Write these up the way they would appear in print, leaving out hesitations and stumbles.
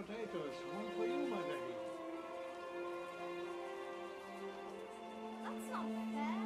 potatoes. One for you, my lady. That's not fair.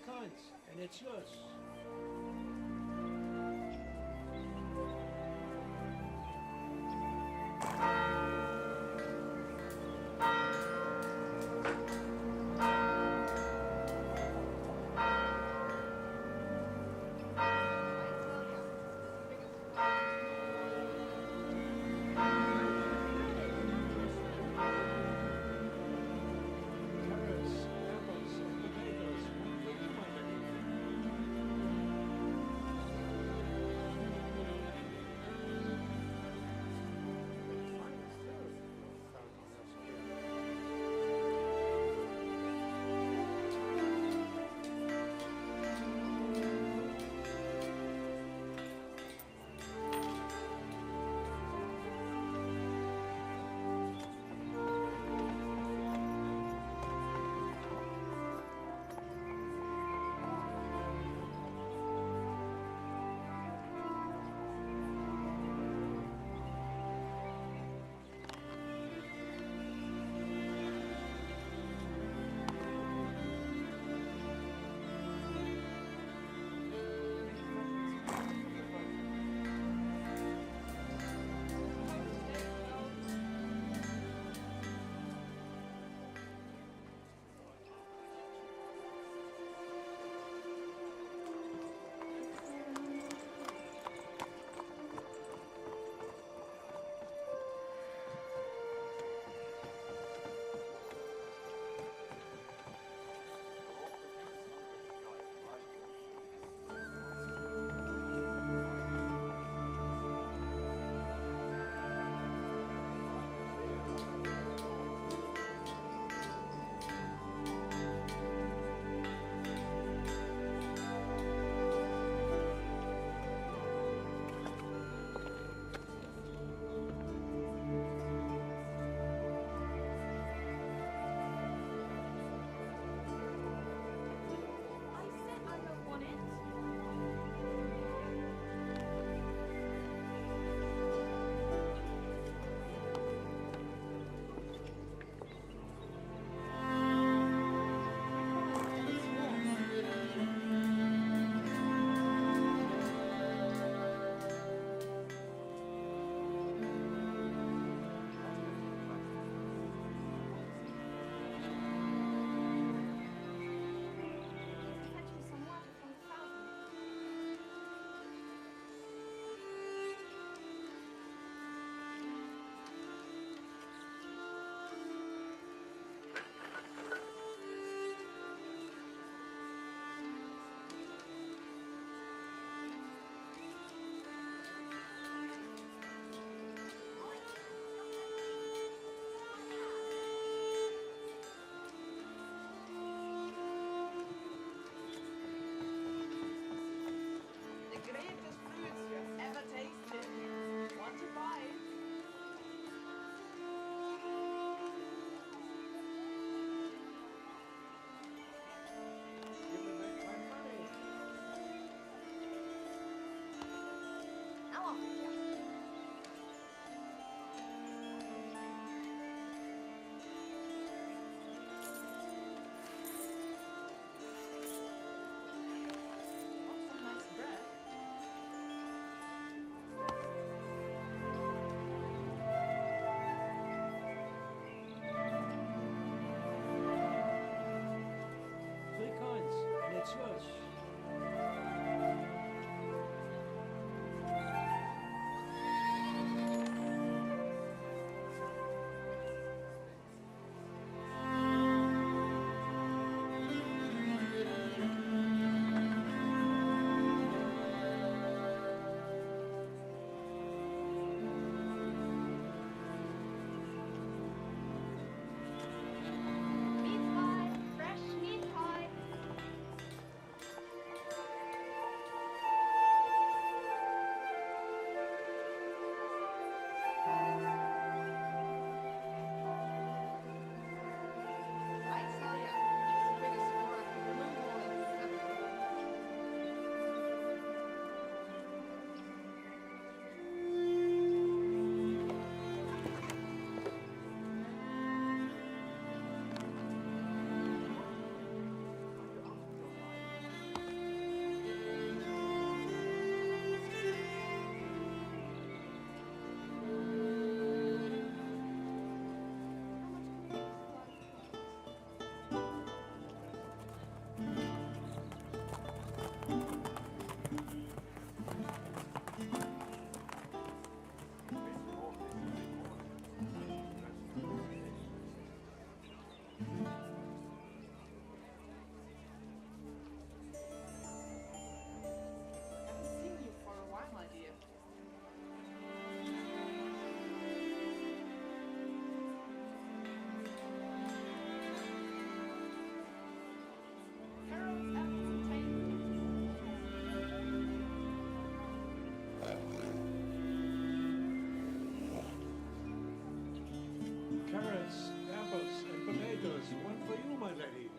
kinds, and it's yours. Carrots, apples, and potatoes. One for you, my lady. Carrots, apples, and potatoes. One for you, my lady.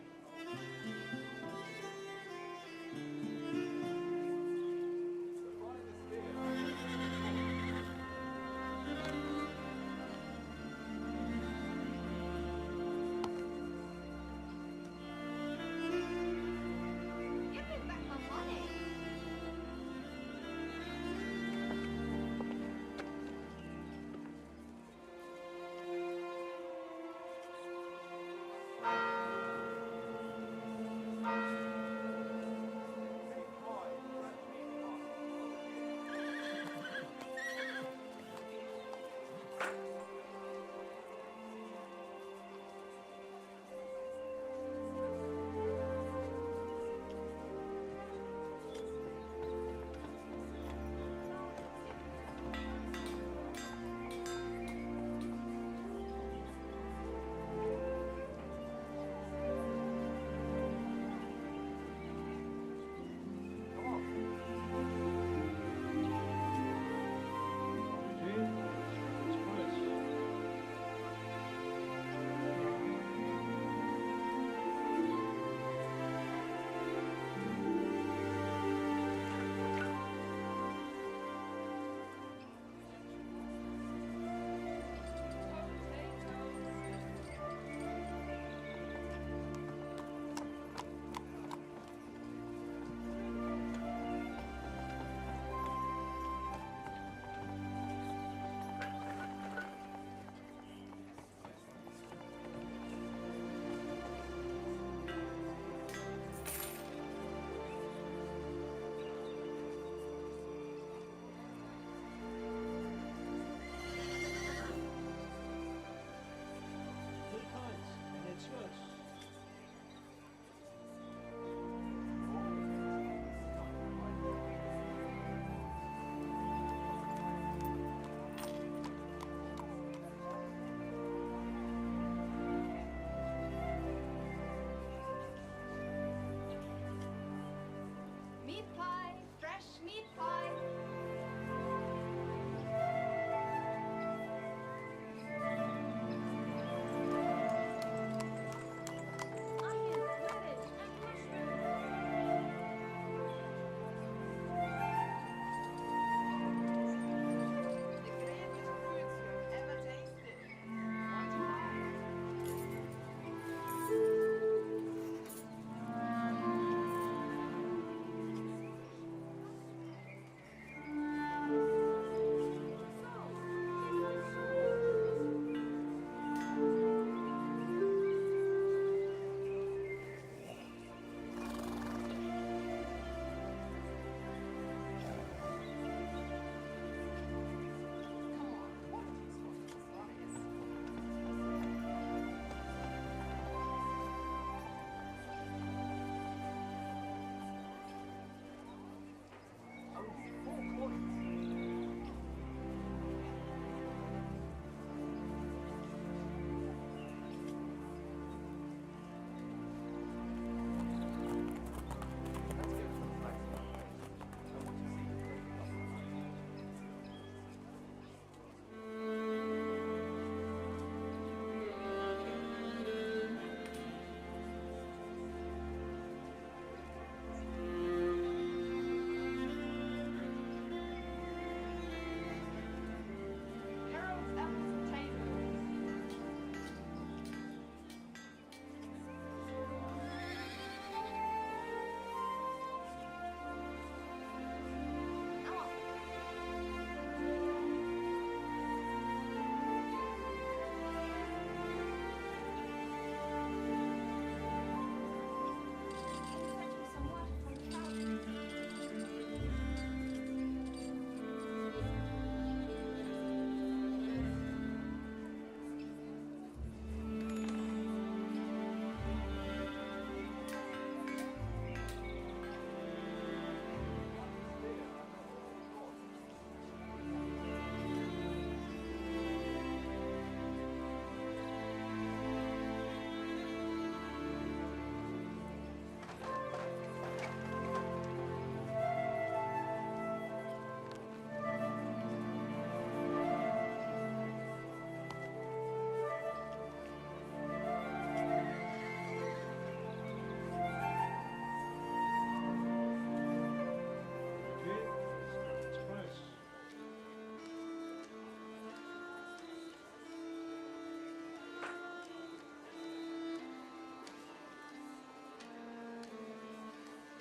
Give me back my money.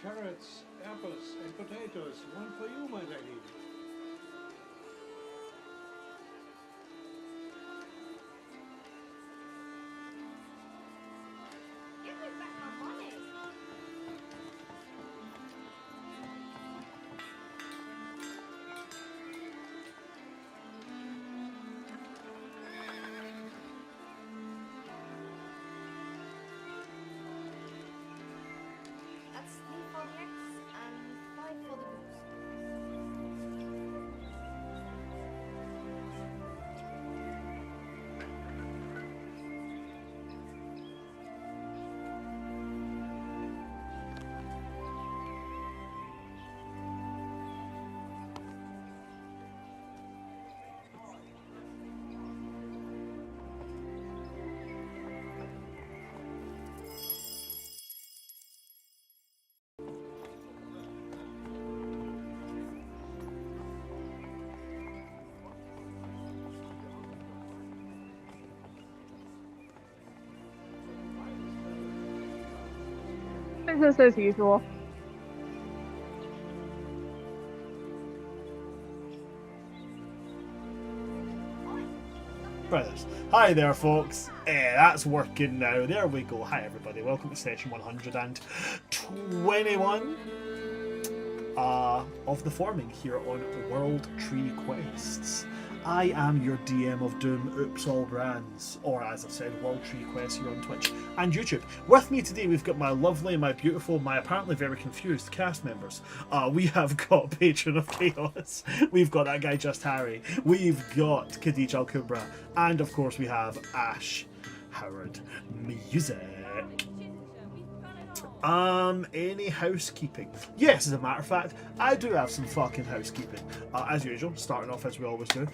Carrots, apples, and potatoes. One for you, my lady. Give me back my money. That's 3 for the eggs and 5 for the goose. Business as usual. Brothers. Hi there, folks. That's working now. There we go. Hi, everybody. Welcome to session 121 of the forming here on World Tree Quests. I am your DM of Doom, Oops All Brands, or as I've said, World Tree Quests here on Twitch and YouTube. With me today, we've got my lovely, my beautiful, my apparently very confused cast members. We have got Patron of Chaos, we've got that guy Just Harry, we've got Khadija Al Kubra, and of course we have Ash Howard Music. Any housekeeping? Yes, as a matter of fact, I do have some fucking housekeeping. As usual, starting off as we always do,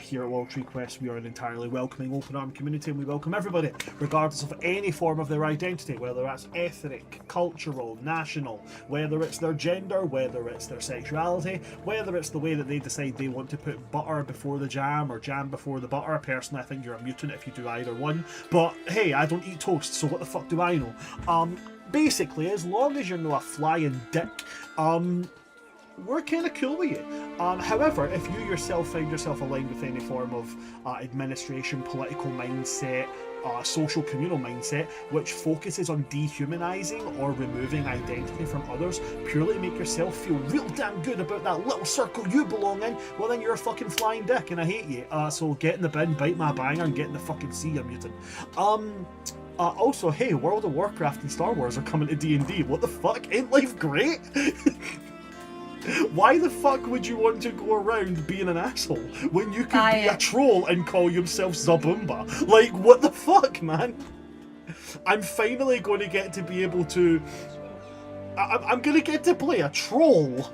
here at World Tree Quest, we are an entirely welcoming, open-armed community, and we welcome everybody, regardless of any form of their identity, whether that's ethnic, cultural, national, whether it's their gender, whether it's their sexuality, whether it's the way that they decide they want to put butter before the jam, or jam before the butter. Personally, I think you're a mutant if you do either one, but hey, I don't eat toast, so what the fuck do I know? Basically, as long as you're not a flying dick, we're kind of cool with you. However, if you yourself find yourself aligned with any form of administration, political mindset, social communal mindset, which focuses on dehumanizing or removing identity from others, purely to make yourself feel real damn good about that little circle you belong in, well then you're a fucking flying dick and I hate you. So get in the bin, bite my banger, and get in the fucking sea, you mutant. Also, hey, World of Warcraft and Star Wars are coming to D&D. What the fuck? Ain't life great? Why the fuck would you want to go around being an asshole when you could be a troll and call yourself Zabumba? Like, what the fuck, man? I'm finally going to get to be able to... I'm going to get to play a troll.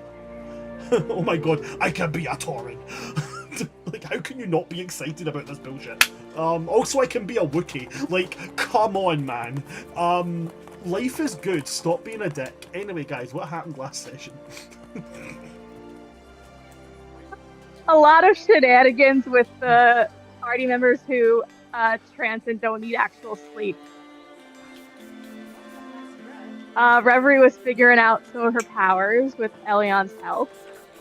Oh my god, I can be a Tauren. Like, how can you not be excited about this bullshit? Also, I can be a Wookiee. Like, come on, man. Life is good. Stop being a dick. Anyway, guys, what happened last session? A lot of shenanigans with the party members who trance and don't need actual sleep. Reverie was figuring out some of her powers with Elion's help.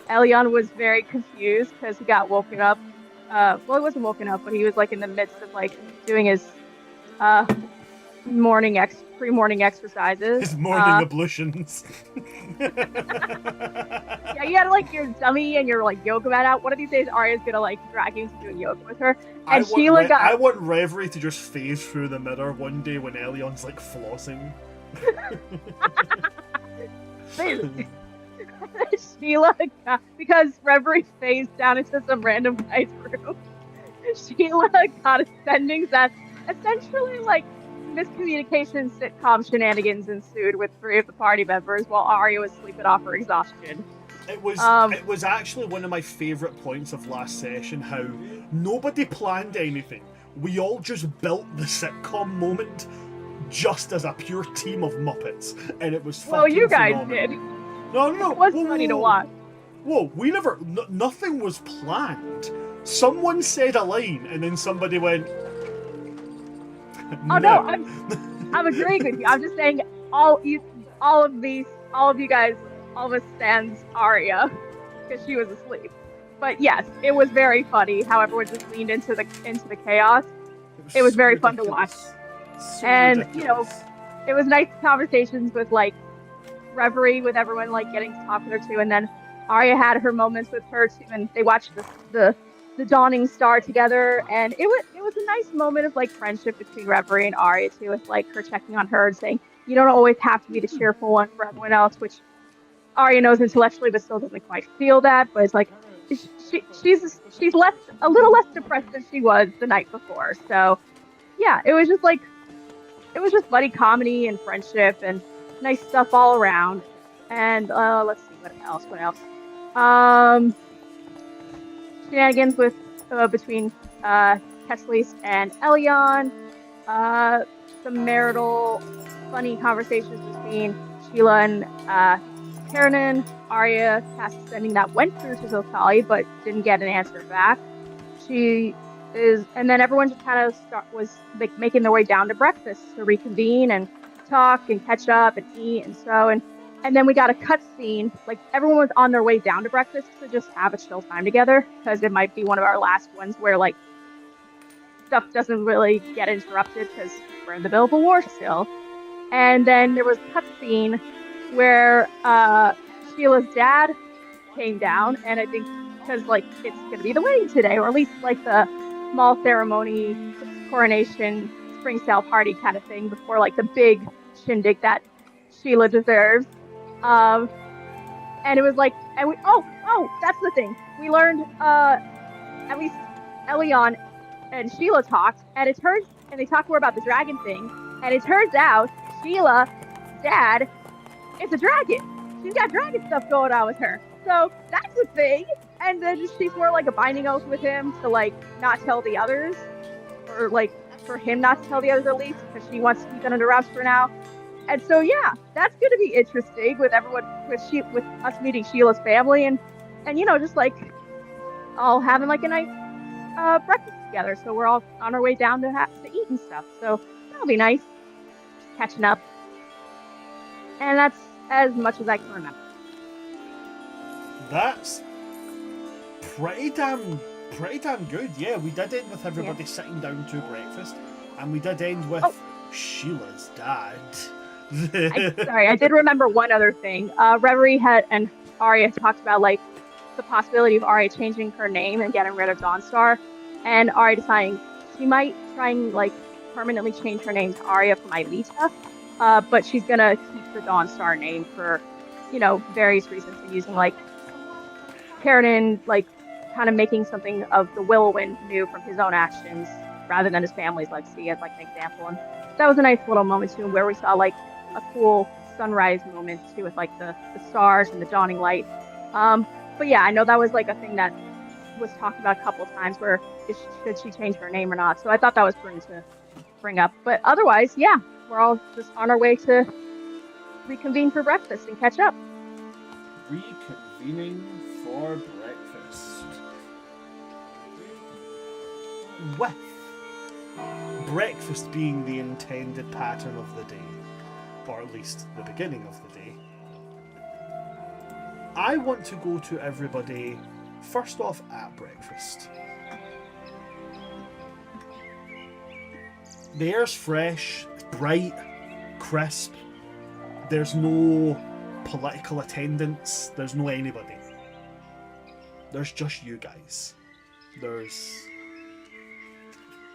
Elion was very confused because he got woken up. Well, he wasn't woken up, but he was like in the midst of like doing his pre-morning exercises. His morning ablutions. Yeah, you had like your dummy and your like yoga mat out. One of these days, Arya's gonna like drag you into doing yoga with her. And I want Reverie to just phase through the mirror one day when Elion's like flossing. Sheila, because Reverie phased down into some random guy's room. Sheila got ascendings that essentially like miscommunication sitcom shenanigans ensued with 3 of the party members while Arya was sleeping off her exhaustion. It was actually one of my favourite points of last session, how nobody planned anything. We all just built the sitcom moment just as a pure team of Muppets, and it was fucking you guys phenomenal. did. No. It was funny to watch. Whoa, we never... nothing was planned. Someone said a line, and then somebody went... Oh no, I'm agreeing with you. I'm just saying all of these all of you guys, all of us stands Arya because she was asleep. But yes, it was very funny how everyone just leaned into the chaos. It was so very fun to watch. ridiculous. So And ridiculous. it was nice conversations with like Reverie, with everyone like getting to talk with her too, and then Arya had her moments with her too, and they watched the dawning star together, and it was a nice moment of like friendship between Reverie and Arya too, with like her checking on her and saying you don't always have to be the cheerful one for everyone else, which Arya knows intellectually but still doesn't quite feel that, but it's like she's less, a little less depressed than she was the night before. So yeah, it was just buddy comedy and friendship and nice stuff all around. And let's see what else. Shenanigans with between Kesslys and Elion. Some marital funny conversations between Sheila and Karen. Arya cast a sending that went through to Zoltali but didn't get an answer back. She is, and then everyone just kind of was like making their way down to breakfast to reconvene and talk and catch up and eat and so and then we got a cut scene, like everyone was on their way down to breakfast to just have a chill time together because it might be one of our last ones where like stuff doesn't really get interrupted because we're in the middle of a war still. And then there was a cut scene where Sheila's dad came down, and I think because like it's gonna be the wedding today, or at least like the small ceremony, coronation, spring sale party kind of thing before like the big shindig that Sheila deserves. And it was like, and we that's the thing. We learned at least Elion and Sheila talked, and they talked more about the dragon thing, and it turns out Sheila's dad is a dragon. She's got dragon stuff going on with her. So that's a thing. And then she's more like a binding oath with him to like not tell the others, or like for him not to tell the others at least, because she wants to keep it under wraps for now. And so yeah, that's going to be interesting with everyone, with us meeting Sheila's family and just like all having like a nice breakfast together. So we're all on our way down to eat and stuff. So that'll be nice, just catching up. And that's as much as I can remember. That's pretty damn good. Yeah, we did end with everybody sitting down to breakfast, and we did end with Sheila's dad. I did remember one other thing. Reverie and Arya talked about like the possibility of Arya changing her name and getting rid of Dawnstar, and Arya deciding she might try and like permanently change her name to Arya from Aelita, but she's gonna keep the Dawnstar name for various reasons, and using like Karen like kind of making something of the Whirlwind knew from his own actions rather than his family's legacy as like an example. And that was a nice little moment too, where we saw like a cool sunrise moment too, with like the stars and the dawning light. But yeah, I know that was like a thing that was talked about a couple of times, where should she change her name or not. So I thought that was important to bring up. But otherwise, yeah, we're all just on our way to reconvene for breakfast and catch up. Reconvening for breakfast. With breakfast being the intended pattern of the day, or at least the beginning of the day, I want to go to everybody first off at breakfast. The air's fresh, bright, crisp. There's no political attendance. There's no anybody. There's just you guys. There's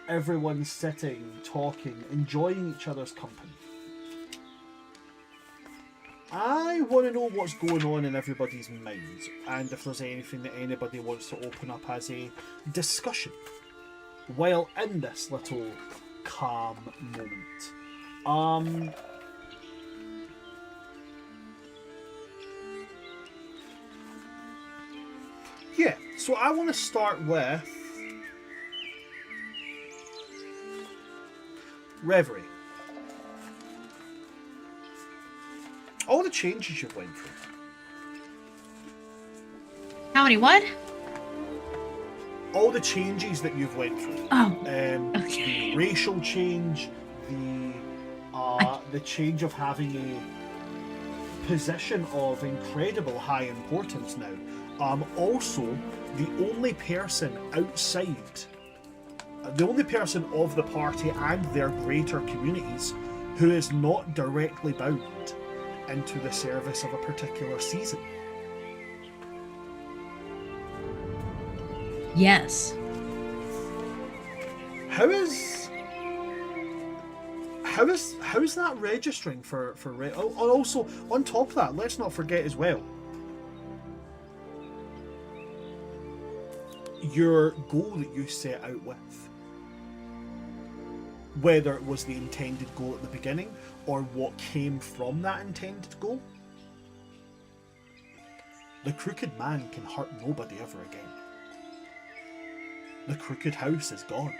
everyone sitting, talking, enjoying each other's company. I want to know what's going on in everybody's minds, and if there's anything that anybody wants to open up as a discussion while in this little calm moment. Yeah, so I want to start with Reverie. All the changes you've went through. How many what? All the changes that you've went through. Oh. Okay. The racial change, the change of having a position of incredible high importance now. Also, the only person outside, the only person of the party and their greater communities who is not directly bound into the service of a particular season. Yes. How is that registering for and also on top of that, let's not forget as well, your goal that you set out with, whether it was the intended goal at the beginning or what came from that intended goal. The Crooked Man can hurt nobody ever again. The Crooked House is gone.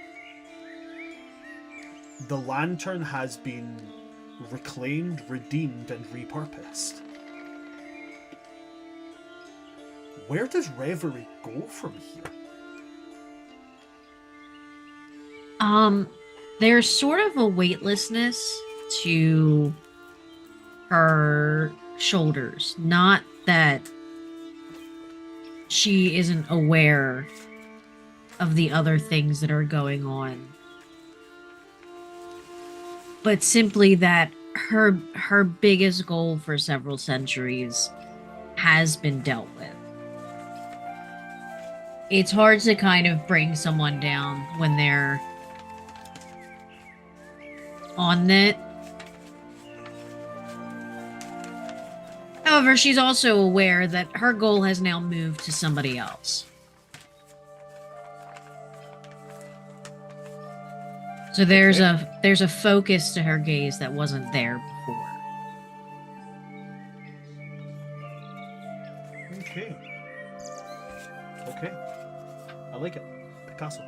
The lantern has been reclaimed, redeemed, and repurposed. Where does Reverie go from here? There's sort of a weightlessness to her shoulders. Not that she isn't aware of the other things that are going on, but simply that her biggest goal for several centuries has been dealt with. It's hard to kind of bring someone down when they're on it. However, she's also aware that her goal has now moved to somebody else. So there's a focus to her gaze that wasn't there before. Okay. I like it. Picasso.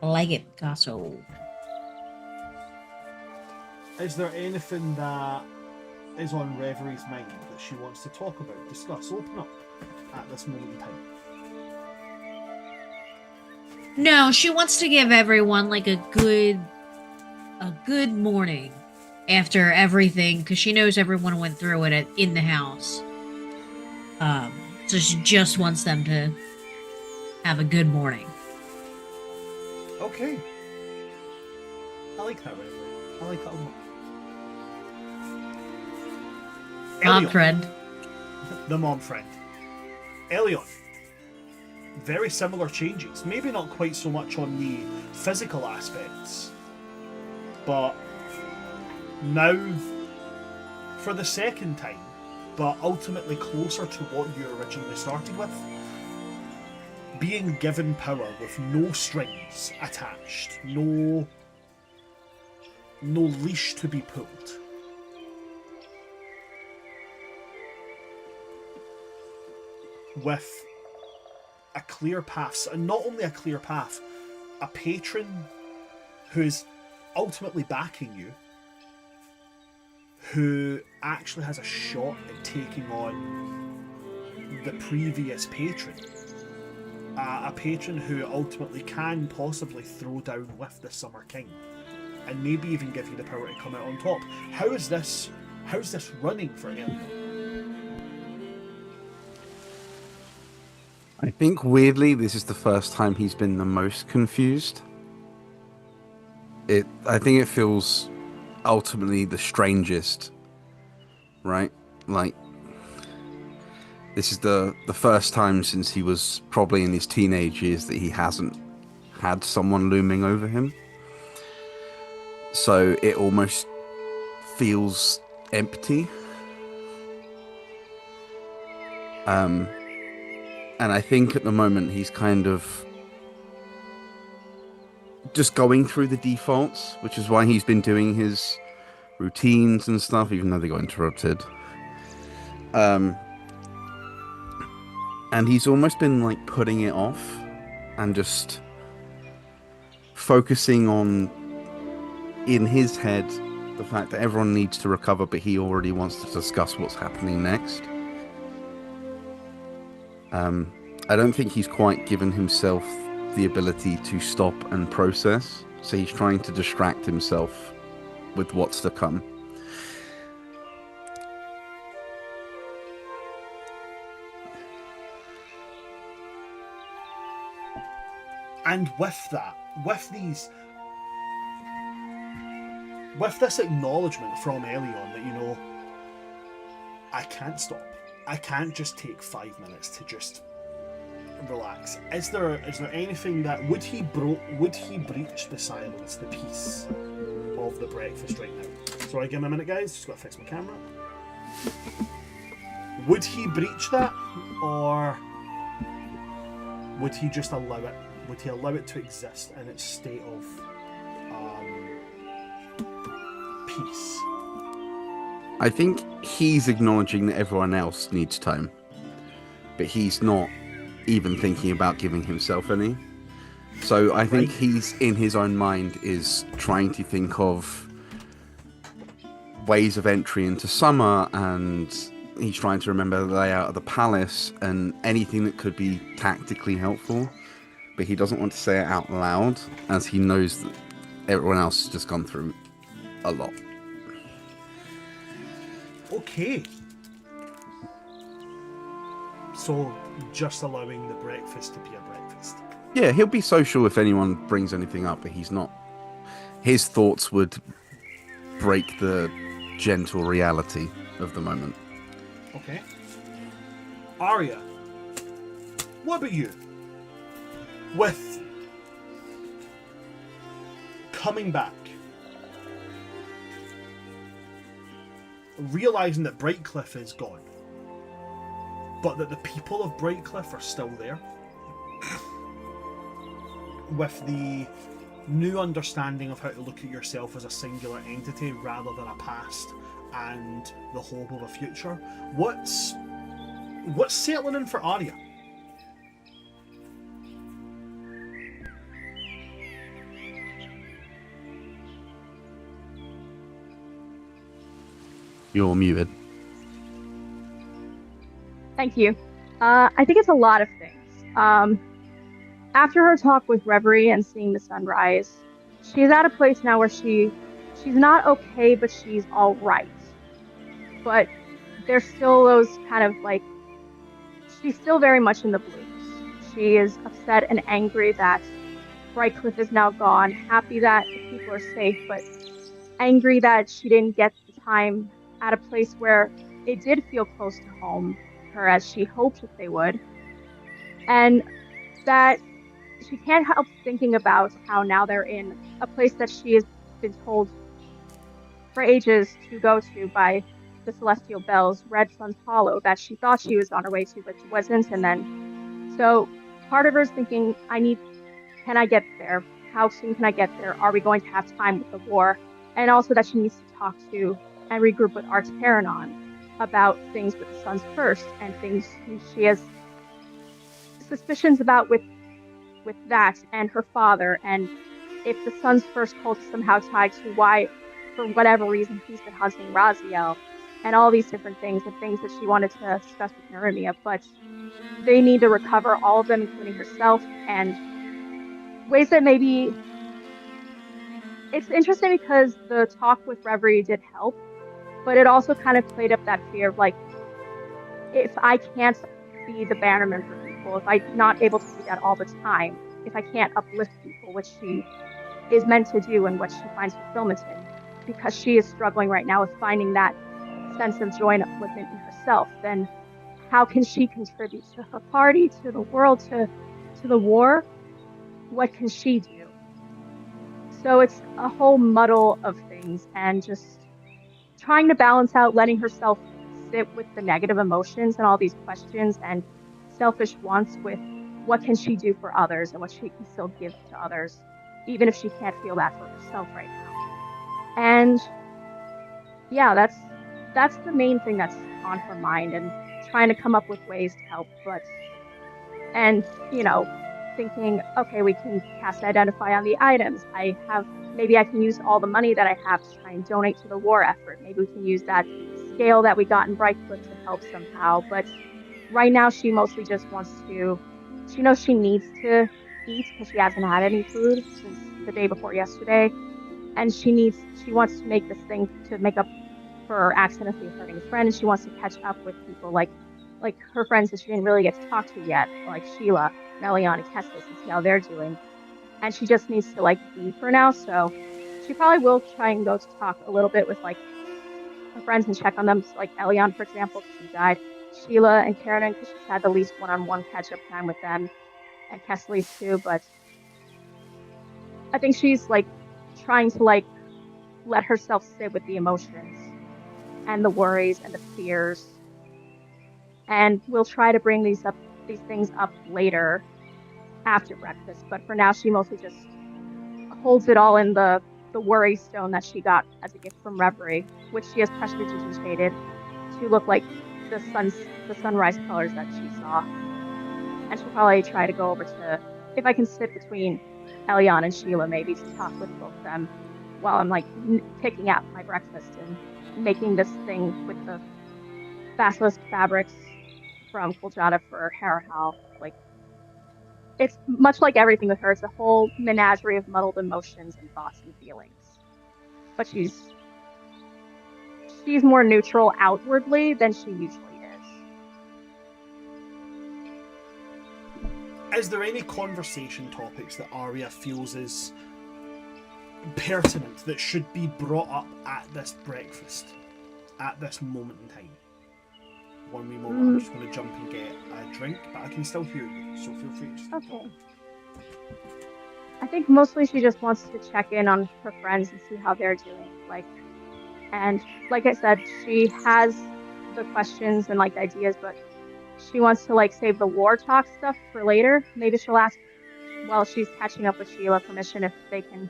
I like it, Picasso. Is there anything that is on Reverie's mind that she wants to talk about, discuss, open up at this moment in time? No, she wants to give everyone like a good morning after everything, because she knows everyone went through it in the house. So she just wants them to have a good morning. Okay. I like that, Reverie. I like that a lot. Mom Elion. friend. The mom friend. Elion. Very similar changes. Maybe not quite so much on the physical aspects, but now, for the second time, but ultimately closer to what you originally started with, being given power with no strings attached, no leash to be pulled. With a clear path, and not only a clear path, a patron who's ultimately backing you, who actually has a shot at taking on the previous patron. A patron who ultimately can possibly throw down with the Summer King, and maybe even give you the power to come out on top. How's this running for him? I think weirdly this is the first time he's been the most confused. I think it feels ultimately the strangest, right? Like, this is the first time since he was probably in his teenage years that he hasn't had someone looming over him. So it almost feels empty. And I think at the moment he's kind of just going through the defaults, which is why he's been doing his routines and stuff, even though they got interrupted. And he's almost been like putting it off and just focusing on, in his head, the fact that everyone needs to recover, but he already wants to discuss what's happening next. I don't think he's quite given himself the ability to stop and process, so he's trying to distract himself with what's to come. And with that, with this acknowledgement from Elion that, you know, I can't stop. I can't just take 5 minutes to just relax. Is there anything that would he breach the silence, the peace of the breakfast right now? Sorry, give me a minute, guys. Just got to fix my camera. Would he breach that, or would he just allow it? Would he allow it to exist in its state of peace? I think he's acknowledging that everyone else needs time, but he's not even thinking about giving himself any. So I think he's, in his own mind, is trying to think of ways of entry into summer, and he's trying to remember the layout of the palace and anything that could be tactically helpful, but he doesn't want to say it out loud, as he knows that everyone else has just gone through a lot. Okay. So, just allowing the breakfast to be a breakfast. Yeah, he'll be social if anyone brings anything up, but he's not. His thoughts would break the gentle reality of the moment. Okay. Arya, what about you? With coming back, realizing that Brightcliff is gone, but that the people of Brightcliff are still there, with the new understanding of how to look at yourself as a singular entity rather than a past and the hope of a future, what's settling in for Arya? You're muted. Thank you. I think it's a lot of things. After her talk with Reverie and seeing the sunrise, she's at a place now where she's not okay, but she's all right. But there's still those kind of like, she's still very much in the blues. She is upset and angry that Brightcliff is now gone, happy that the people are safe, but angry that she didn't get the time at a place where it did feel close to home, her as she hoped that they would. And that she can't help thinking about how now they're in a place that she has been told for ages to go to by the Celestial Bells, Red Sun's Hollow, that she thought she was on her way to, but she wasn't. And then, so part of her is thinking, can I get there? How soon can I get there? Are we going to have time with the war? And also that she needs to talk to and regroup with Arteranon about things with the Sons First and things she has suspicions about with that and her father, and if the Sons First cult is somehow tied to why, for whatever reason, he's been hunting Raziel, and all these different things and things that she wanted to discuss with Nerimia, but they need to recover all of them, including herself, and ways that maybe... It's interesting because the talk with Reverie did help, but it also kind of played up that fear of, like, if I can't be the bannerman for people, if I'm not able to do that all the time, if I can't uplift people, which she is meant to do and what she finds fulfillment in, because she is struggling right now with finding that sense of joy and upliftment in herself, then how can she contribute to her party, to the world, to the war? What can she do? So it's a whole muddle of things, and just trying to balance out letting herself sit with the negative emotions and all these questions and selfish wants with what can she do for others and what she can still give to others, even if she can't feel that for herself right now. And yeah, that's the main thing that's on her mind, and trying to come up with ways to help. And thinking, okay, we can cast Identify on the items. Maybe I can use all the money that I have to try and donate to the war effort. Maybe we can use that scale that we got in Brightcliff to help somehow. But right now, she mostly just wants to. She knows she needs to eat because she hasn't had any food since the day before yesterday, and she wants to make this thing to make up for accidentally hurting a friend, and she wants to catch up with people like her friends that she didn't really get to talk to yet, like Sheila, Melian, and Kestis, and see how they're doing. and she just needs to like be for now. So she probably will try and go to talk a little bit with like her friends and check on them. So, like Elion, for example, because he died. Sheila and Karen, because she's had the least one-on-one catch-up time with them, and Kesley's too. But I think she's like trying to like let herself sit with the emotions and the worries and the fears, and we'll try to bring these things up later after breakfast. But for now, she mostly just holds it all in the worry stone that she got as a gift from Reverie, which she has prestidigitated to look like the sunrise colors that she saw. And she'll probably try to go over to, if I can sit between Elion and Sheila, maybe to talk with both of them while I'm like picking out my breakfast and making this thing with the basilisk fabrics from Kuljata for Harahal. Like, it's much like everything with her. It's a whole menagerie of muddled emotions and thoughts and feelings. But she's more neutral outwardly than she usually is. Is there any conversation topics that Arya feels is pertinent that should be brought up at this breakfast, at this moment in time? One wee moment, I'm just going to jump and get a drink, but I can still hear you, so feel free to just keep talking. I think mostly she just wants to check in on her friends and see how they're doing. And like I said, she has the questions and like the ideas, but she wants to like save the war talk stuff for later. Maybe she'll ask while she's catching up with Sheila permission if they can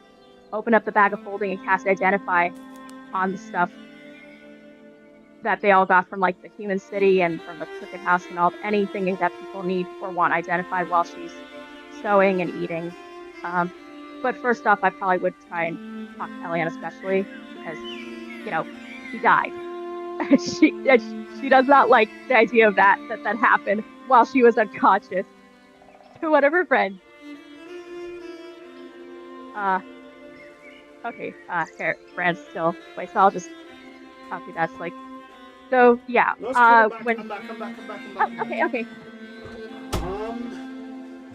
open up the bag of holding and cast Identify on the stuff that they all got from like the human city and from the cricket house and all anything that people need or want identified while she's sewing and eating. But first off, I probably would try and talk to Eliana especially because, you know, he died. she does not like the idea of that happened while she was unconscious to one of her friends. Okay, her friends still. Wait, so I'll just copy that. Like, so yeah. No, come back. Okay.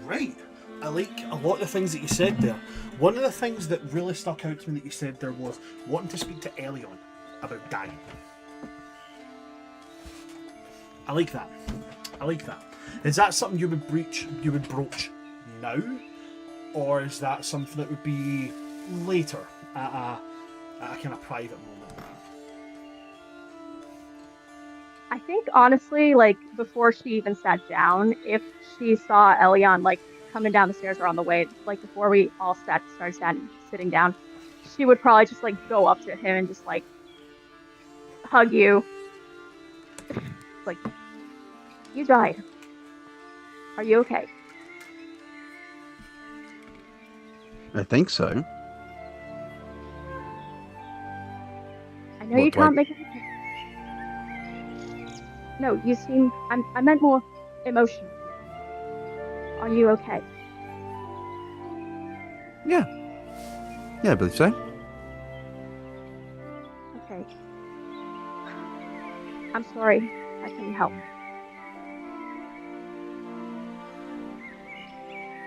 Right. I like a lot of the things that you said there. One of the things that really stuck out to me that you said there was wanting to speak to Elion about dying. I like that. Is that something you would broach now? Or is that something that would be later at a kind of private moment? I think honestly, like before she even sat down, if she saw Elion like coming down the stairs or on the way, like before we all started sitting down, she would probably just like go up to him and just like hug you. Like, you died. Are you okay? I think so. I know you can't make it. No, you seem. I meant more emotional. Are you okay? Yeah, I believe so. Okay. I'm sorry. I couldn't help.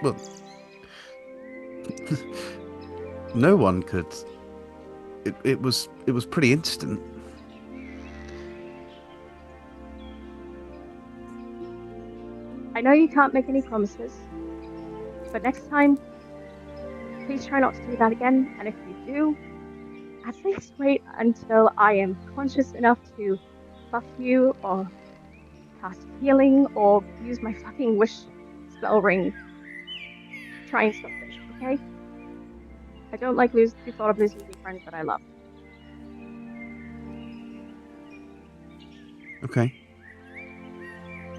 Well, no one could. It was pretty instant. I know you can't make any promises, but next time, please try not to do that again. And if you do, at least wait until I am conscious enough to buff you or cast healing or use my fucking wish spell ring. Try and stop this, okay? I don't like the thought of losing the friends that I love. Okay.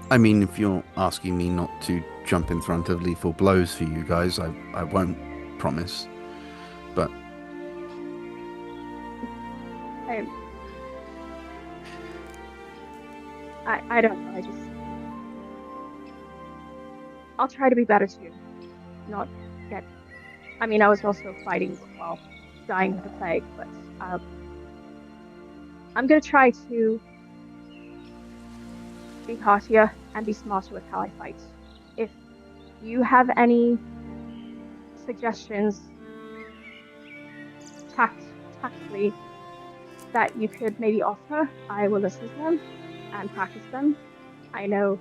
I mean, if you're asking me not to jump in front of lethal blows for you guys, I won't promise. But I don't know. I'll try to be better too. Not get. I mean, I was also fighting while dying of the plague, but I'm gonna try to be heartier and be smarter with how I fight. If you have any suggestions tactfully that you could maybe offer, I will listen to them and practice them. I know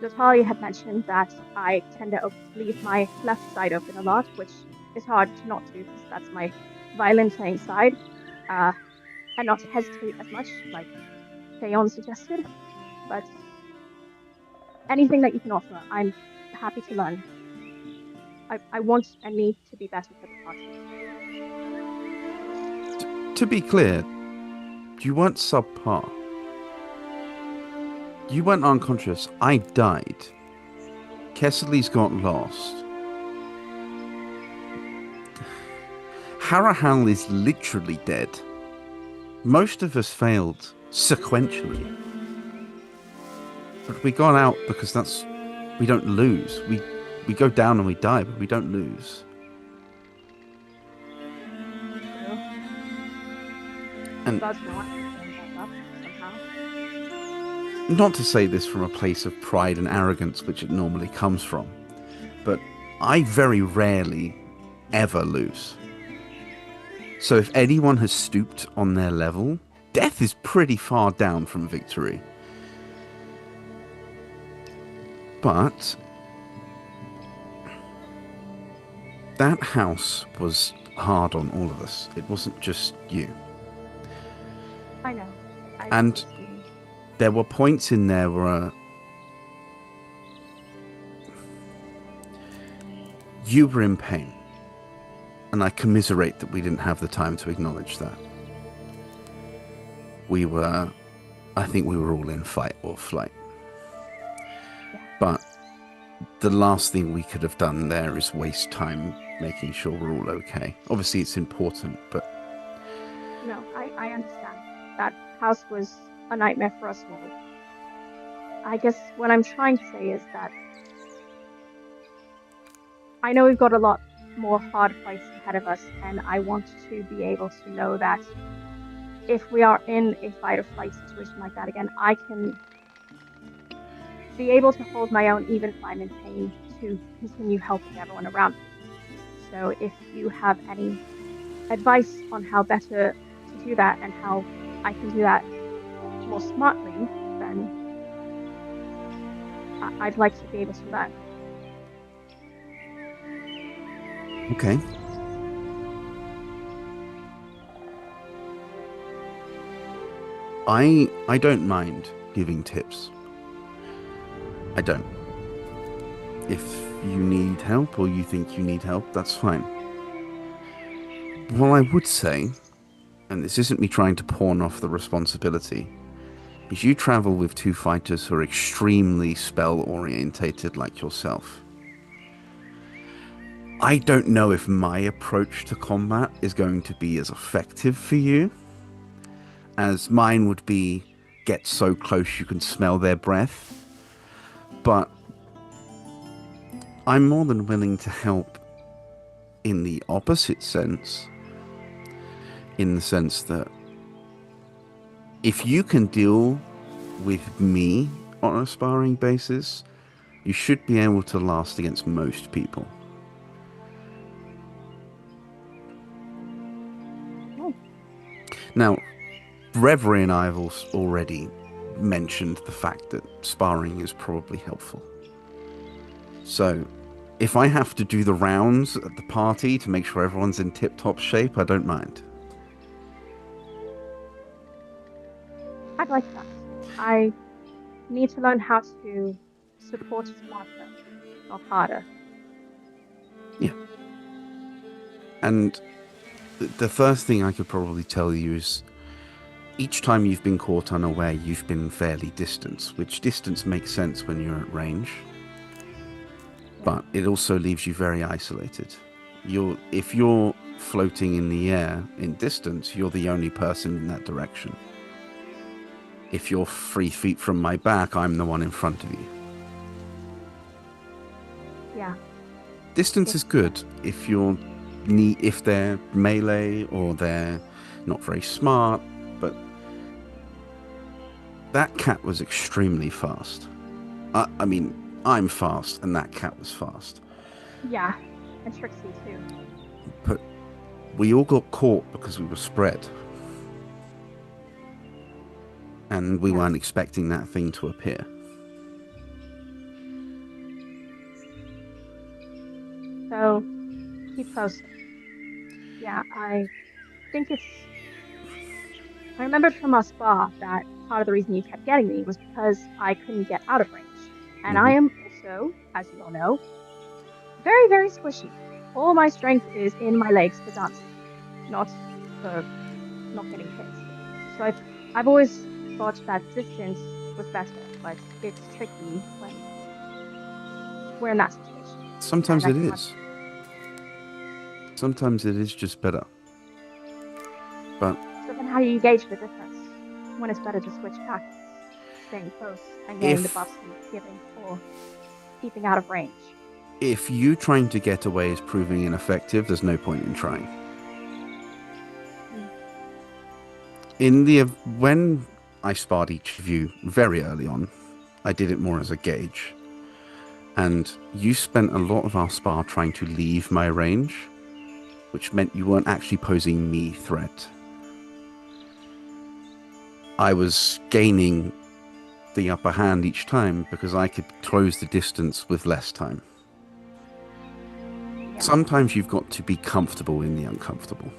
Natalia had mentioned that I tend to leave my left side open a lot, which is hard to not do because that's my violin playing side, and not to hesitate as much, like Theon suggested. But anything that you can offer, I'm happy to learn. I want and need to be better for the party. To be clear, you weren't subpar. You went unconscious. I died. Kessley's got lost. Harahal is literally dead. Most of us failed sequentially. But we got out because we don't lose. We go down and we die, but we don't lose. And not to say this from a place of pride and arrogance, which it normally comes from, but I very rarely ever lose. So if anyone has stooped on their level, death is pretty far down from victory. But that house was hard on all of us. It wasn't just you. I know. And there were points in there where you were in pain. And I commiserate that we didn't have the time to acknowledge that. I think we were all in fight or flight. But the last thing we could have done there is waste time making sure we're all okay. Obviously it's important, but... No, I understand. That house was a nightmare for us all. I guess what I'm trying to say is that I know we've got a lot more hard fights ahead of us, and I want to be able to know that if we are in a fight or flight situation like that again, I can be able to hold my own even if I'm in pain to continue helping everyone around me. So if you have any advice on how better to do that and how I can do that more smartly, then I'd like to be able to learn. Okay. I don't mind giving tips. I don't. If you need help or you think you need help, that's fine. What I would say, and this isn't me trying to pawn off the responsibility, is you travel with two fighters who are extremely spell-orientated like yourself. I don't know if my approach to combat is going to be as effective for you as mine would be get so close you can smell their breath. But I'm more than willing to help in the opposite sense, in the sense that if you can deal with me on a sparring basis, you should be able to last against most people. Now, Reverie and I have already mentioned the fact that sparring is probably helpful. So, if I have to do the rounds at the party to make sure everyone's in tip-top shape, I don't mind. I'd like that. I need to learn how to support smarter, not harder. Yeah. And the first thing I could probably tell you is each time you've been caught unaware, you've been fairly distant, which distance makes sense when you're at range. But it also leaves you very isolated. If you're floating in the air in distance, you're the only person in that direction. If you're 3 feet from my back, I'm the one in front of you. Yeah. Distance is good if they're melee or they're not very smart, but that cat was extremely fast. I mean, I'm fast and that cat was fast. Yeah. And Trixie, too. But we all got caught because we were spread. And we weren't expecting that thing to appear. So, keep posted. Yeah, I think I remembered from our spa that part of the reason you kept getting me was because I couldn't get out of range. And I am also, as you all know, very, very squishy. All my strength is in my legs for dancing, not for not getting hit. So I've always thought that distance was better, but it's tricky when we're in that situation. Sometimes it is. Sometimes it is just better. But so then how do you gauge the difference when it's better to switch tactics, staying close and getting the buffs and giving, or keeping out of range? If you trying to get away is proving ineffective, there's no point in trying. When I sparred each of you very early on, I did it more as a gauge. And you spent a lot of our spar trying to leave my range, which meant you weren't actually posing me threat. I was gaining the upper hand each time because I could close the distance with less time. Yeah. Sometimes you've got to be comfortable in the uncomfortable.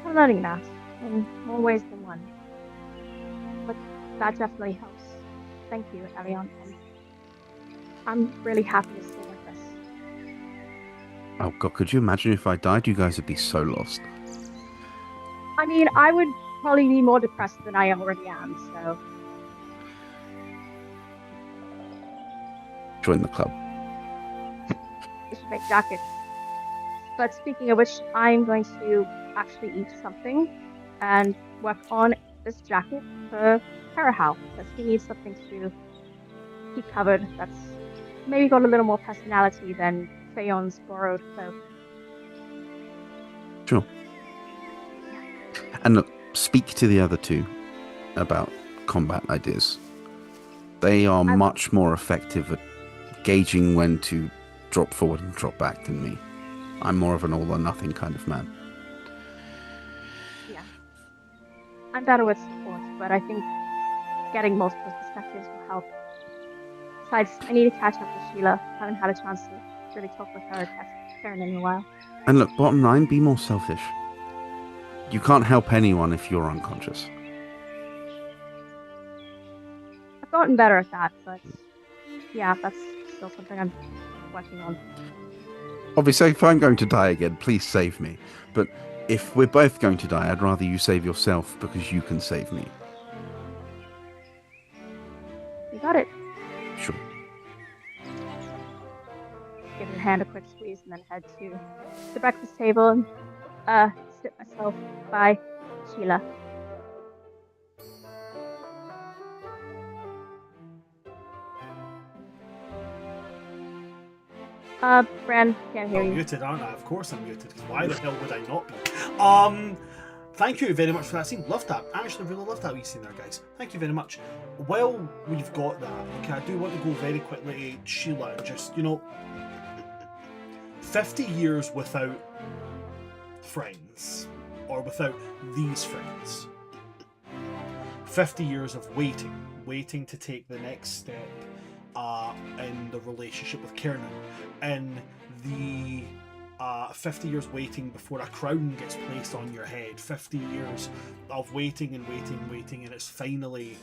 I'm learning that in more ways than one. But that definitely helps. Thank you, Elion. I'm really happy to stay with us. Oh god, could you imagine if I died? You guys would be so lost. I mean, I would probably be more depressed than I already am, so... Join the club. We should make jackets. But speaking of which, I'm going to actually eat something and work on this jacket for Parahal, because he needs something to keep covered that's maybe got a little more personality than Theon's borrowed cloak. Sure. And look, speak to the other two about combat ideas. They are much more effective at gauging when to drop forward and drop back than me. I'm more of an all or nothing kind of man. Yeah. I'm better with support, but I think getting multiple perspectives will help. Besides, I need to catch up with Sheila. Haven't had a chance to really talk with her or text Karen in a while. And look, bottom line, be more selfish. You can't help anyone if you're unconscious. I've gotten better at that, but yeah, that's still something I'm working on. Obviously, if I'm going to die again, please save me. But if we're both going to die, I'd rather you save yourself because you can save me. You got it. Sure. Give your hand a quick squeeze and then head to the breakfast table and sit myself by Sheila. Bran, can't hear you. I'm muted, aren't I? Of course I'm muted, because why the hell would I not be? Thank you very much for that scene. Loved that. Actually, really loved that wee scene there, guys. Thank you very much. While we've got that, okay, I do want to go very quickly to Sheila and just, 50 years without friends, or without these friends. 50 years of waiting to take the next step in the relationship with Kiernan, and the 50 years waiting before a crown gets placed on your head, 50 years of waiting, and it's finally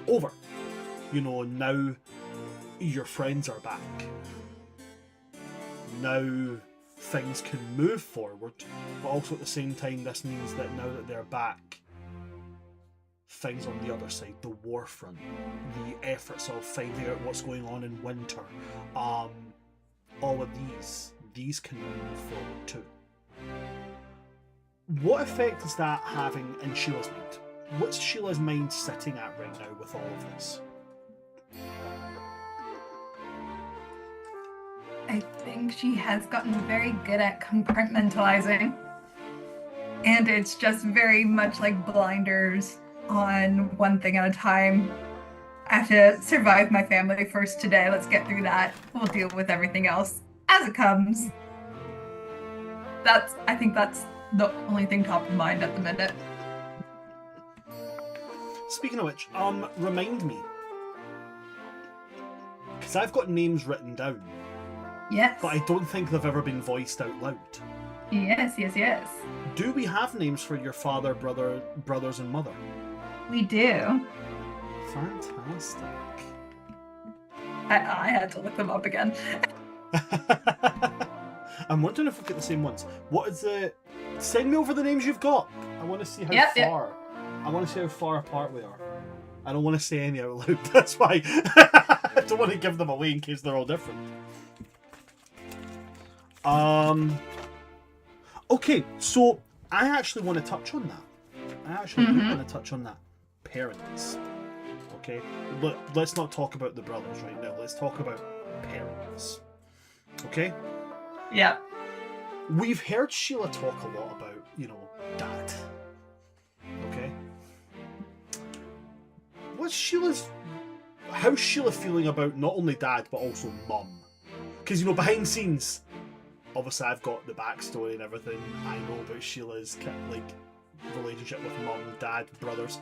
over. Now your friends are back. Now things can move forward, but also at the same time this means that now that they're back, things on the other side, the war front, the efforts of finding out what's going on in winter, all of these can now move forward too. What effect is that having in Sheila's mind? What's Sheila's mind sitting at right now with all of this? I think she has gotten very good at compartmentalizing. And it's just very much like blinders on one thing at a time. I have to survive my family first today. Let's get through that. We'll deal with everything else as it comes. I think that's the only thing top of mind at the minute. Speaking of which, remind me. Because I've got names written down. Yes. But I don't think they've ever been voiced out loud. Yes. Do we have names for your father, brothers, and mother? We do. Fantastic. I had to look them up again. I'm wondering if we've got the same ones. What is the... Send me over the names you've got. I want to see how far... Yep. I want to see how far apart we are. I don't want to say any out loud. That's why I don't want to give them away in case they're all different. Okay, so I actually want to touch on that. I actually do want to touch on that. Parents. Okay? Let's not talk about the brothers right now. Let's talk about parents. Okay? Yeah. We've heard Sheila talk a lot about, dad. Okay? How's Sheila feeling about not only dad, but also mum? Because, behind scenes, obviously I've got the backstory and everything. I know about Sheila's, relationship with mum, dad, brothers.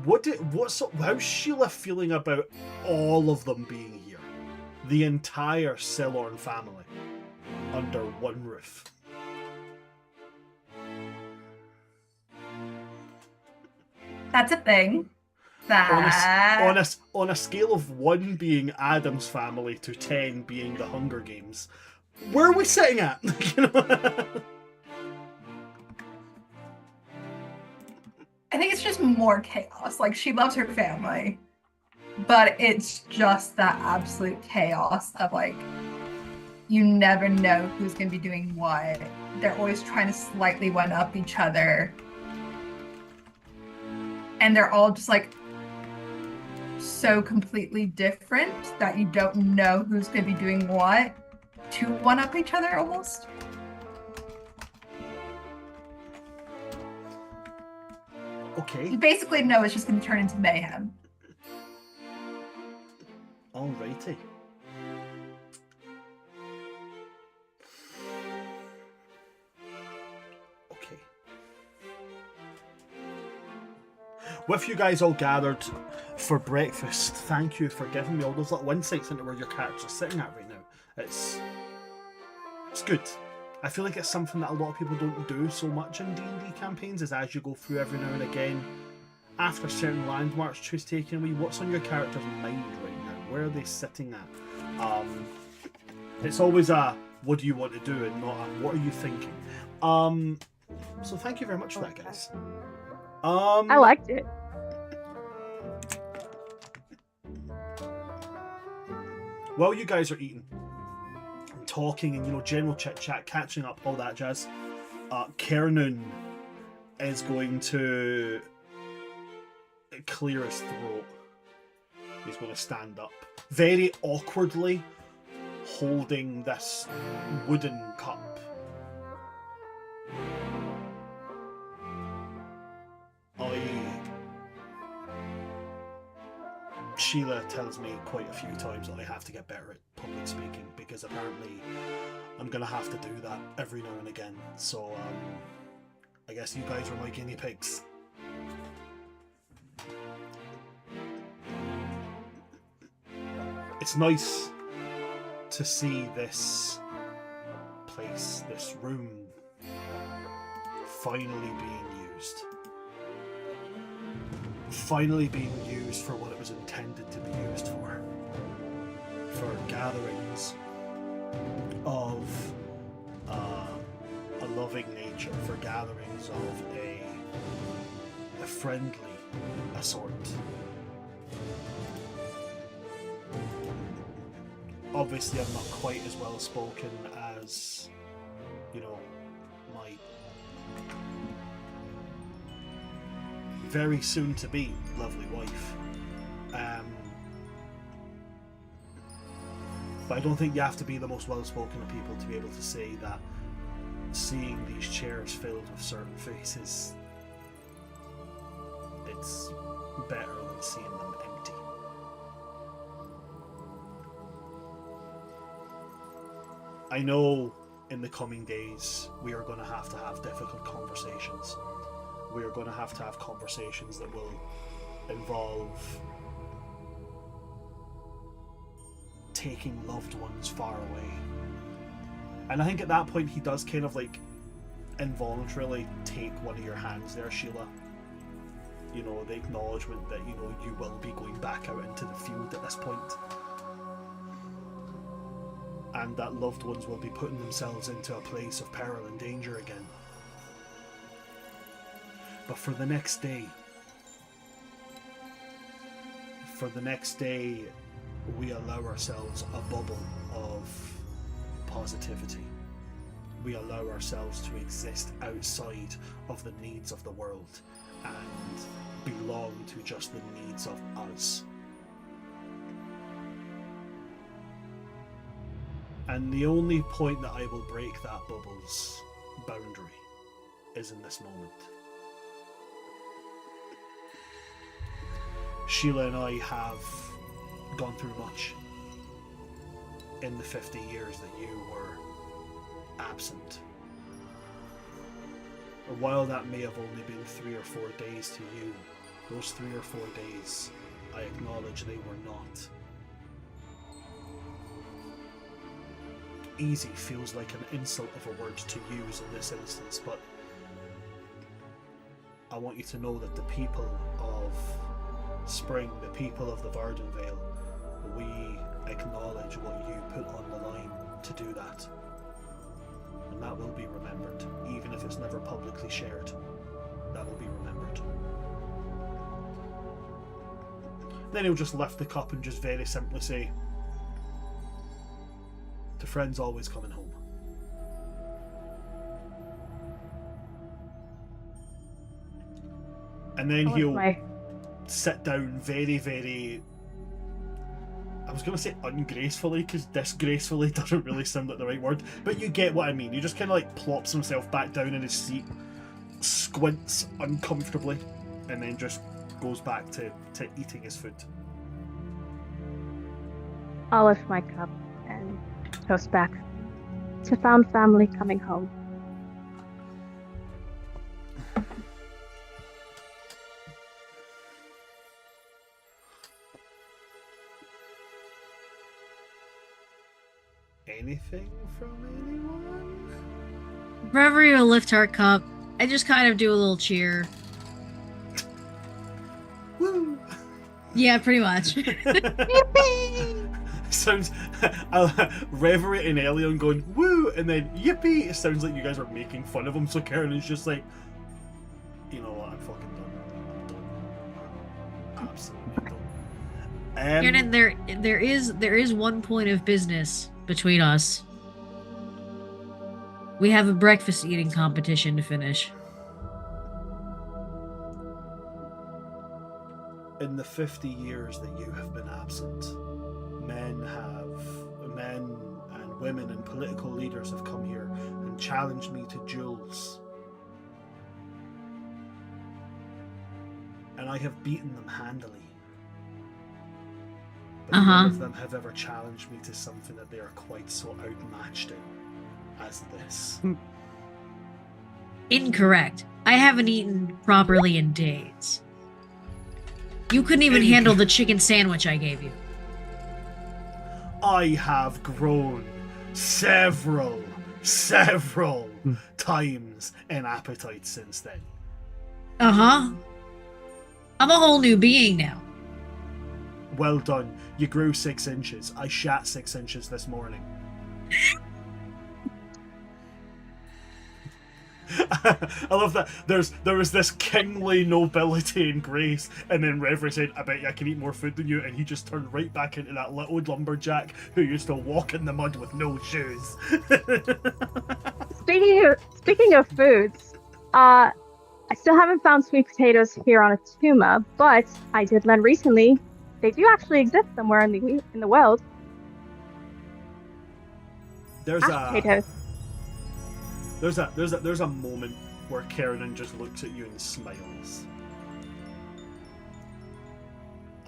How's Sheila feeling about all of them being here? The entire Cylorn family under one roof. That's a thing. On a scale of 1 being Adam's family to 10 being the Hunger Games, where are we sitting at? I think it's just more chaos. Like, she loves her family, but it's just that absolute chaos of, you never know who's going to be doing what. They're always trying to slightly one-up each other. And they're all just, so completely different that you don't know who's going to be doing what to one-up each other, almost. Okay. You basically know it's just going to turn into mayhem. Alrighty. Okay. With you guys all gathered for breakfast, thank you for giving me all those little insights into where your characters are sitting at right now. It's good. I feel like it's something that a lot of people don't do so much in D&D campaigns, is as you go through every now and again, after certain landmarks choose taken away, what's on your character's mind right now? Where are they sitting at? It's always a, what do you want to do, and not a, what are you thinking? So thank you very much for that, guys. I liked it. While you guys are eating and talking and, general chit-chat, catching up, all that jazz, Kernan is going to clear his throat. He's going to stand up, very awkwardly holding this wooden cup. Sheila tells me quite a few times that I have to get better at public speaking, because apparently I'm going to have to do that every now and again. So I guess you guys are my guinea pigs. It's nice to see this place, this room, finally being used. Finally being used for what it was intended to be used for. For gatherings of a loving nature, for gatherings of a friendly sort. Obviously I'm not quite as well spoken as, my very soon to be lovely wife. But I don't think you have to be the most well spoken of people to be able to say that seeing these chairs filled with certain faces, it's better than seeing them empty. I know in the coming days we are going to have difficult conversations. We are going to have conversations that will involve taking loved ones far away. And I think at that point he does kind of like involuntarily take one of your hands there, Sheila. You know, the acknowledgement that, you know, you will be going back out into the field at this point. And that loved ones will be putting themselves into a place of peril and danger again. But for the next day, we allow ourselves a bubble of positivity. We allow ourselves to exist outside of the needs of the world and belong to just the needs of us. And the only point that I will break that bubble's boundary is in this moment. Sheila and I have gone through much in the 50 years that you were absent. And while that may have only been 3 or 4 days to you, those 3 or 4 days, I acknowledge they were not. Easy feels like an insult of a word to use in this instance, but I want you to know that the people of Spring, the people of the Vardenvale, we acknowledge what you put on the line to do that. And that will be remembered, even if it's never publicly shared. That will be remembered. Then he'll just lift the cup and just very simply say, "To friends always coming home." And then he'll sit down very, very, I was going to say ungracefully, because disgracefully doesn't really sound like the right word, but you get what I mean. He just kind of like plops himself back down in his seat, squints uncomfortably, and then just goes back to eating his food. I'll lift my cup and toast back to found family coming home. Anything from anyone? Reverie will lift her cup. I just kind of do a little cheer. Woo! Yeah, pretty much. Sounds Reverie and Elion going woo, and then yippee. It sounds like you guys are making fun of him. So Karen is just like, you know what? I'm fucking done. I'm done. Absolutely done. Kieran, there is one point of business between us. We have a breakfast eating competition to finish. In the 50 years that you have been absent, men and women and political leaders have come here and challenged me to duels. And I have beaten them handily. But none of them have ever challenged me to something that they are quite so outmatched in as this. Incorrect. I haven't eaten properly in days. You couldn't even handle the chicken sandwich I gave you. I have grown several times in appetite since then. I'm a whole new being now. Well done. You grew 6 inches. I shat 6 inches this morning. I love that. There was this kingly nobility and grace, and then Reverie said, "I bet you I can eat more food than you," and he just turned right back into that little lumberjack who used to walk in the mud with no shoes. Speaking of foods, I still haven't found sweet potatoes here on Atuma, but I did learn recently they do actually exist somewhere in the world. There's potatoes. There's a moment where Kiernan just looks at you and smiles.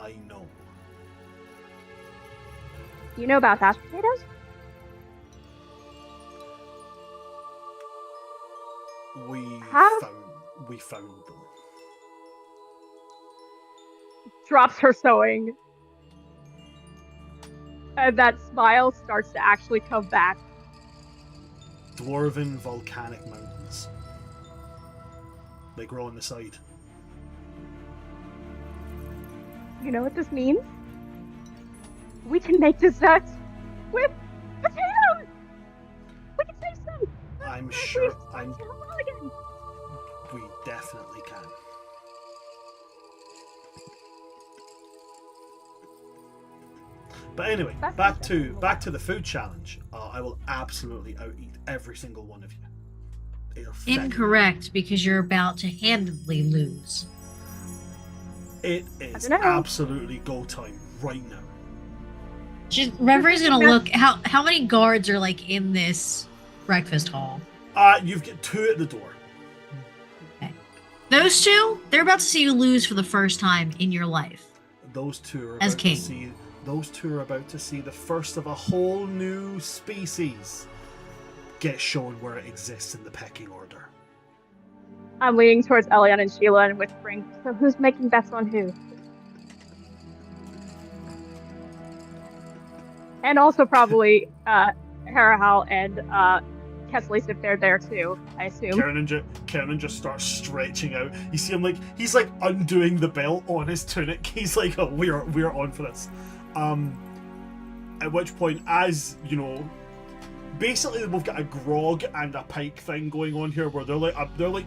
I know. You know about mashed potatoes? We How? found them. Drops her sewing. And that smile starts to actually come back. Dwarven volcanic mountains. They grow on the side. You know what this means? We can make desserts with potatoes! We can taste them! I'm We sure. can taste them all again. We definitely can. But anyway, That's back interesting. to the food challenge. I will absolutely out-eat every single one of you. It'll fit. Incorrect, because you're about to handedly lose. It is dunno. absolutely go time right now. Reverie's gonna look. How many guards are like in this breakfast hall? You've got 2 at the door. Those two, they're about to see you lose for the first time in your life. Those 2 are As about king. to see. Those 2 are about to see the first of a whole new species get shown where it exists in the pecking order. I'm leaning towards Elian and Sheila and whispering, so who's making bets on who? And also probably Harahal and Kesley if they're there too, I assume. Kiernan just starts stretching out. You see him he's undoing the belt on his tunic. He's like, oh, we're on for this. At which point, as you know, basically we've got a grog and a pike thing going on here, where they're like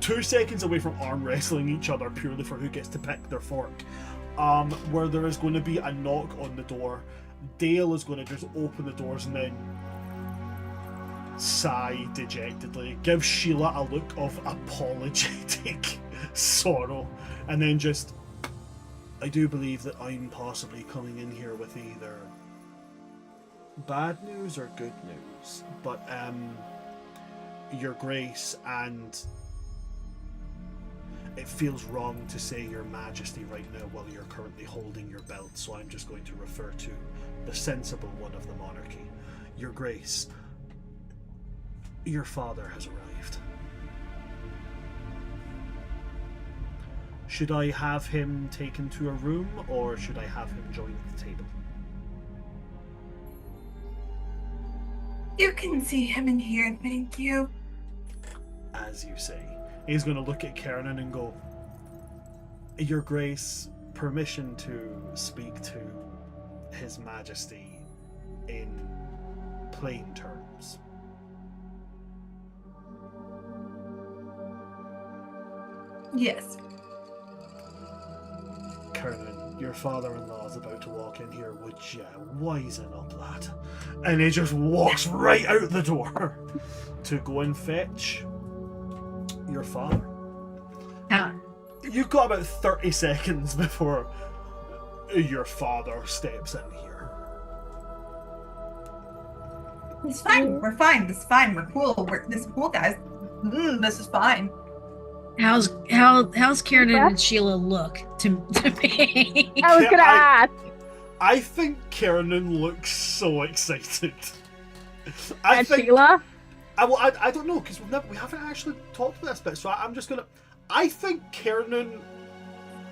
2 seconds away from arm wrestling each other purely for who gets to pick their fork. Where there is going to be a knock on the door. Dale is going to just open the doors and then sigh dejectedly, give Sheila a look of apologetic sorrow, and then just, I do believe that I'm possibly coming in here with either bad news or good news, but Your Grace, and it feels wrong to say Your Majesty right now while you're currently holding your belt, so I'm just going to refer to the sensible one of the monarchy. Your Grace, your father has arrived. Should I have him taken to a room, or should I have him join the table? You can see him in here, thank you. As you say. He's going to look at Kiernan and go, Your Grace, permission to speak to His Majesty in plain terms. Yes. Kiernan, your father-in-law is about to walk in here. Would you wisen up, lad? And he just walks right out the door to go and fetch your father. You've got about 30 seconds before your father steps in here. It's fine. We're fine. This is fine. We're cool. This is cool, guys. This is fine. How's Kieran and Sheila look to me? I was gonna ask. I think Kiernan looks so excited. And Sheila? I don't know, because we haven't actually talked about this bit, so I'm just gonna. I think Kiernan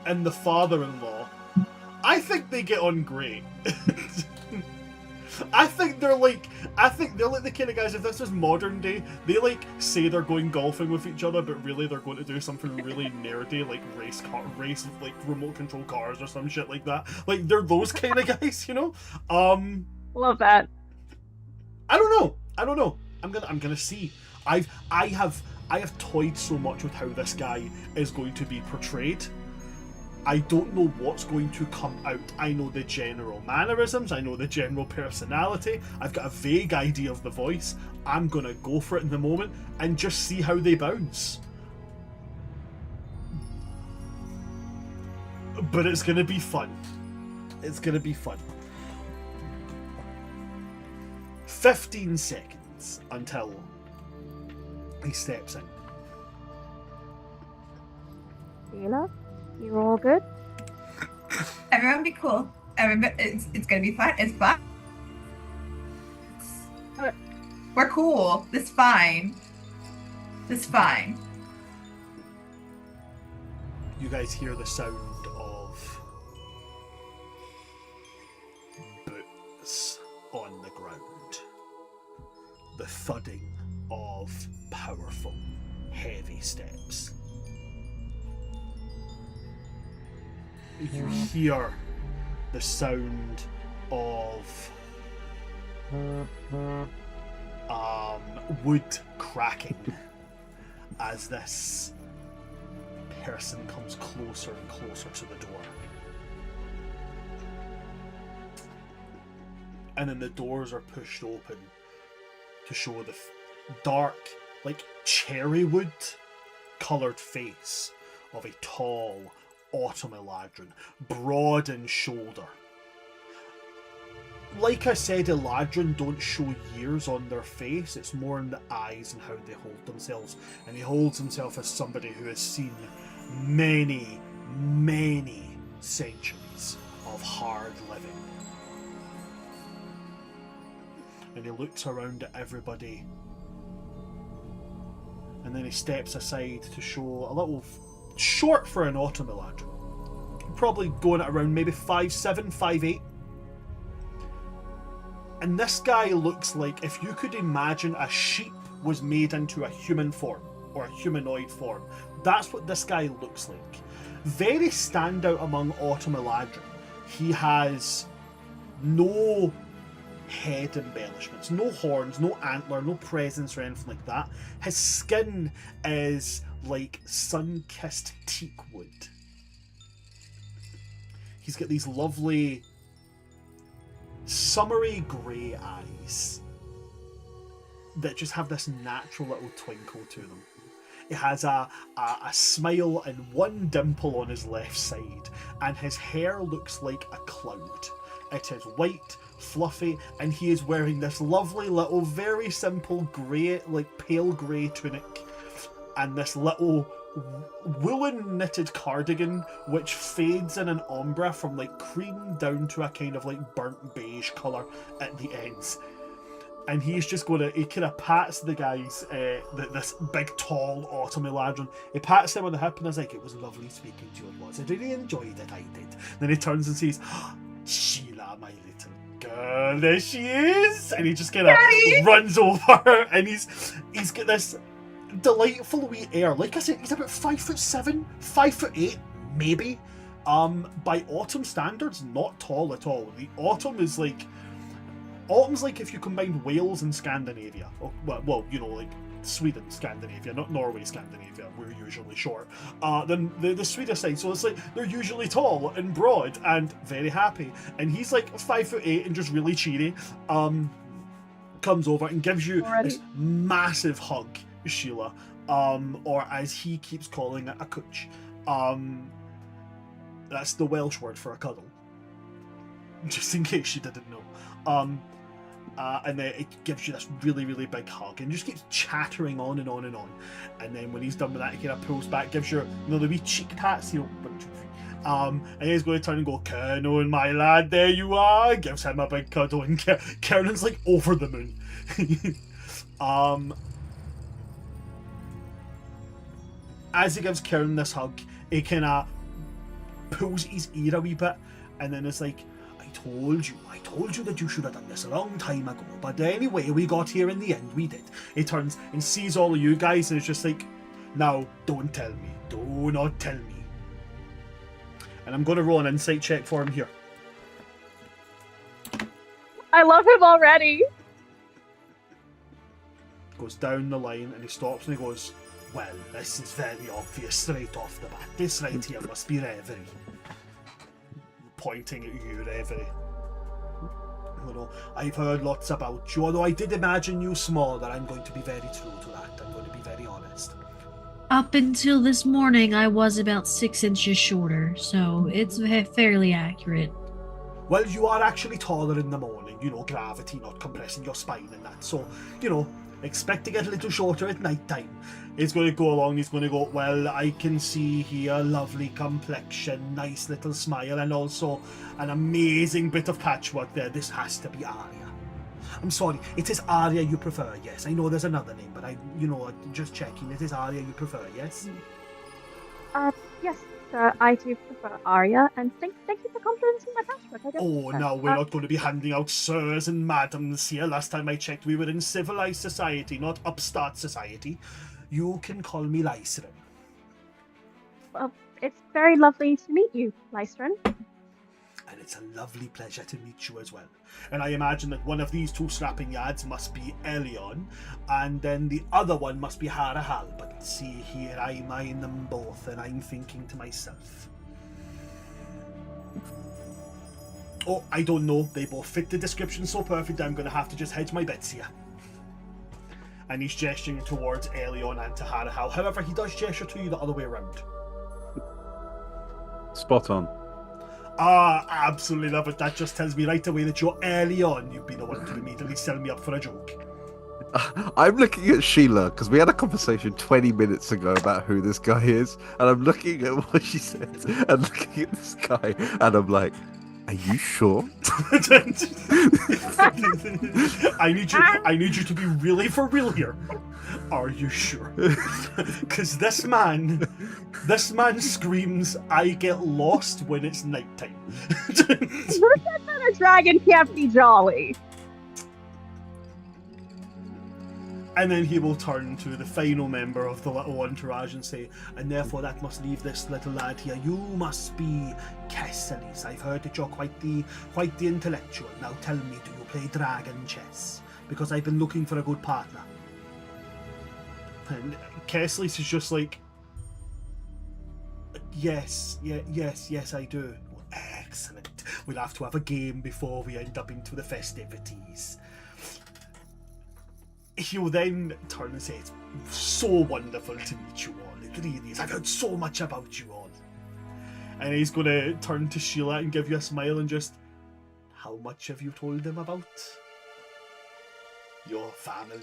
and the father-in-law, I think they get on great. I think they're like the kind of guys, if this was modern day, they say they're going golfing with each other, but really they're going to do something really nerdy, like race like remote control cars or some shit like that. Like, they're those kind of guys, you know? Love that. I don't know. I'm gonna see. I have toyed so much with how this guy is going to be portrayed. I don't know what's going to come out. I know the general mannerisms, I know the general personality, I've got a vague idea of the voice. I'm gonna go for it in the moment and just see how they bounce. But it's gonna be fun. It's gonna be fun. 15 seconds until he steps in. Sheila? You all good? Everyone be cool. Everybody, it's gonna be fine. It's fine. We're cool. It's fine. It's fine. You guys hear the sound of boots on the ground. The thudding of powerful, heavy steps. You hear the sound of wood cracking as this person comes closer and closer to the door. And then the doors are pushed open to show the dark, like cherry wood coloured face of a tall autumn Eladrin, broad in shoulder. Like I said, Eladrin don't show years on their face, it's more in the eyes and how they hold themselves. And he holds himself as somebody who has seen many, many centuries of hard living. And he looks around at everybody, and then he steps aside to show a little short for an autumn Eladrin. Probably going at around maybe 5'7", 5'8". And this guy looks like, if you could imagine a sheep was made into a human form, or a humanoid form, that's what this guy looks like. Very standout among autumn Eladrin. He has no head embellishments, no horns, no antler, no presence or anything like that. His skin is like sun-kissed teak wood. He's got these lovely summery grey eyes that just have this natural little twinkle to them. He has a smile and one dimple on his left side, and his hair looks like a cloud. It is white, fluffy, and he is wearing this lovely little, very simple grey, like pale grey tunic, and this little woolen knitted cardigan which fades in an ombre from like cream down to a kind of like burnt beige colour at the ends. And he's just he kind of pats the guys, this big tall autumn Eladrin, he pats them on the hip and is like, "It was lovely speaking to you, it was. I really enjoyed it, I did." Then he turns and says, "Oh, Sheila, my little girl, there she is." And he just kind of runs over, and he's got this delightful wee air. Like I said, he's about 5'7", 5'8", maybe. By autumn standards, not tall at all. The autumn's like if you combined Wales and Scandinavia. Well, you know, like Sweden, Scandinavia, not Norway, Scandinavia. We're usually short. Then the Swedish side, so it's like they're usually tall and broad and very happy. And he's like 5'8" and just really cheery. Comes over and gives you this massive hug, Sheila, or as he keeps calling it, a cooch. That's the Welsh word for a cuddle, just in case you didn't know. And then it gives you this really, really big hug and just keeps chattering on and on and on. And then when he's done with that, he kind of pulls back, gives you, the wee cheek pats, 1, 2, 3. And he's going to turn and go, "Kernan, my lad, there you are." Gives him a big cuddle, and Kernan's like over the moon. As he gives Kernan this hug, he kind of pulls his ear a wee bit, and then it's like, I told you that you should have done this a long time ago, but anyway, we got here in the end, we did." He turns and sees all of you guys, and it's just like, "Now, don't tell me. Do not tell me." And I'm going to roll an insight check for him here. I love him already. Goes down the line, and he stops and he goes, "Well, this is very obvious straight off the bat. This right here must be Reverie." Pointing at you, Reverie. "You know, I've heard lots about you, although I did imagine you smaller. I'm going to be very true to that. I'm going to be very honest." Up until this morning, I was about 6 inches shorter, so it's fairly accurate. "Well, you are actually taller in the morning, gravity not compressing your spine and that, so, expect to get a little shorter at night time." He's going to go along, he's going to go, "Well, I can see here, lovely complexion, nice little smile, and also an amazing bit of patchwork there. This has to be Arya." I'm sorry. It is Arya you prefer, yes. I know there's another name, but just checking. It is Arya you prefer, yes? Yes, sir, I do prefer Arya, and thank you for complimenting my patchwork. I don't Oh, think no, so. we're not going to be handing out sirs and madams here. Last time I checked, we were in civilized society, not upstart society. You can call me Lysrin. Well, it's very lovely to meet you, Lystrin. And it's a lovely pleasure to meet you as well. And I imagine that one of these two strapping yads must be Elion, and then the other one must be Harahal. But see here, I'm eyeing them both, and I'm thinking to myself, oh, I don't know, they both fit the description so perfect, I'm going to have to just hedge my bets here. And he's gesturing towards Elion and to Harahal. However, he does gesture to you the other way around. Spot on. Ah, absolutely love it. That just tells me right away that you're early on. You've been the one to immediately sell me up for a joke. I'm looking at Sheila because we had a conversation 20 minutes ago about who this guy is, and I'm looking at what she said and looking at this guy, and I'm like, are you sure? I need you to be really for real here. Are you sure? Because this man screams, I get lost when it's nighttime. Who said that a dragon can't be jolly? And then he will turn to the final member of the little entourage and say, and therefore that must leave this little lad here. You must be Kessalis. I've heard that you're quite the intellectual. Now tell me, do you play dragon chess? Because I've been looking for a good partner. And Kessalis is just like, yes, I do. Well, excellent. We'll have to have a game before we end up into the festivities. He'll then turn and say, it's so wonderful to meet you all. It really is. I've heard so much about you all. And he's going to turn to Sheila and give you a smile and just, how much have you told them about your family?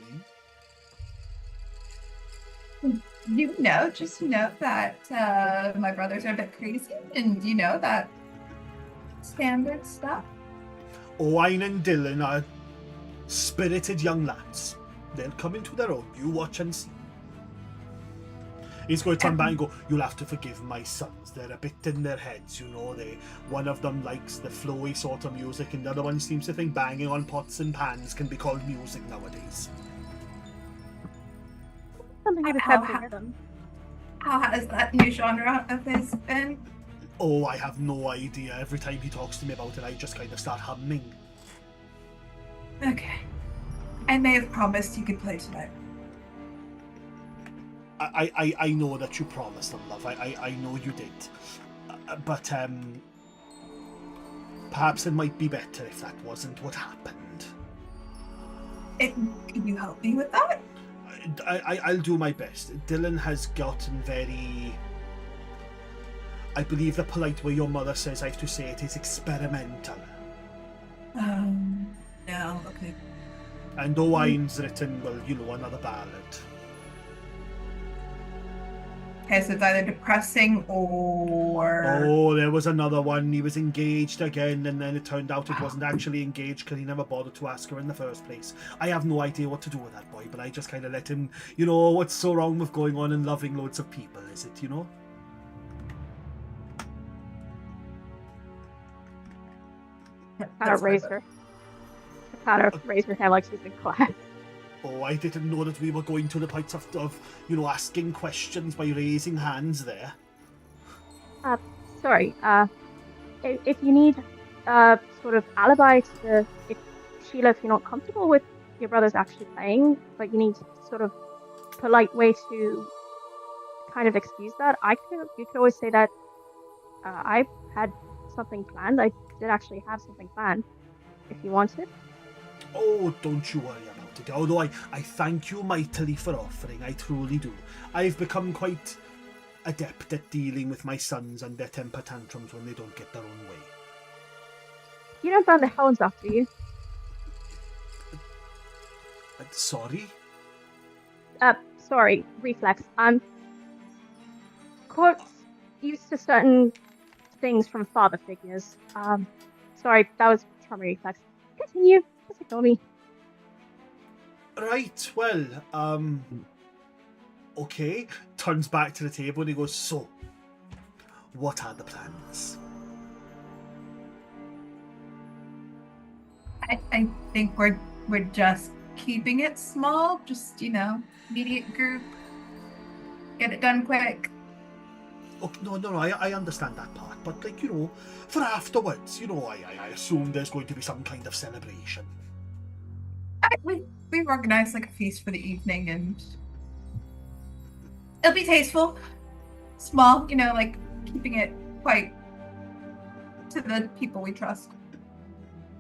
Just know that my brothers are a bit crazy, and that standard stuff. Owain and Dylan are spirited young lads. They'll come into their own. You watch and see. He's going to turn back and go, you'll have to forgive my sons. They're a bit in their heads, one of them likes the flowy sort of music, and the other one seems to think banging on pots and pans can be called music nowadays. Something I just had to hear them. How has that new genre of his been? Oh, I have no idea. Every time he talks to me about it, I just kind of start humming. Okay. I may have promised you could play tonight. I know that you promised them, love. I know you did. But perhaps it might be better if that wasn't what happened. Can you help me with that? I'll do my best. Dylan has gotten very... I believe the polite way your mother says I have to say it is experimental. No, okay. And Owain's written, well, another ballad. Okay, so it's either depressing or... Oh, there was another one. He was engaged again, and then it turned out it wasn't actually engaged because he never bothered to ask her in the first place. I have no idea what to do with that boy, but I just kind of let him, what's so wrong with going on and loving loads of people, is it, Kind of raise her hand like she's in class. Oh, I didn't know that we were going to the point of asking questions by raising hands there. Sorry, if you need sort of alibi to, if Sheila, if you're not comfortable with your brothers actually playing, but you need sort of polite way to kind of excuse that, you could always say that I had something planned. I did actually have something planned, if you wanted. Oh, don't you worry about it. Although I thank you mightily for offering, I truly do. I've become quite adept at dealing with my sons and their temper tantrums when they don't get their own way. You don't burn the hounds off, do you? Sorry? Sorry, reflex. Courts used to certain things from father figures. Sorry, that was trauma reflex. Continue. Just ignore me. Right, well, okay. Turns back to the table and he goes, so, what are the plans? I think we're just keeping it small, just, immediate group. Get it done quick. Oh, no, I understand that part, but, like, for afterwards, I assume there's going to be some kind of celebration. We've organized, like, a feast for the evening, and it'll be tasteful. Small, like, keeping it quite to the people we trust.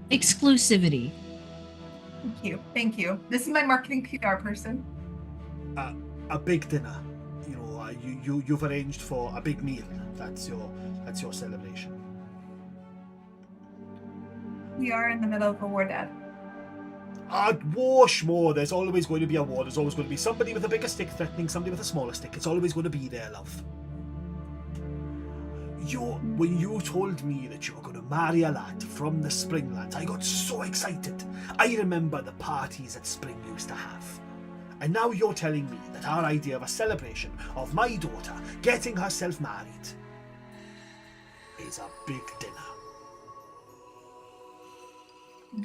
Exclusivity. Thank you. This is my marketing PR person. A big dinner. You've arranged for a big meal. That's your celebration. We are in the middle of a war, Dad. War, schmore. There's always going to be a war. There's always going to be somebody with a bigger stick threatening somebody with a smaller stick. It's always going to be there, love. When you told me that you were going to marry a lad from the Springlands, I got so excited. I remember the parties that Spring used to have. And now you're telling me that our idea of a celebration of my daughter getting herself married is a big dinner.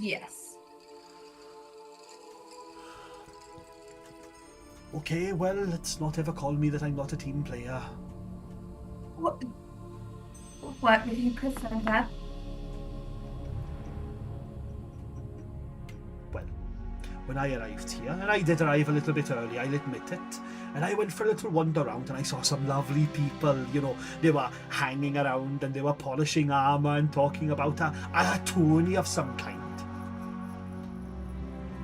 Yes. Okay, well, let's not ever call me that I'm not a team player. What would you prefer, Dad? Well, when I arrived here, and I did arrive a little bit early, I'll admit it, and I went for a little wander around and I saw some lovely people, they were hanging around and they were polishing armour and talking about a tourney of some kind.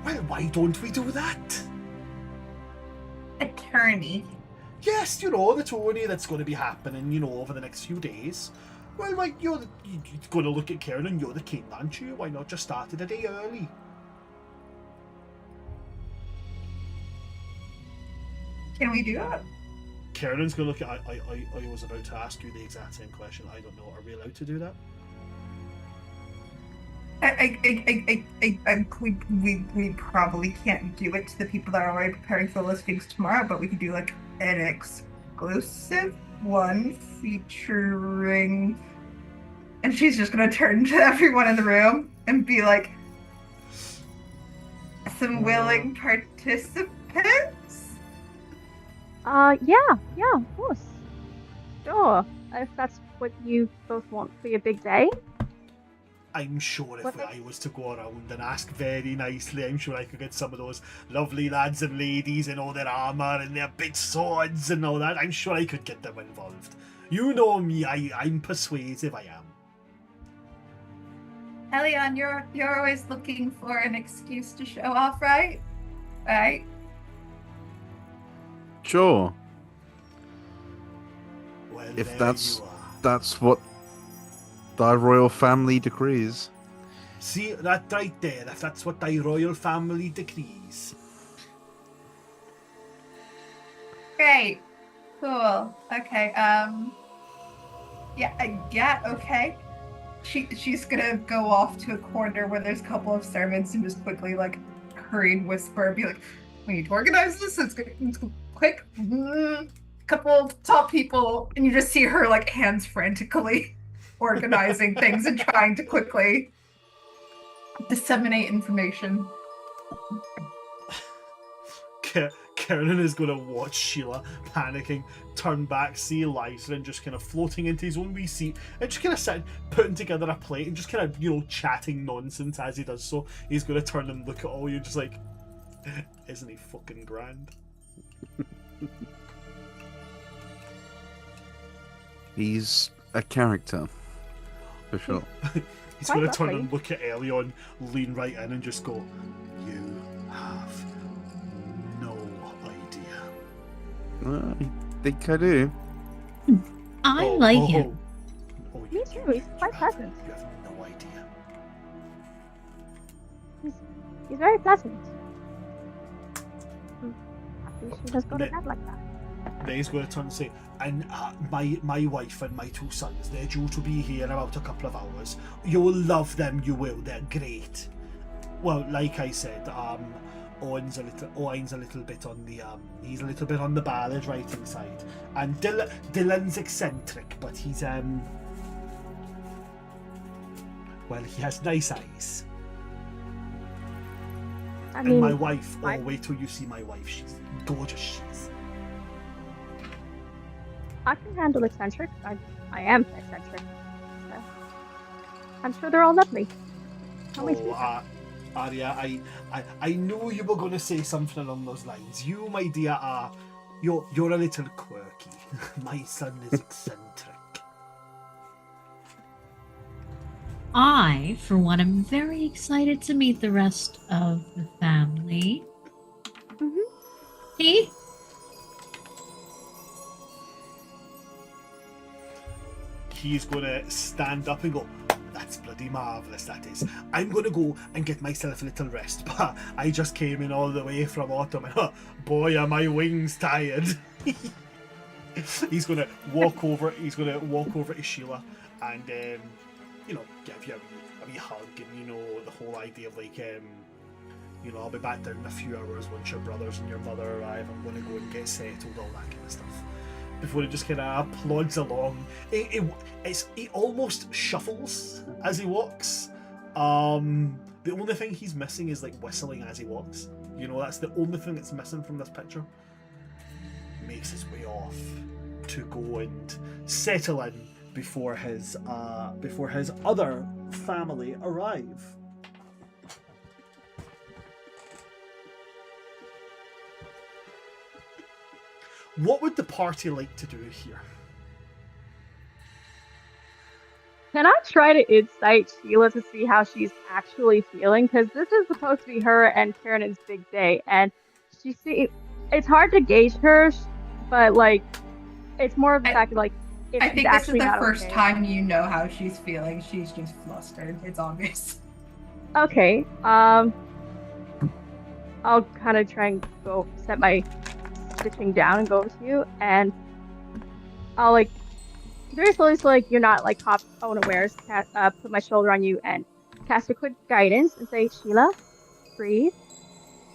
Well, why don't we do that? Attorney. Yes, the tourney that's going to be happening, over the next few days. Well, like, you're going to look at Karen and you're the king, aren't you? Why not just start it a day early? Can we do it? Karen's going to look at... I was about to ask you the exact same question. I don't know. Are we allowed to do that? We probably can't do it to the people that are already preparing for listings tomorrow, but we could do like an exclusive one featuring, and she's just gonna turn to everyone in the room and be like, some willing participants? Yeah, of course. Sure. If that's what you both want for your big day. I'm sure if I was to go around and ask very nicely, I'm sure I could get some of those lovely lads and ladies in all their armour and their big swords and all that. I'm sure I could get them involved. You know me, I'm persuasive, I am. Elion, you're always looking for an excuse to show off, right? Right? Sure. Well, If there that's you are. that's what thy royal family decrees. See, that right there, if that's what thy royal family decrees. Great. Cool. Okay. Yeah, okay. She's gonna go off to a corner where there's a couple of servants and just quickly, like, hurry and whisper and be like, we need to organize this. It's quick. Couple of top people, and you just see her, like, hands frantically organizing things and trying to quickly disseminate information. Karen is going to watch Sheila panicking, turn back, see Eladrin just kind of floating into his own wee seat, and just kind of sitting, putting together a plate and just kind of, chatting nonsense as he does so. He's going to turn and look at all you just like, isn't he fucking grand? He's a character, for sure. He's going to turn and look at Elion, lean right in and just go, you have no idea. I think I do. I like him. Me too, he's quite pleasant. You have no idea. He's very pleasant. Happy she does go to bed like that. Then he's going to turn and say, and my wife and my two sons, they're due to be here in about a couple of hours. You will love them, you will. They're great. Well, like I said, Owen's a little bit on the he's a little bit on the ballad writing side, and Dylan's eccentric, but he's well, he has nice eyes. I And mean, my wife, oh, wait till you see my wife. She's gorgeous. She's. I can handle eccentric. I am eccentric. So I'm sure they're all lovely. Arya, I knew you were going to say something along those lines. You, my dear, you're a little quirky. My son is eccentric. I, for one, am very excited to meet the rest of the family. Mm-hmm. See? He's going to stand up and go, that's bloody marvellous, that is. I'm going to go and get myself a little rest, but I just came in all the way from autumn, and boy, are my wings tired. He's going to walk over to Sheila and, give you a wee hug, and, the whole idea of, like, I'll be back down in a few hours once your brothers and your mother arrive. I'm going to go and get settled, all that kind of stuff. Before it just kind of plods along. It almost shuffles as he walks. The only thing he's missing is like whistling as he walks. That's the only thing that's missing from this picture. Makes his way off to go and settle in before his other family arrive. What would the party like to do here? Can I try to insight Sheila to see how she's actually feeling? Because this is supposed to be her and Karen's big day, and it's hard to gauge her, but like, it's more of the fact that like, if I she's think this is actually the not first okay. time you know how she's feeling. She's just flustered. It's obvious. Okay. I'll kind of try and go set my stitching down and go over to you, and I'll like very slowly, so like you're not like caught unawares, put my shoulder on you and cast a quick guidance and say, Sheila, breathe.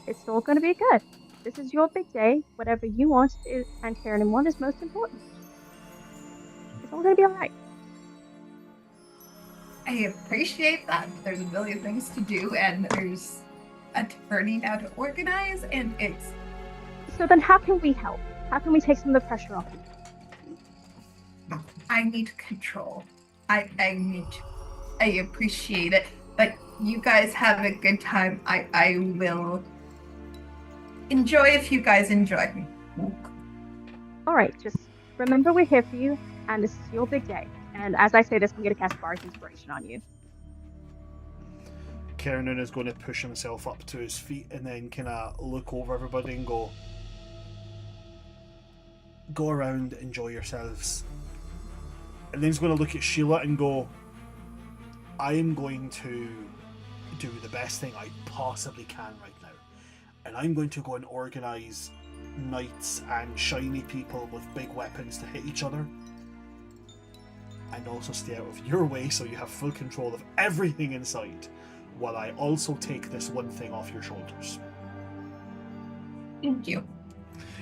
It's all going to be good. This is your big day. Whatever you want is, and Karen want is most important. It's all going to be all right. I appreciate that. There's a million things to do, and there's a turning now to organize, and it's. So then how can we help? How can we take some of the pressure off you? I need control. I appreciate it. But you guys have a good time. I will enjoy if you guys enjoy me. All right, just remember we're here for you, and this is your big day. And as I say this, I'm going to cast Bardic Inspiration on you. Kiernan is going to push himself up to his feet and then kind of look over everybody and go around, enjoy yourselves. And then he's going to look at Sheila and go, I am going to do the best thing I possibly can right now. And I'm going to go and organise knights and shiny people with big weapons to hit each other. And also stay out of your way so you have full control of everything inside, while I also take this one thing off your shoulders. Thank you.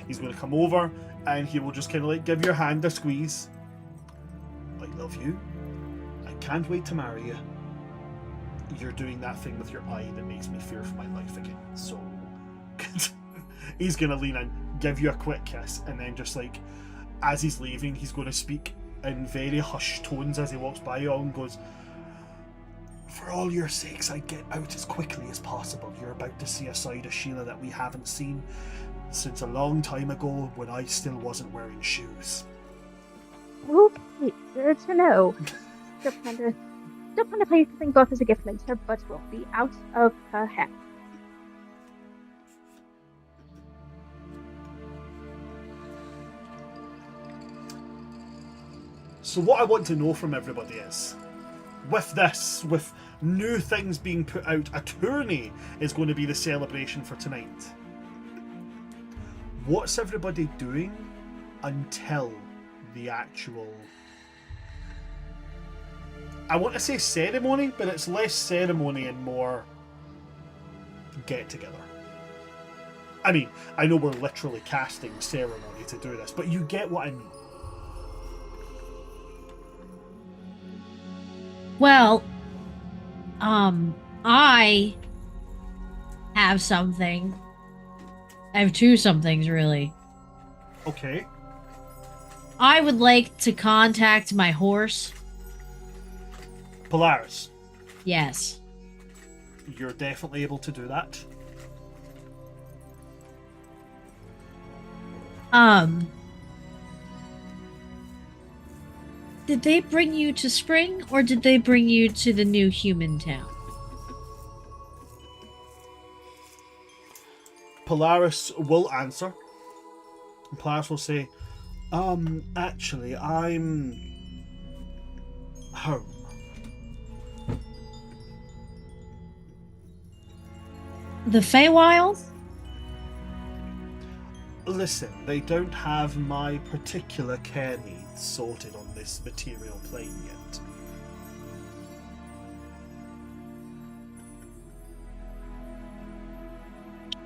He's going to come over and he will just kind of like give your hand a squeeze. I love you. I can't wait to marry you. You're doing that thing with your eye that makes me fear for my life again. So he's going to lean in, give you a quick kiss, and then just like as he's leaving, he's going to speak in very hushed tones as he walks by you all and goes, for all your sakes, I get out as quickly as possible. You're about to see a side of Sheila that we haven't seen since a long time ago when I still wasn't wearing shoes. Okay, good to know. Still kind of play something both as a gift later, but will be out of her hair. So what I want to know from everybody is, with new things being put out, a tourney is going to be the celebration for tonight. What's everybody doing until the actual, I want to say ceremony, but it's less ceremony and more get together. I mean, I know we're literally casting ceremony to do this, but you get what I mean. Well, I have something. I have two somethings, really. Okay. I would like to contact my horse. Polaris, Yes. you're definitely able to do that. Did they bring you to Spring, or did they bring you to the new human town? Polaris will answer. And Polaris will say, actually, I'm home. The Feywild? Listen, they don't have my particular care needs sorted on this material plane yet.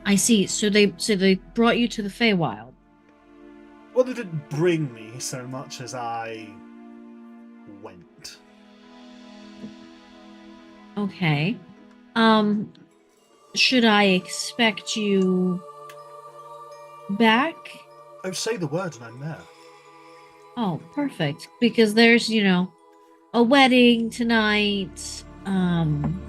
I see. So they brought you to the Feywild. Well, they didn't bring me so much as I went. Okay. Should I expect you back? Oh, say the word and I'm there. Oh, perfect. Because there's, a wedding tonight. And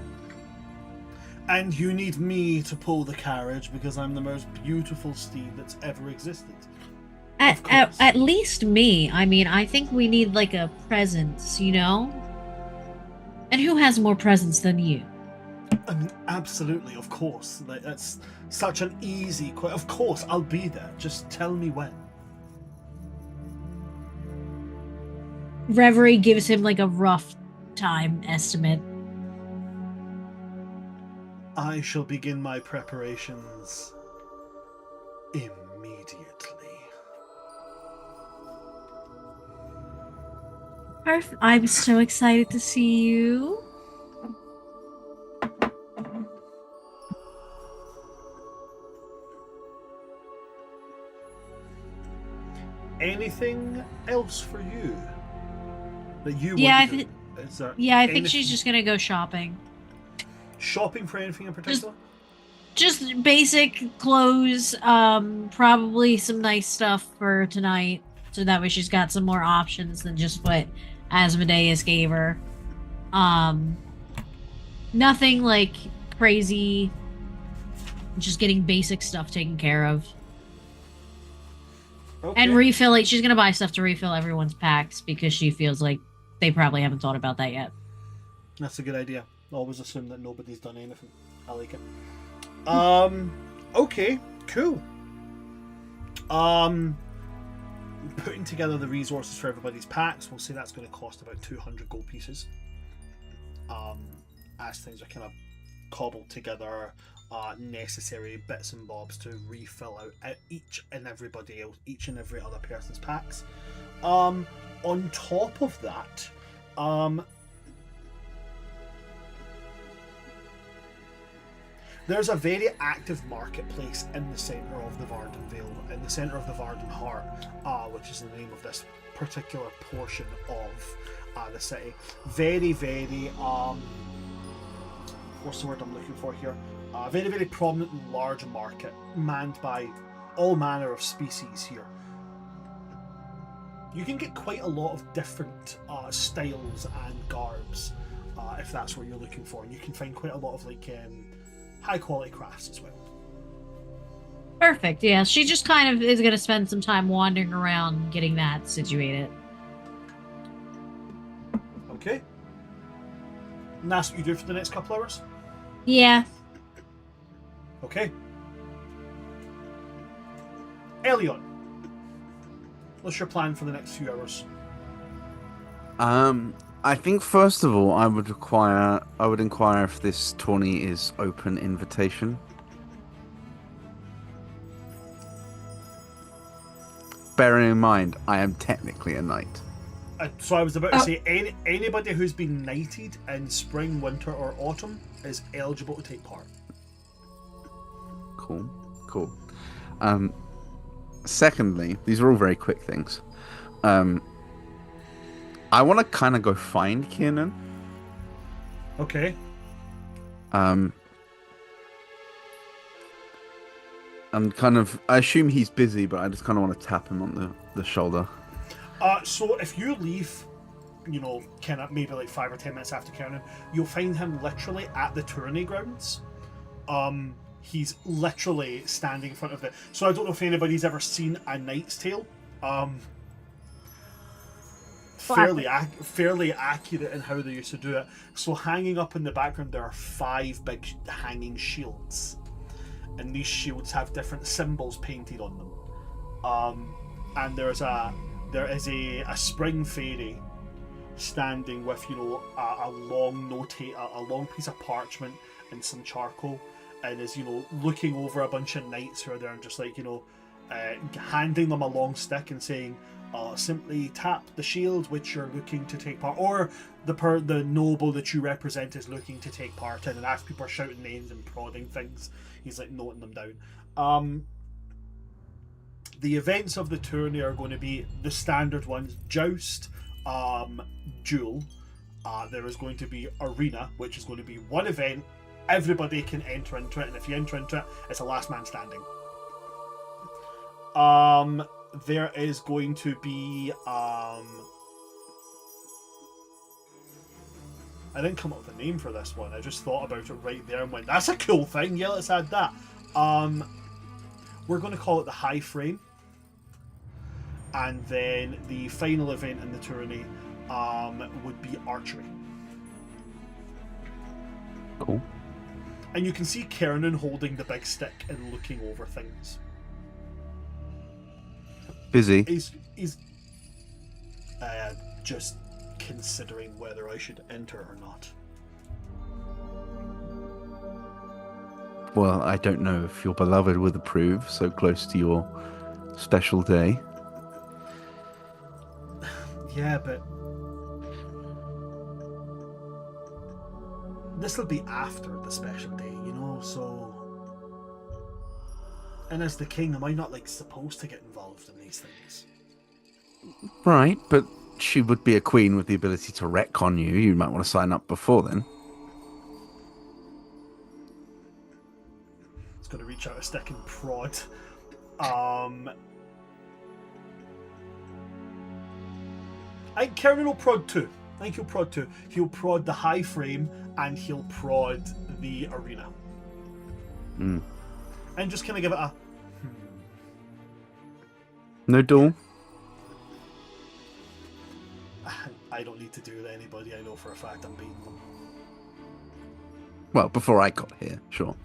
you need me to pull the carriage because I'm the most beautiful steed that's ever existed. At least me. I mean, I think we need like a presence, And who has more presence than you? I mean, absolutely, of course. Like, that's such an easy question. Of course, I'll be there. Just tell me when. Reverie gives him like a rough time estimate. I shall begin my preparations immediately. Perfect. I'm so excited to see you. Anything else for you that you Yeah, want to do? Is there I think anything- she's just gonna go shopping. shopping for anything in particular? Just basic clothes, probably some nice stuff for tonight, so that way she's got some more options than just what Asmodeus gave her. Nothing like crazy, just getting basic stuff taken care of. Okay. And refilling, she's gonna buy stuff to refill everyone's packs because she feels like they probably haven't thought about that yet. That's a good idea. Always assume that nobody's done anything. I like it. Okay, cool. Putting together the resources for everybody's packs, we'll say that's going to cost about 200 gold pieces. As things are kind of cobbled together, necessary bits and bobs to refill out each and every other person's packs. On top of that, there's a very active marketplace in the centre of the Vardenvale, in the centre of the Varden Heart, which is the name of this particular portion of the city. Very, very, what's the word I'm looking for here? Very, very prominent and large market, manned by all manner of species here. You can get quite a lot of different styles and garbs, if that's what you're looking for, and you can find quite a lot of high quality crafts as well. Perfect. Yeah, she just kind of is going to spend some time wandering around getting that situated. Okay. And that's what you do for the next couple hours? Yeah. Okay. Elion, what's your plan for the next few hours? I think first of all, I would inquire if this tourney is open invitation. Bearing in mind, I am technically a knight. So I was about to say, anybody who's been knighted in spring, winter, or autumn is eligible to take part. Cool. Secondly, these are all very quick things. I want to kind of go find Kiernan. Okay. I'm kind of. I assume he's busy, but I just kind of want to tap him on the shoulder. So if you leave, you know, kind of maybe like 5 or 10 minutes after Kiernan, you'll find him literally at the tourney grounds. He's literally standing in front of it. So I don't know if anybody's ever seen A Knight's Tale. Fairly accurate in how they used to do it. So hanging up in the background, there are 5 big hanging shields, and these shields have different symbols painted on them. And there is a spring fairy standing with, you know, a long piece of parchment and some charcoal, and is, you know, looking over a bunch of knights who are there and just like, you know, handing them a long stick and saying, simply tap the shield which you're looking to take part, or the noble that you represent is looking to take part in, and as people are shouting names and prodding things, he's like noting them down. The events of the tourney are going to be the standard ones: joust, duel. There is going to be arena, which is going to be one event. Everybody can enter into it, and if you enter into it, it's a last man standing. There is going to be I didn't come up with a name for this one. I just thought about it right there and went, that's a cool thing, yeah, let's add that. We're going to call it the high frame. And then the final event in the tourney would be archery. Cool. And you can see Kiernan holding the big stick and looking over things. Busy. He's just considering whether I should enter or not. Well, I don't know if your beloved would approve so close to your special day. Yeah, but this will be after the special day, you know, so... And as the king, am I not, like, supposed to get involved in these things? Right, but she would be a queen with the ability to retcon you. You might want to sign up before then. It's going to reach out a stick and prod. I think Kiernan will prod too. I think he'll prod too. He'll prod the high frame and he'll prod the arena. Mm. And just kind of give it a... No duel? I don't need to do with anybody. I know for a fact I'm beating them. Well, before I got here, sure.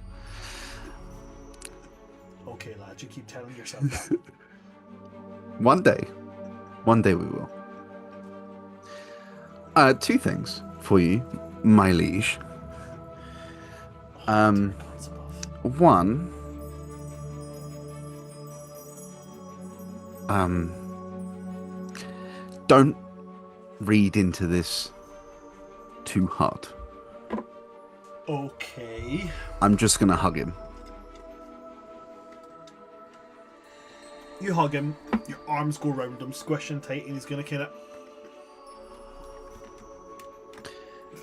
Okay, lad, you keep telling yourself that. One day we will. 2 things for you, my liege. One, don't read into this too hard. Okay. I'm just gonna hug him. You hug him, your arms go round him, squishing tight, and he's gonna kind of...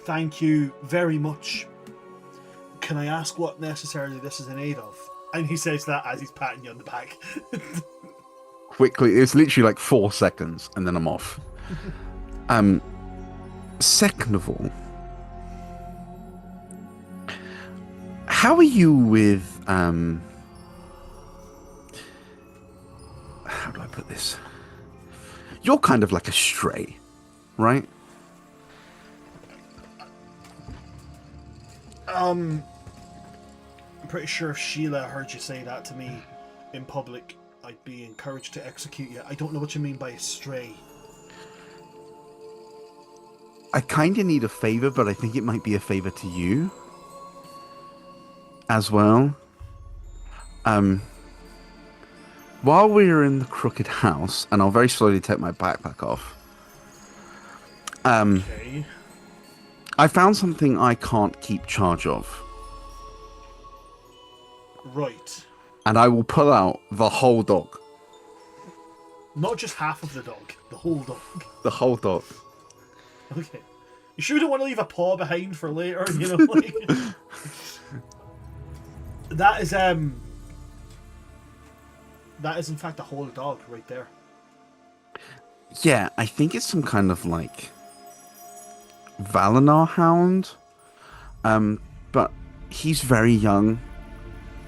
Thank you very much. Can I ask what necessarily this is in aid of? And he says that as he's patting you on the back. Quickly, it's literally like 4 seconds, and then I'm off. Second of all, how are you with how do I put this? You're kind of like a stray, right? I'm pretty sure if Sheila heard you say that to me in public, I'd be encouraged to execute you. I don't know what you mean by stray. I kind of need a favor, but I think it might be a favor to you as well. While we were in the crooked house, and I'll very slowly take my backpack off. Okay. I found something I can't keep charge of. Right. and I will pull out the whole dog. Not just half of the dog, the whole dog. The whole dog. Okay. You sure don't want to leave a paw behind for later, you know? Like, that is in fact a whole dog right there. Yeah, I think it's some kind of like Valinor hound. But he's very young,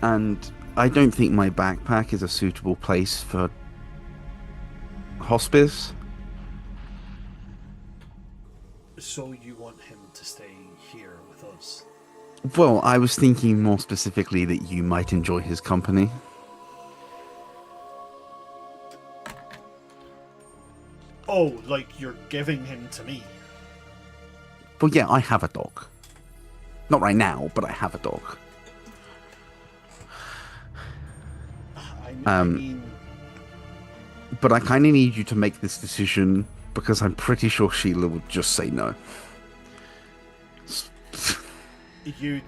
and I don't think my backpack is a suitable place for hospice. So you want him to stay here with us? Well, I was thinking more specifically that you might enjoy his company. Oh, like you're giving him to me? Well, yeah, I have a dog. Not right now, but I have a dog. I mean... But I kind of need you to make this decision because I'm pretty sure Sheila would just say no. You'd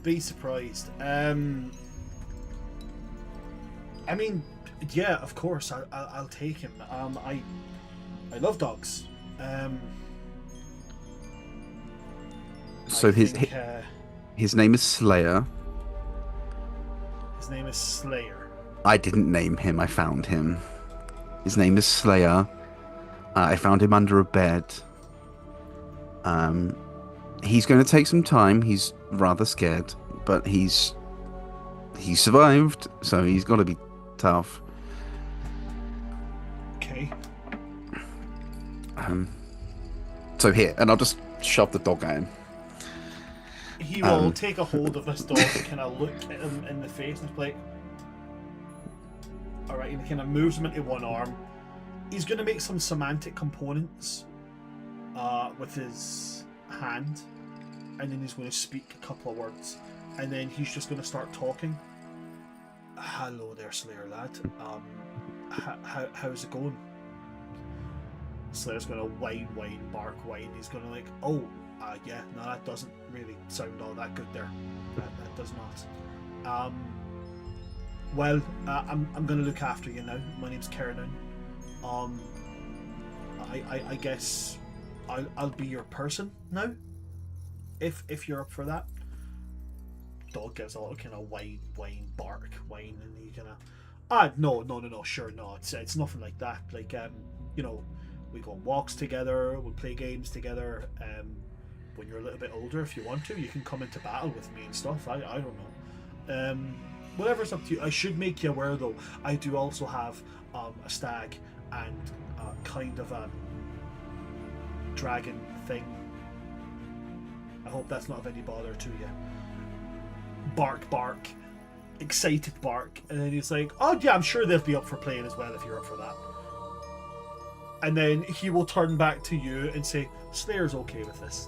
be surprised. I mean, yeah, of course, I'll take him. I love dogs. So his name is Slayer. His name is Slayer. I didn't name him. I found him. His name is Slayer. I found him under a bed. He's going to take some time. He's rather scared, but he survived, so he's got to be tough. Okay. So here, and I'll just shove the dog at him. He will take a hold of this dog and kind of look at him in the face and be like, alright, and he kind of moves him into one arm. He's going to make some semantic components with his hand, and then he's going to speak a couple of words, and then he's just going to start talking. Hello there, Slayer lad. How's it going? Slayer's going to whine, bark, whine. He's going to like, yeah, no, that doesn't really sound all that good there. That does not. Well, I'm going to look after you now. My name's Keranin. I guess I'll be your person now, if you're up for that. Dog gives a little kind of whine, bark, whine, and he kind of, no, sure, no, it's nothing like that. Like, you know, we go on walks together, we play games together. When you're a little bit older, if you want to, you can come into battle with me and stuff. I don't know. Whatever's up to you. I should make you aware though, I do also have a stag and kind of a dragon thing. I hope that's not of any bother to you. Bark, excited bark, and then he's like, oh yeah, I'm sure they'll be up for playing as well if you're up for that. And then he will turn back to you and say, Slayer's okay with this.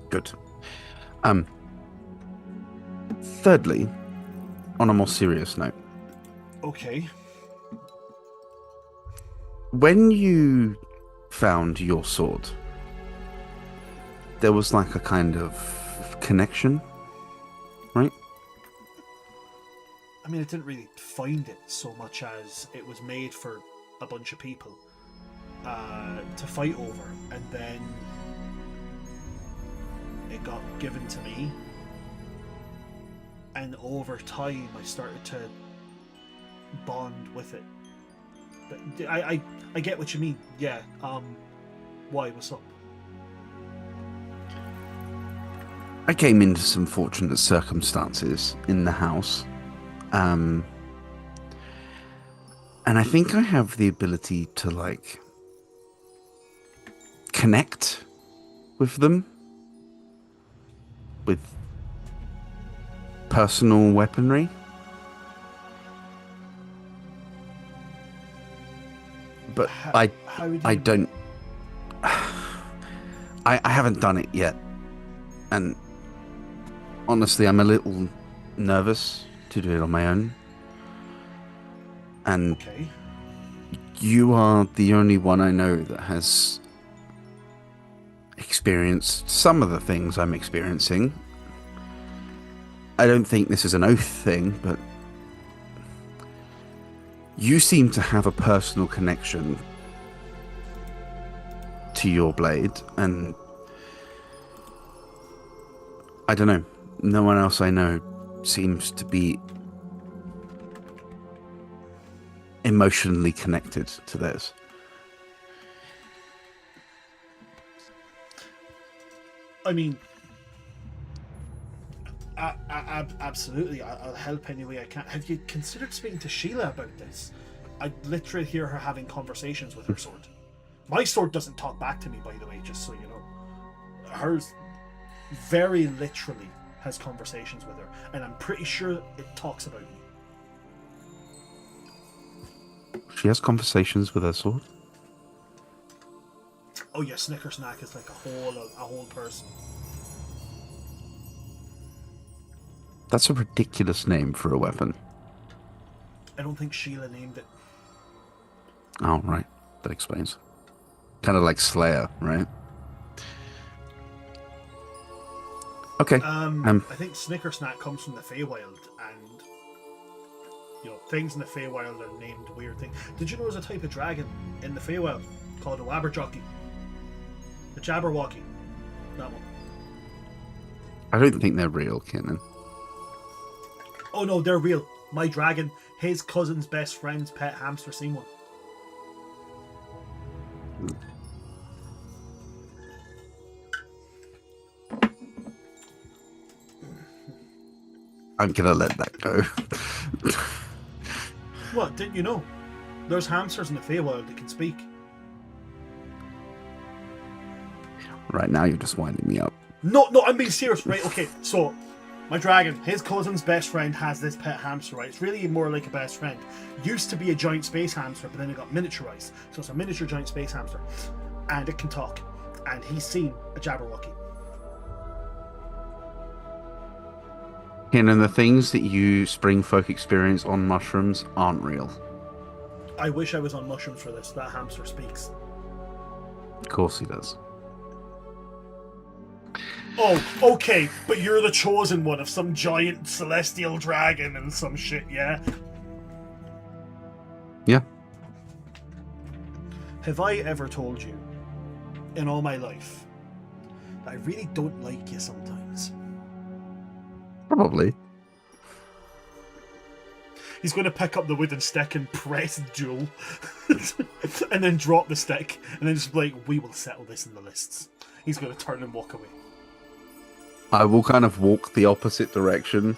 Good. Thirdly, on a more serious note. Okay. When you found your sword, there was like a kind of connection, right? I mean, I didn't really find it so much as it was made for a bunch of people to fight over, and then it got given to me, and over time I started to bond with it. But I get what you mean. Yeah. Why? What's up? I came into some fortunate circumstances in the house. And I think I have the ability to like connect with them with personal weaponry. But I don't. I haven't done it yet, and honestly, I'm a little nervous to do it on my own. And Okay. you are the only one I know that has experienced some of the things I'm experiencing. I don't think this is an oath thing, but You seem to have a personal connection to your blade, and I don't know, no one else I know seems to be emotionally connected to theirs. I mean, absolutely. I'll help any way I can. Have you considered speaking to Sheila about this? I literally hear her having conversations with her sword. My sword doesn't talk back to me, by the way, just so you know. Hers very literally has conversations with her, and I'm pretty sure it talks about me. She has conversations with her sword? Oh yeah, Snickersnack is like a whole person. That's a ridiculous name for a weapon. I don't think Sheila named it. Oh, right. That explains. Kind of like Slayer, right? Okay. I think Snickersnack comes from the Feywild, and things in the Feywild are named weird things. Did you know there's a type of dragon in the Feywild called a Wabberjocky? The Jabberwocky. That one. I don't think they're real, Kenan. Oh no, they're real. My dragon, his cousin's best friend's pet hamster seen one. I'm gonna let that go. What, didn't you know? There's hamsters in the Feywild that can speak. Right now, you're just winding me up. No, I'm being serious, right? Okay, so my dragon, his cousin's best friend has this pet hamster, right? It's really more like a best friend. Used to be a giant space hamster, but then it got miniaturized. So it's a miniature giant space hamster. And it can talk. And he's seen a Jabberwocky. Kenan, the things that you spring folk experience on mushrooms aren't real. I wish I was on mushrooms for this. That hamster speaks. Of course he does. Oh, okay, but you're the chosen one of some giant celestial dragon and some shit, yeah? Yeah. Have I ever told you, in all my life, that I really don't like you sometimes? Probably. He's going to pick up the wooden stick and press duel, and then drop the stick, and then just be like, we will settle this in the lists. He's going to turn and walk away. I will kind of walk the opposite direction.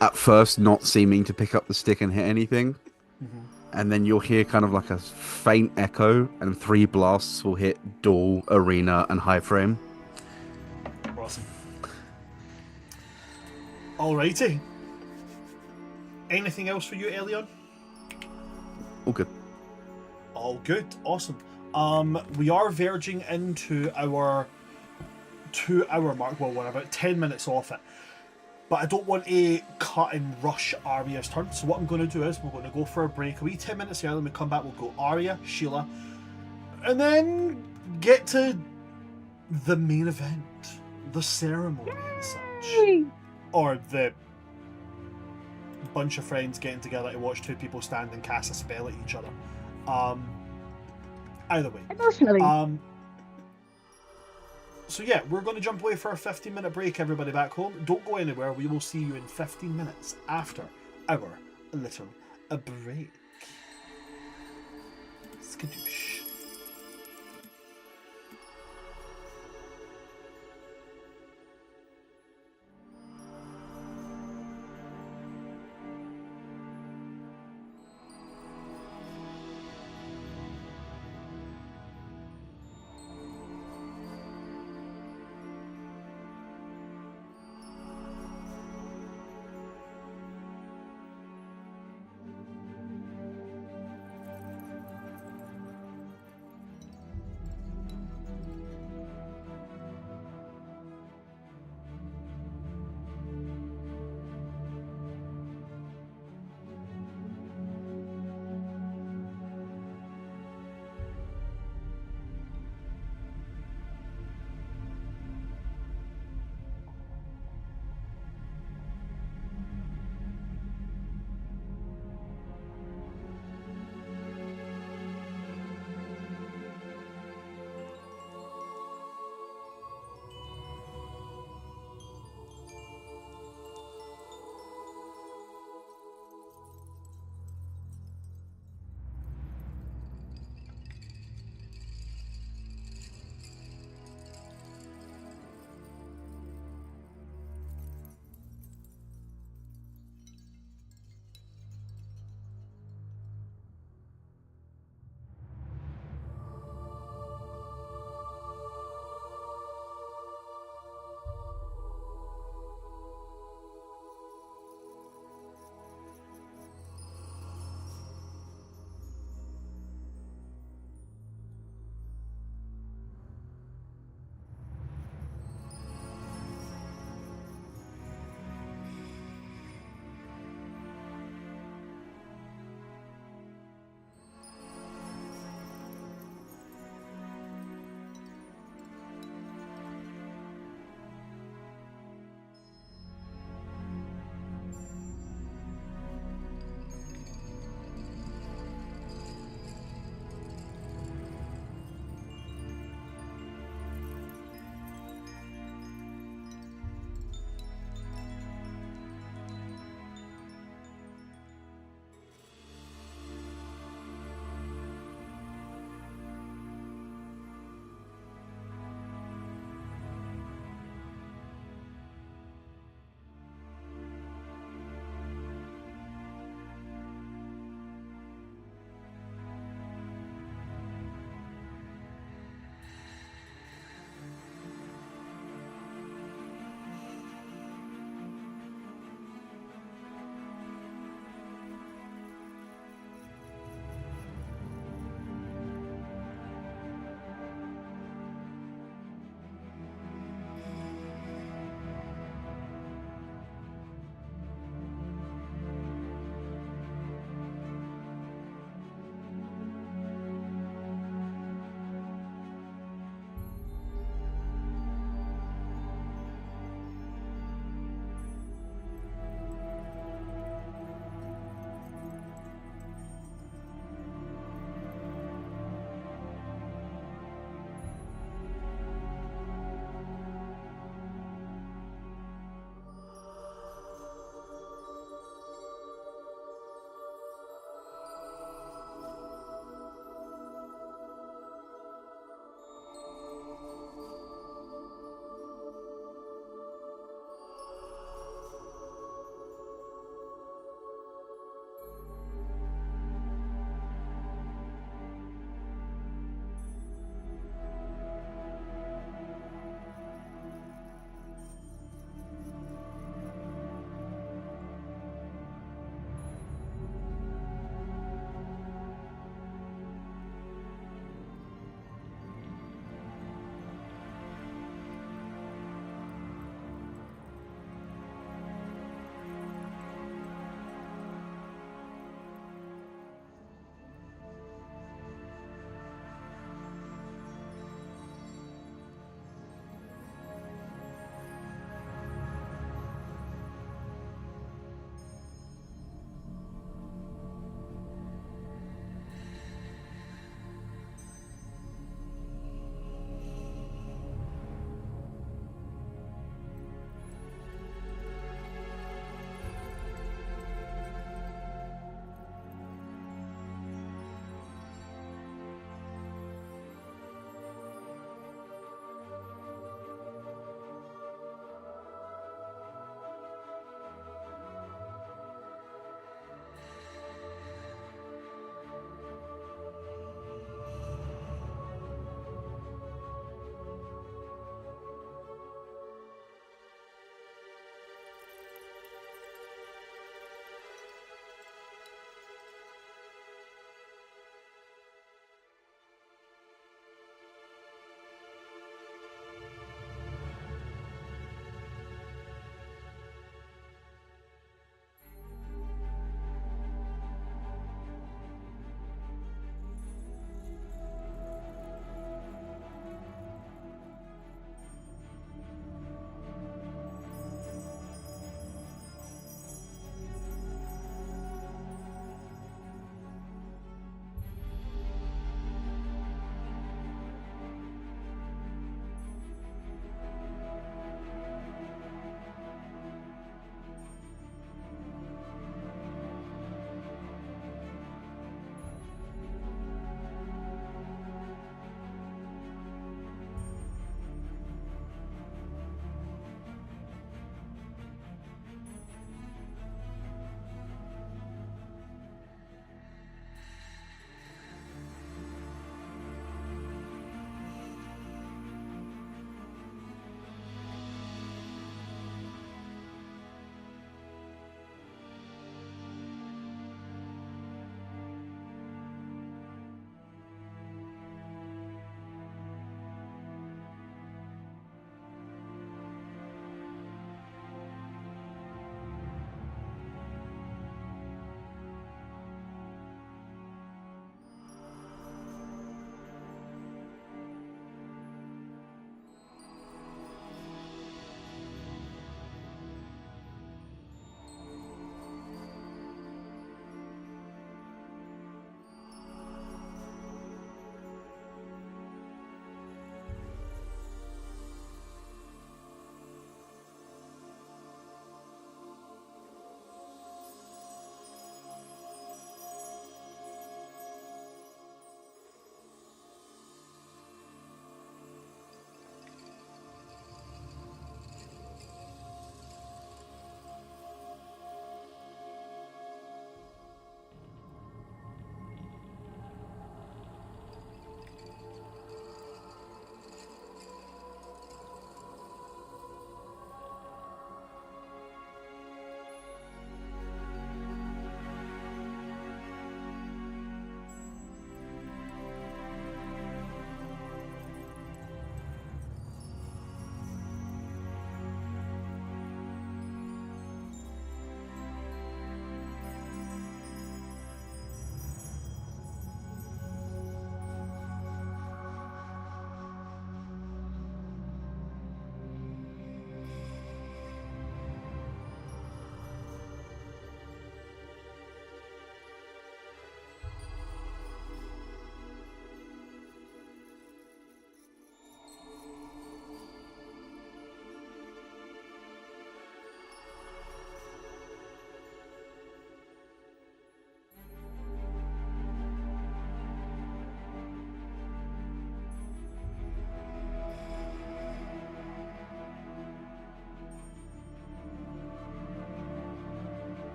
At first, not seeming to pick up the stick and hit anything. Mm-hmm. And then you'll hear kind of like a faint echo, and 3 blasts will hit duel, arena, and high frame. Awesome. Alrighty. Anything else for you, Elion? All good. All good. Awesome. We are verging into our 2-hour mark. Well, we're about 10 minutes off it. But I don't want to cut and rush Arya's turn. So what I'm going to do is we're going to go for a break. A wee 10 minutes here. When we come back, we'll go Arya, Sheila, and then get to the main event. The ceremony and such. Or the bunch of friends getting together to watch 2 people stand and cast a spell at each other. Either way. Emotionally. So yeah, we're going to jump away for a 15-minute break, everybody back home. Don't go anywhere. We will see you in 15 minutes after our little break. Skadoosh.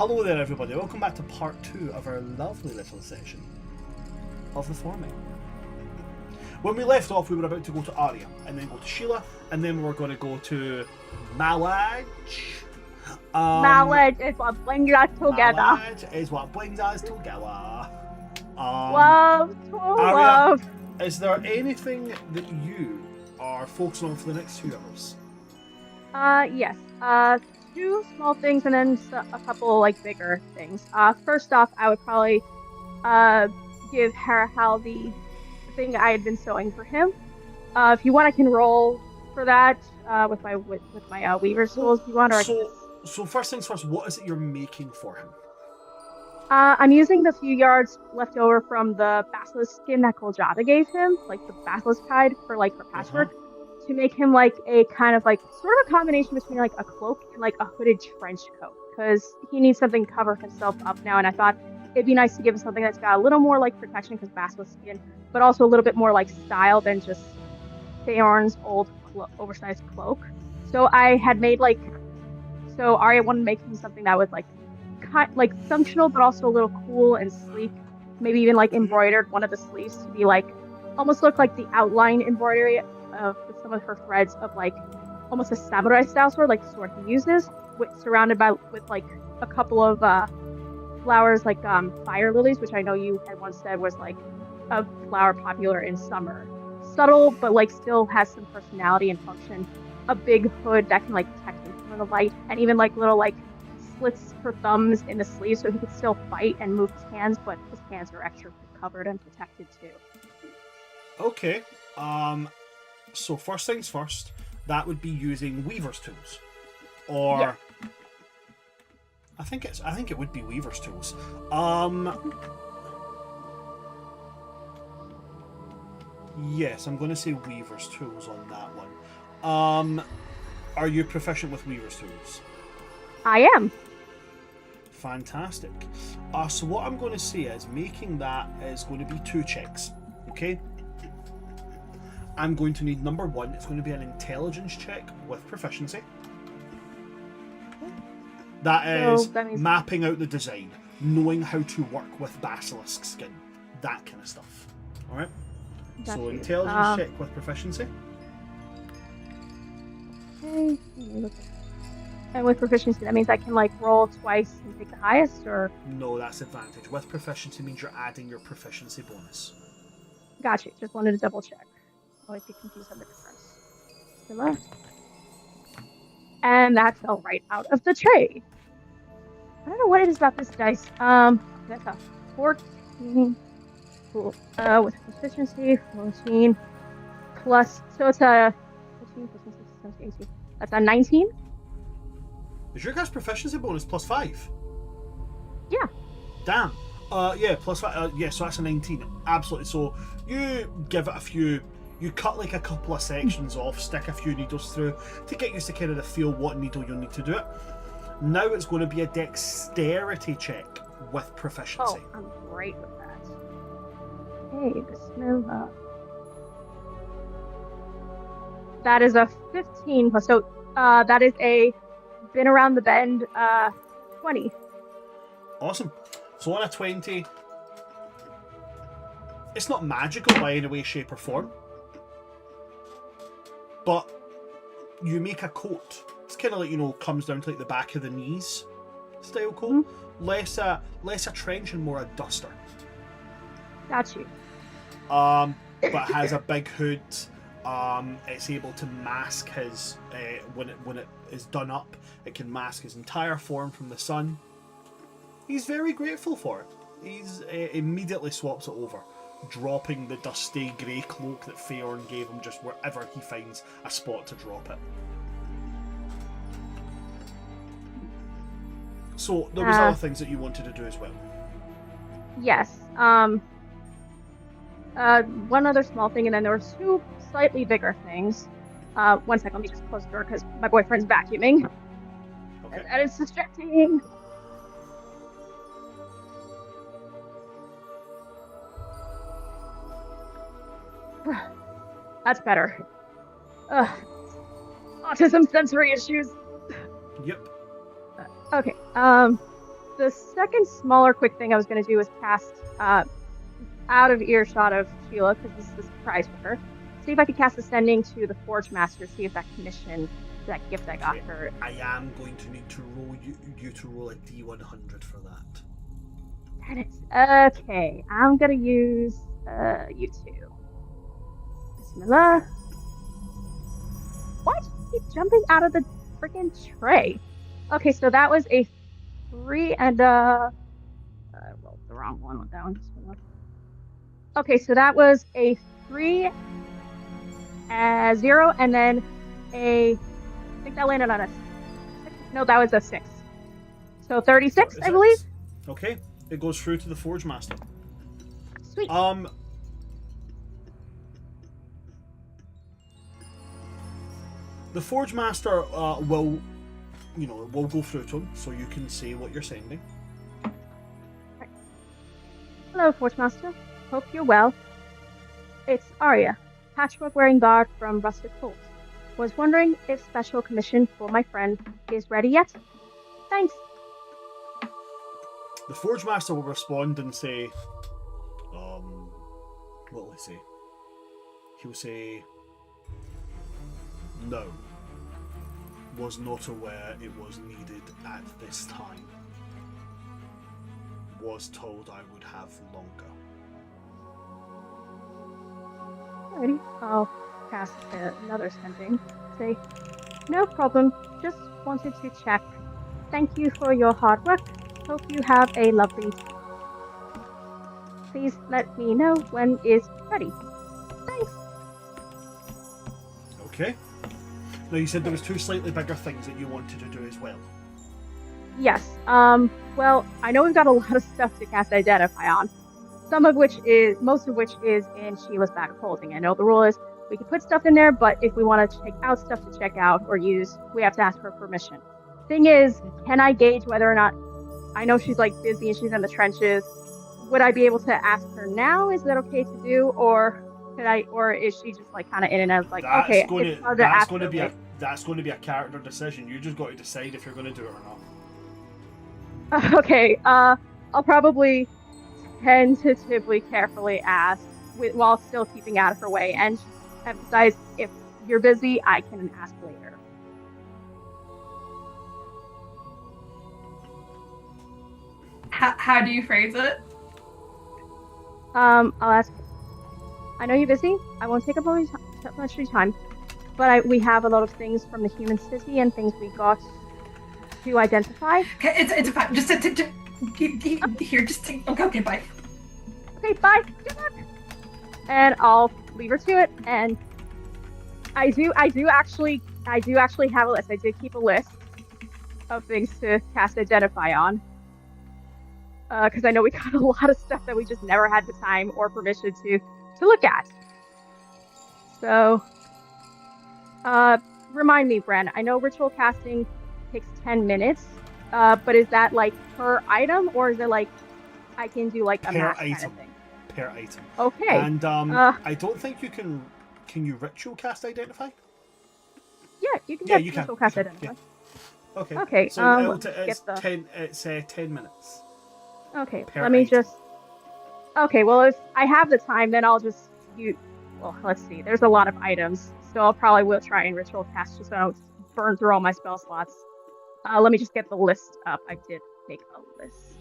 Hello there, everybody. Welcome back to part 2 of our lovely little session of the forming. When we left off, we were about to go to Arya, and then go to Sheila, and then we were going to go to Malaj. Knowledge is what brings us together. Malaj is what brings us together. Love to Arya, love. is there anything that you are focusing on for the next 2 hours? Yes. 2 small things and then a couple like bigger things. First off, I would probably give Harahal the thing I had been sewing for him. If you want, I can roll for that with my weaver's tools. If you want, or I can just... So first things first, what is it you're making for him? I'm using the few yards left over from the basilisk skin that Koljata gave him, like the basilisk hide for patchwork, to make him like a kind of like sort of a combination between like a cloak and like a hooded trench coat, because he needs something to cover himself up now, and I thought it'd be nice to give him something that's got a little more like protection because basilisk skin, but also a little bit more like style than just Theorn's old oversized cloak. So I had made Arya wanted to make him something that was like functional but also a little cool and sleek, maybe even like embroidered one of the sleeves to be like almost look like the outline embroidery of some of her threads of like almost a samurai style sword, like the sword he uses, surrounded with like a couple of flowers like fire lilies, which I know you had once said was like a flower popular in summer. Subtle but like still has some personality and function. A big hood that can like protect him from the light, and even like little like slits for thumbs in the sleeves so he could still fight and move his hands, but his hands are extra covered and protected too. Okay. So first things first, that would be using weaver's tools, or yeah. I think it would be weaver's tools. Yes, I'm going to say weaver's tools on that one. Are you proficient with weaver's tools? I am. Fantastic. So what I'm going to say is making that is going to be 2 checks. Okay. I'm going to need number 1. It's going to be an intelligence check with proficiency. That means mapping out the design, knowing how to work with basilisk skin, that kind of stuff. All right. So intelligence check with proficiency. Okay. And with proficiency, that means I can like roll twice and take the highest, or? No, that's advantage. With proficiency means you're adding your proficiency bonus. Gotcha. Just wanted to double check. Always get confused on the difference. To the left. And that fell right out of the tray. I don't know what it is about this dice. That's a 14. Cool. With proficiency, 14 plus. So it's a 14 plus 16, 18. That's a 19. Is your guys' proficiency bonus plus 5? Yeah. Damn. Yeah, plus 5. Yeah, so that's a 19. Absolutely. So you give it a few. You cut like a couple of sections off, stick a few needles through to get used to kind of the feel what needle you'll need to do it. Now it's going to be a dexterity check with proficiency. Oh, I'm great with that. Hey, Bismillah. That is a 15 plus. So that is a been around the bend 20. Awesome. So on a 20, it's not magical by any way, shape, or form. But you make a coat. It's kind of like, comes down to like the back of the knees style coat. Mm-hmm. Less a trench and more a duster. Got you. But has a big hood. It's able to mask his when it is done up. It can mask his entire form from the sun. He's very grateful for it. He's immediately swaps it over, dropping the dusty grey cloak that Theorn gave him just wherever he finds a spot to drop it. So there was other things that you wanted to do as well. Yes. One other small thing, and then there were 2 slightly bigger things. One second, let me just close the door because my boyfriend's vacuuming. Okay. And that is distracting. That's better. Autism sensory issues. Yep. Okay. the second smaller quick thing I was going to do was cast out of earshot of Sheila, because this is a surprise for her. See if I could cast Ascending to the Forge Master, see if that commission, that gift I got her. I am going to need to roll you to roll a D100 for that. Damn it. Okay, I'm going to use you two. Bismillah. Why do you keep jumping out of the freaking tray? Okay, so that was a 3 and I rolled the wrong one with that one. Okay, so that was a 3, 0, and then I think that landed on a 6. No, that was a 6. So 36, I believe. Okay, it goes through to the Forge Master. Sweet. The Forge Master will go through to him, so you can see what you're sending. Hello, Forge Master. Hope you're well. It's Arya, patchwork-wearing guard from Rusted Colt. Was wondering if special commission for my friend is ready yet? Thanks. The Forge Master will respond and say, what will he say? He'll say, no. Was not aware it was needed at this time. Was told I would have longer. Alrighty, I'll cast another sending. Say, no problem, just wanted to check. Thank you for your hard work. Hope you have a lovely day. Please let me know when is ready. Thanks. Okay. Now you said there was 2 slightly bigger things that you wanted to do as well. Yes, well, I know we've got a lot of stuff to cast Identify on. Most of which is in Sheila's bag of holding. I know the rule is we can put stuff in there, but if we want to take out stuff to check out or use, we have to ask for permission. Thing is, can I gauge whether or not, I know she's like busy and she's in the trenches, would I be able to ask her now? Is that okay to do? Or is she just like kind of in and out, like, That's okay, going it's to, hard to that's ask going to her, be like, that's going to be a character decision. You just got to decide if you're going to do it or not. Okay, I'll probably tentatively, carefully ask while still keeping out of her way, and emphasize, if you're busy, I can ask later. How do you phrase it? I'll ask, I know you're busy, I won't take up much of your time, but we have a lot of things from the human city and things we got to identify. Okay, it's fine. Just here. Just take. Okay, bye. Okay, bye. Good luck. And I'll leave her to it. And I do actually have a list. I did keep a list of things to cast Identify on, because I know we got a lot of stuff that we just never had the time or permission to look at. So, remind me, Bren. I know ritual casting takes 10 minutes, but is that like per item, or is it like I can do like a max kind of thing? Per item. Okay. And I don't think you can. Can you ritual cast Identify? Yeah, you can. Yeah, get you can. ritual cast You can, Identify. yeah. Okay. Okay. So get the... 10. It's 10 minutes. Okay. Per Let me item. just. Okay. Well, if I have the time, then I'll just use. Well, let's see. There's a lot of items, so I'll probably try and ritual cast just so I don't burn through all my spell slots. Let me just get the list up. I did make a list.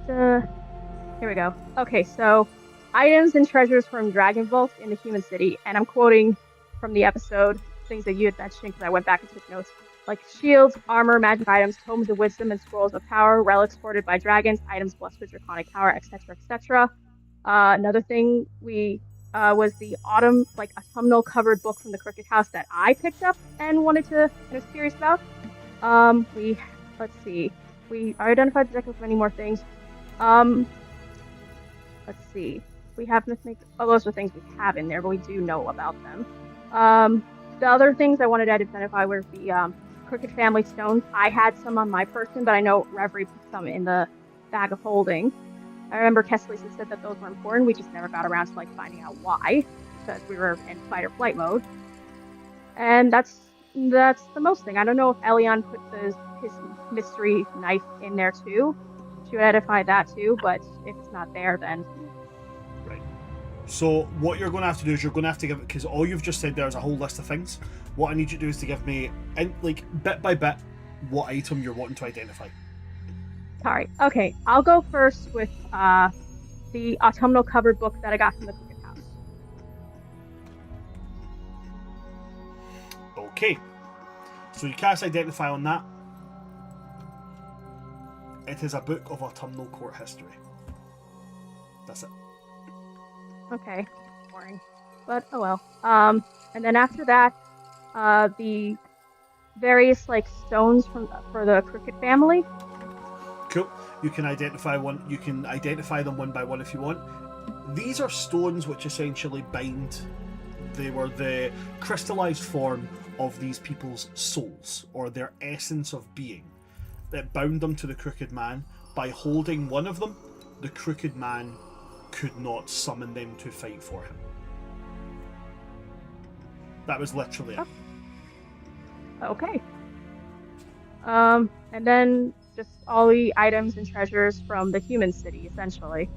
Here we go. Okay, so items and treasures from Dragon Vault in the Human City, and I'm quoting from the episode, things that you had mentioned because I went back and took notes, like shields, armor, magic items, tomes of wisdom, and scrolls of power, relics hoarded by dragons, items blessed with draconic power, etc., etc. Another thing was the autumnal covered book from the Crooked House that I picked up and was curious about. Let's see. We identified the deck with many more things. Let's see. We have those are things we have in there, but we do know about them. The other things I wanted to identify were the Crooked Family Stones. I had some on my person, but I know Reverie put some in the bag of holding. I remember Kesley said that those were important. We just never got around to finding out why, because we were in fight or flight mode. And that's That's the most thing. I don't know if Elion put his mystery knife in there too to identify that too, but if it's not there, then Right. So what you're going to have to do is you're going to have to give, because all you've just said there is a whole list of things. What I need you to do is to give me, like, bit by bit, what item you're wanting to identify. all right. Okay, I'll go first with the autumnal covered book that I got from the Cricket House. Okay. So you cast identify on that. It is a book of autumnal court history. That's it. Okay, boring, but oh well. And then after that, the various like stones for the cricket family. Cool. You can identify one. You can identify them one by one if you want. These are stones which essentially bind. They were the crystallized form of these people's souls, or their essence of being, that bound them to the Crooked Man. By holding one of them, the Crooked Man could not summon them to fight for him. That was literally it. Okay. And then just all the items and treasures from the human city, essentially.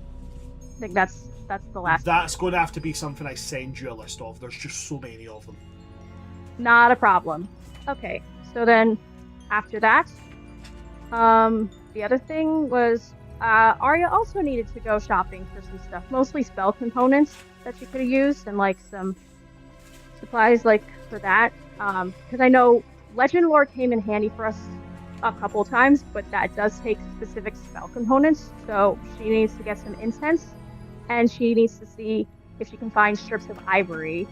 I think that's the last. That's going to have to be something I send you a list of. There's just so many of them. Not a problem. Okay, so then after that, the other thing was Arya also needed to go shopping for some stuff, mostly spell components that she could have used, and like some supplies like for that. Because I know Legend Lore came in handy for us a couple times, but that does take specific spell components. So she needs to get some incense, and she needs to see if she can find strips of ivory.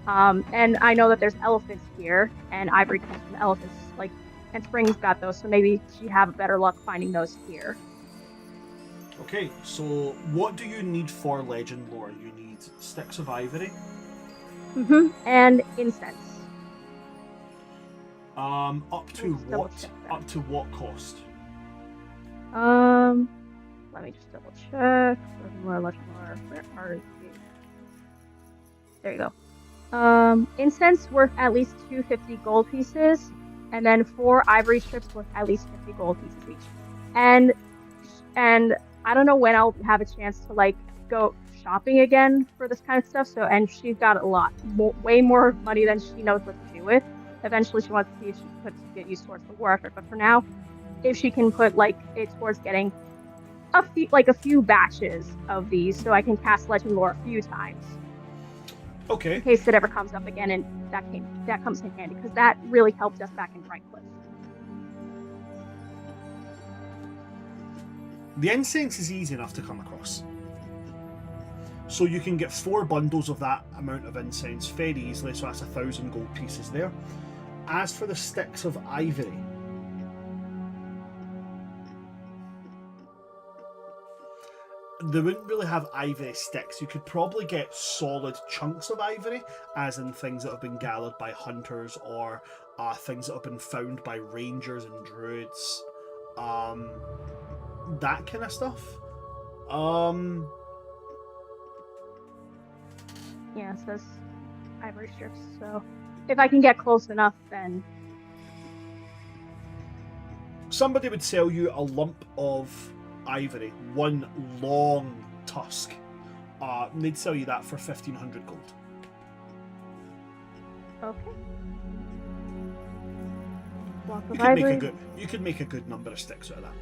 And I know that there's elephants here, and ivory comes from elephants, like, and Spring's got those, so maybe she'd have better luck finding those here. Okay, so what do you need for Legend Lore? You need sticks of ivory. And incense. Up to what? Up to what cost? Let me just double check. Legend Lore. Where are you? There you go. Incense worth at least 250 gold pieces, and then 4 ivory strips worth at least 50 gold pieces each. And I don't know when I'll have a chance to like go shopping again for this kind of stuff. So, and she's got way more money than she knows what to do with. Eventually, she wants to see if she can get used towards the war effort. But for now, if she can put like it towards getting a few batches of these, so I can cast Legend Lore a few times. Okay. In case it ever comes up again, and that comes in handy because that really helped us back in Brightcliff. The incense is easy enough to come across. So you can get 4 bundles of that amount of incense very easily, so that's 1,000 gold pieces there. As for the sticks of ivory, they wouldn't really have ivory sticks. You could probably get solid chunks of ivory, as in things that have been gathered by hunters, or things that have been found by rangers and druids. That kind of stuff. Yeah, it says ivory strips, so if I can get close enough, then Somebody would sell you a lump of ivory, one long tusk. They'd sell you that for 1,500 gold. okay. Block You of could ivory. make a good number of sticks out of that.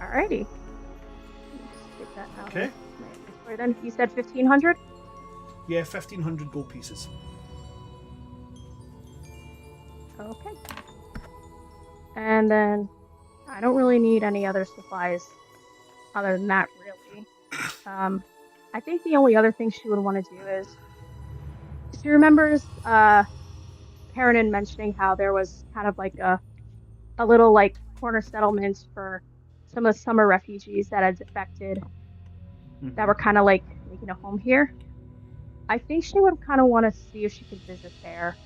Alrighty. Just get that out. Okay. Of my inventory then. You said 1,500? Yeah, 1,500 gold pieces. Okay. And then I don't really need any other supplies other than that, really. I think the only other thing she would want to do is she remembers Karen mentioning how there was kind of like a little like corner settlement for some of the summer refugees that had defected that were kind of like making a home here. I think she would kind of want to see if she could visit there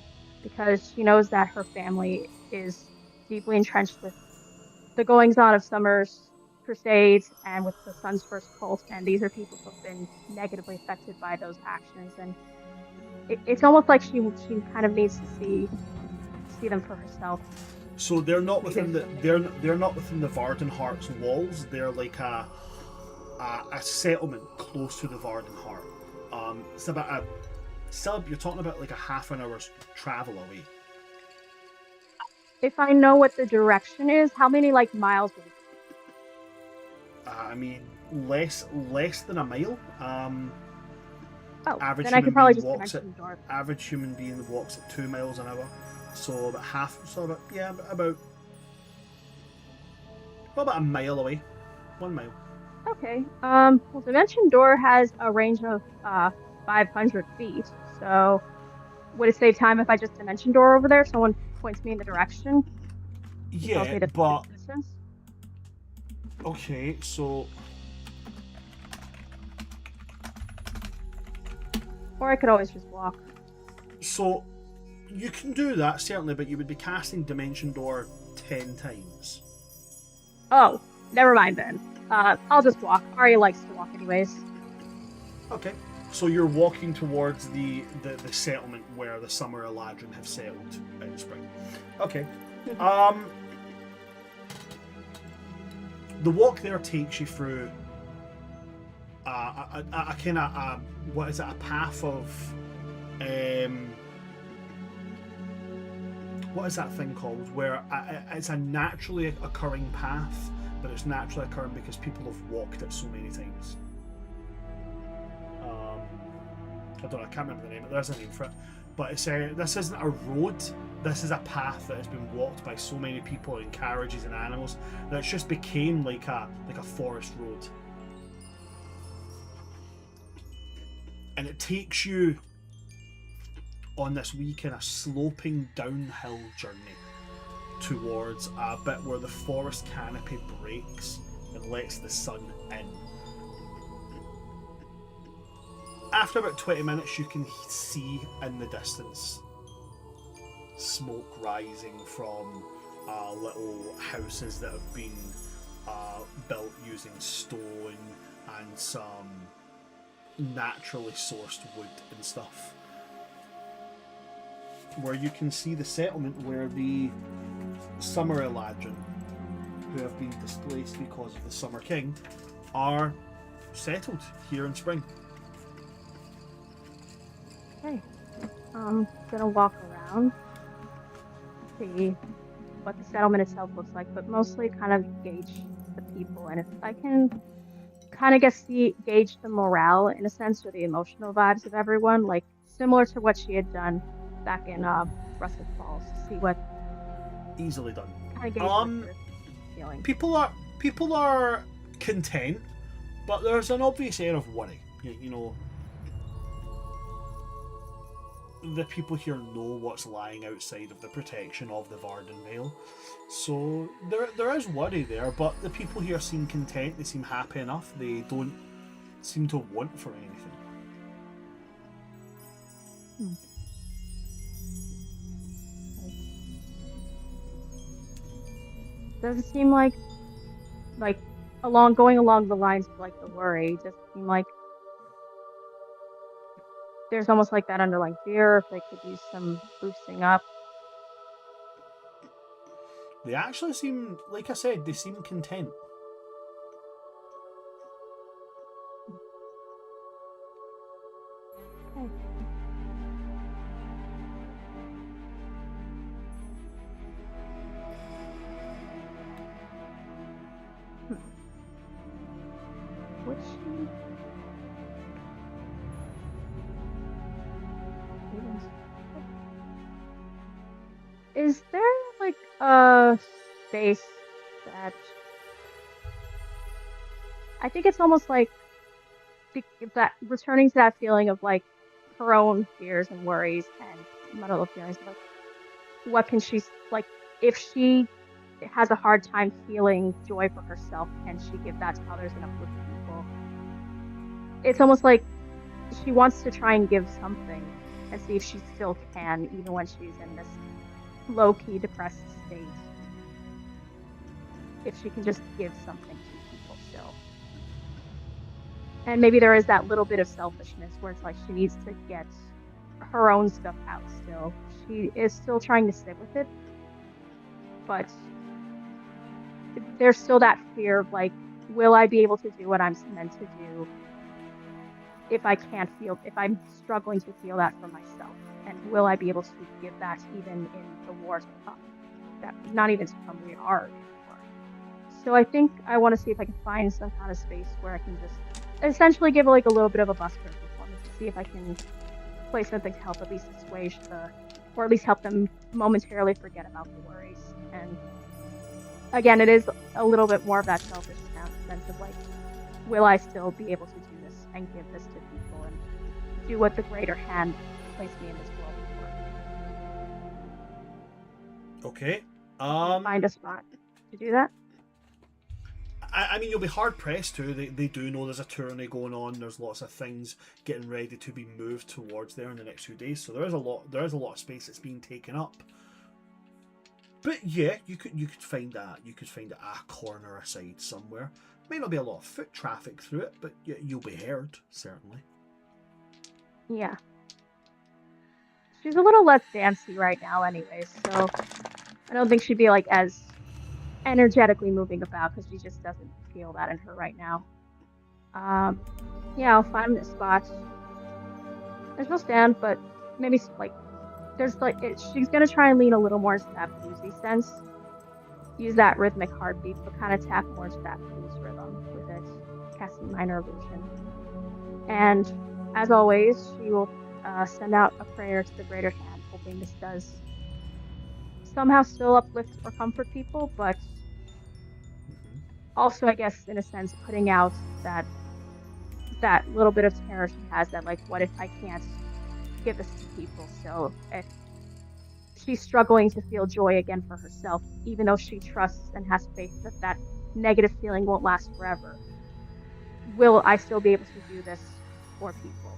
because she knows that her family is deeply entrenched with the goings on of Summer's crusades and with the Sun's First cult, and these are people who have been negatively affected by those actions. And it's almost like she kind of needs to see them for herself. So they're not within the they're not within the Vardenheart's walls. They're like a settlement close to the Vardenheart. It's about you're talking about like a half an hour's travel away. If I know what the direction is, how many like miles would it be? I mean, less than a mile. Average then I could probably just dimension the door. Average human being walks at 2 miles an hour, so about half. So about a mile away, 1 mile. Okay. Well, Dimension Door has a range of 500 feet. So, would it save time if I just Dimension Door over there? Someone points me in the direction. Yeah, but okay, so. Or I could always just walk. So, you can do that certainly, but you would be casting Dimension Door 10 times. Oh, never mind then. I'll just walk. Arya likes to walk anyways. Okay. So you're walking towards the settlement where the summer Eladrin have settled in spring. Okay. The walk there takes you through a kind of what is it? A path of what is that thing called? Where it's a naturally occurring path, but it's naturally occurring because people have walked it so many times. I don't know, I can't remember the name, but there's a name for it. But it's this isn't a road, this is a path that has been walked by so many people in carriages and animals that it's just became like a forest road. And it takes you on this wee kind of sloping downhill journey towards a bit where the forest canopy breaks and lets the sun in. After about 20 minutes, you can see in the distance smoke rising from little houses that have been built using stone and some naturally sourced wood and stuff. Where you can see the settlement where the Summer Eladrin, who have been displaced because of the Summer King, are settled here in spring. Okay. I'm gonna walk around, see what the settlement itself looks like, but mostly kind of gauge the people, and if I can kind of gauge the morale in a sense, or the emotional vibes of everyone, like similar to what she had done back in Russet Falls, to see what easily done. Kind of gauge what they're feeling. People are content, but there's an obvious air of worry. You know, the people here know what's lying outside of the protection of the Vardenvale, so there is worry there. But the people here seem content. They seem happy enough. They don't seem to want for anything. Doesn't seem like going along the lines of like the worry. Doesn't seem like there's almost like that underlying fear, if they could use some boosting up. They actually seem, like I said, they seem content. Okay. Would she? Is there like a space that I think it's almost like that returning to that feeling of like her own fears and worries and muddle of feelings of like what can she, like, if she has a hard time feeling joy for herself, can she give that to others and uplift people? It's almost like she wants to try and give something and see if she still can, even when she's in this low-key depressed state. If she can just give something to people still. And maybe there is that little bit of selfishness where it's like she needs to get her own stuff out still. She is still trying to sit with it, but there's still that fear of like, will I be able to do what I'm meant to do if I'm struggling to feel that for myself? And will I be able to give that even in the wars to come? That not even to come, we are in war. So I think I want to see if I can find some kind of space where I can just essentially give like a little bit of a busker performance to see if I can play something to help at least assuage or at least help them momentarily forget about the worries. And again, it is a little bit more of that selfish sense of like, will I still be able to do this and give this to people and do what the greater hand placed me in this world for? Okay. Find a spot to do that. I mean, you'll be hard pressed to. They do know there's a tourney going on. There's lots of things getting ready to be moved towards there in the next few days. So there is a lot of space that's being taken up. But yeah, you could find a corner aside somewhere. May not be a lot of foot traffic through it, but you'll be heard certainly. Yeah. She's a little less dancey right now, anyway. So I don't think she'd be like as energetically moving about because she just doesn't feel that in her right now. Yeah, I'll find a spot. There's no stand, but maybe like there's like she's gonna try and lean a little more into that bluesy sense. Use that rhythmic heartbeat, but kind of tap more into that blues rhythm with it, casting minor illusion. And as always, she will send out a prayer to the greater hand, hoping this does somehow still uplift or comfort people, but also, I guess, in a sense, putting out that little bit of terror she has, that like, what if I can't give this to people? So if she's struggling to feel joy again for herself, even though she trusts and has faith that that negative feeling won't last forever, will I still be able to do this for people?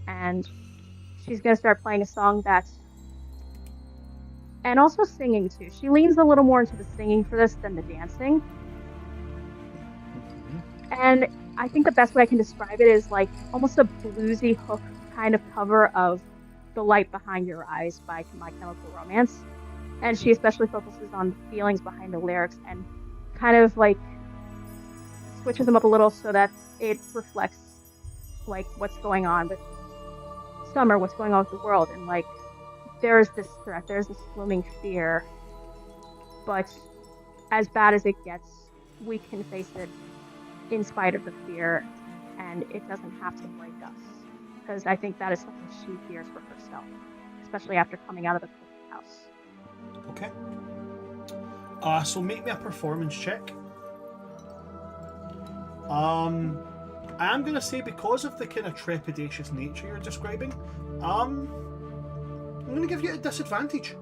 And she's going to start playing a song and also singing too. She leans a little more into the singing for this than the dancing. And I think the best way I can describe it is like almost a bluesy hook kind of cover of The Light Behind Your Eyes by My Chemical Romance. And she especially focuses on the feelings behind the lyrics and kind of like switches them up a little so that it reflects like what's going on with Summer, what's going on with the world, and like there's this threat, there's this looming fear, but as bad as it gets, we can face it in spite of the fear, and it doesn't have to break us. Because I think that is something she fears for herself, especially after coming out of the house. Okay. So make me a performance check. I am going to say, because of the kind of trepidatious nature you're describing, I'm going to give you a disadvantage.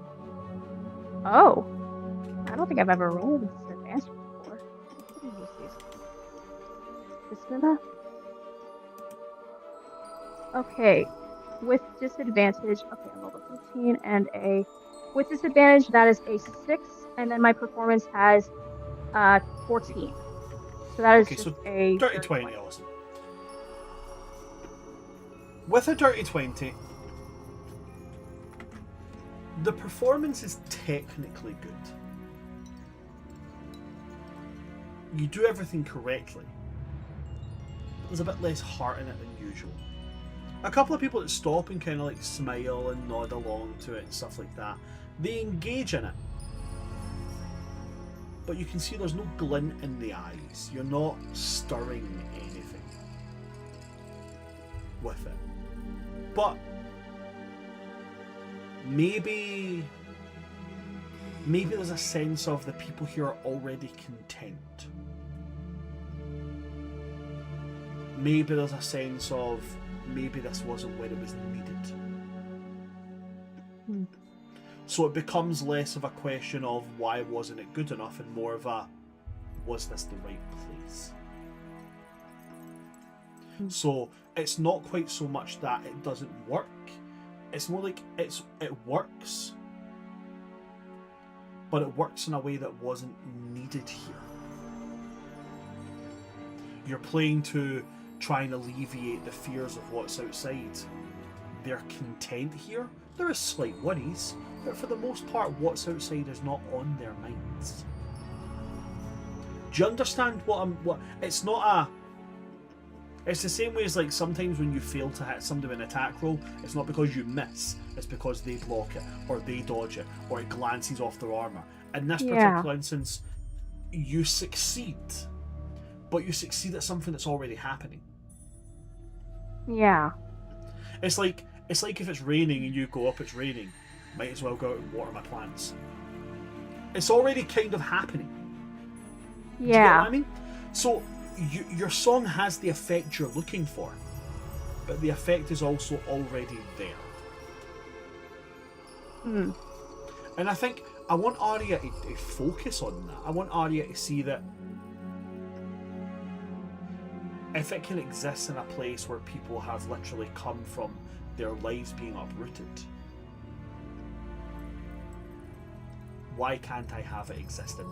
Oh. I don't think I've ever rolled a disadvantage before. Okay. With disadvantage, okay, I rolled a 15 and with disadvantage, that is a 6, and then my performance has 14. So that is okay, just so a dirty 20, Alison. With a dirty 20, the performance is technically good. You do everything correctly. There's a bit less heart in it than usual. A couple of people that stop and kind of like smile and nod along to it and stuff like that, they engage in it. But you can see there's no glint in the eyes. You're not stirring anything with it. But maybe there's a sense of the people here are already content. Maybe there's a sense of maybe this wasn't where it was needed. So it becomes less of a question of why wasn't it good enough and more of a, was this the right place? So it's not quite so much that it doesn't work. It's more like it works, but it works in a way that wasn't needed here. You're playing to try and alleviate the fears of what's outside, they're content here. There are slight worries, but for the most part, what's outside is not on their minds. Do you understand what it's not a... It's the same way as like sometimes when you fail to hit somebody with an attack roll, it's not because you miss, it's because they block it, or they dodge it, or it glances off their armour. In this particular instance, you succeed, but you succeed at something that's already happening. Yeah. It's like if it's raining and you go up, it's raining. Might as well go out and water my plants. It's already kind of happening. Yeah. Do you get what I mean? So your song has the effect you're looking for, but the effect is also already there. And I think I want Arya to focus on that. I want Arya to see that if it can exist in a place where people have literally come from their lives being uprooted, why can't I have it existing?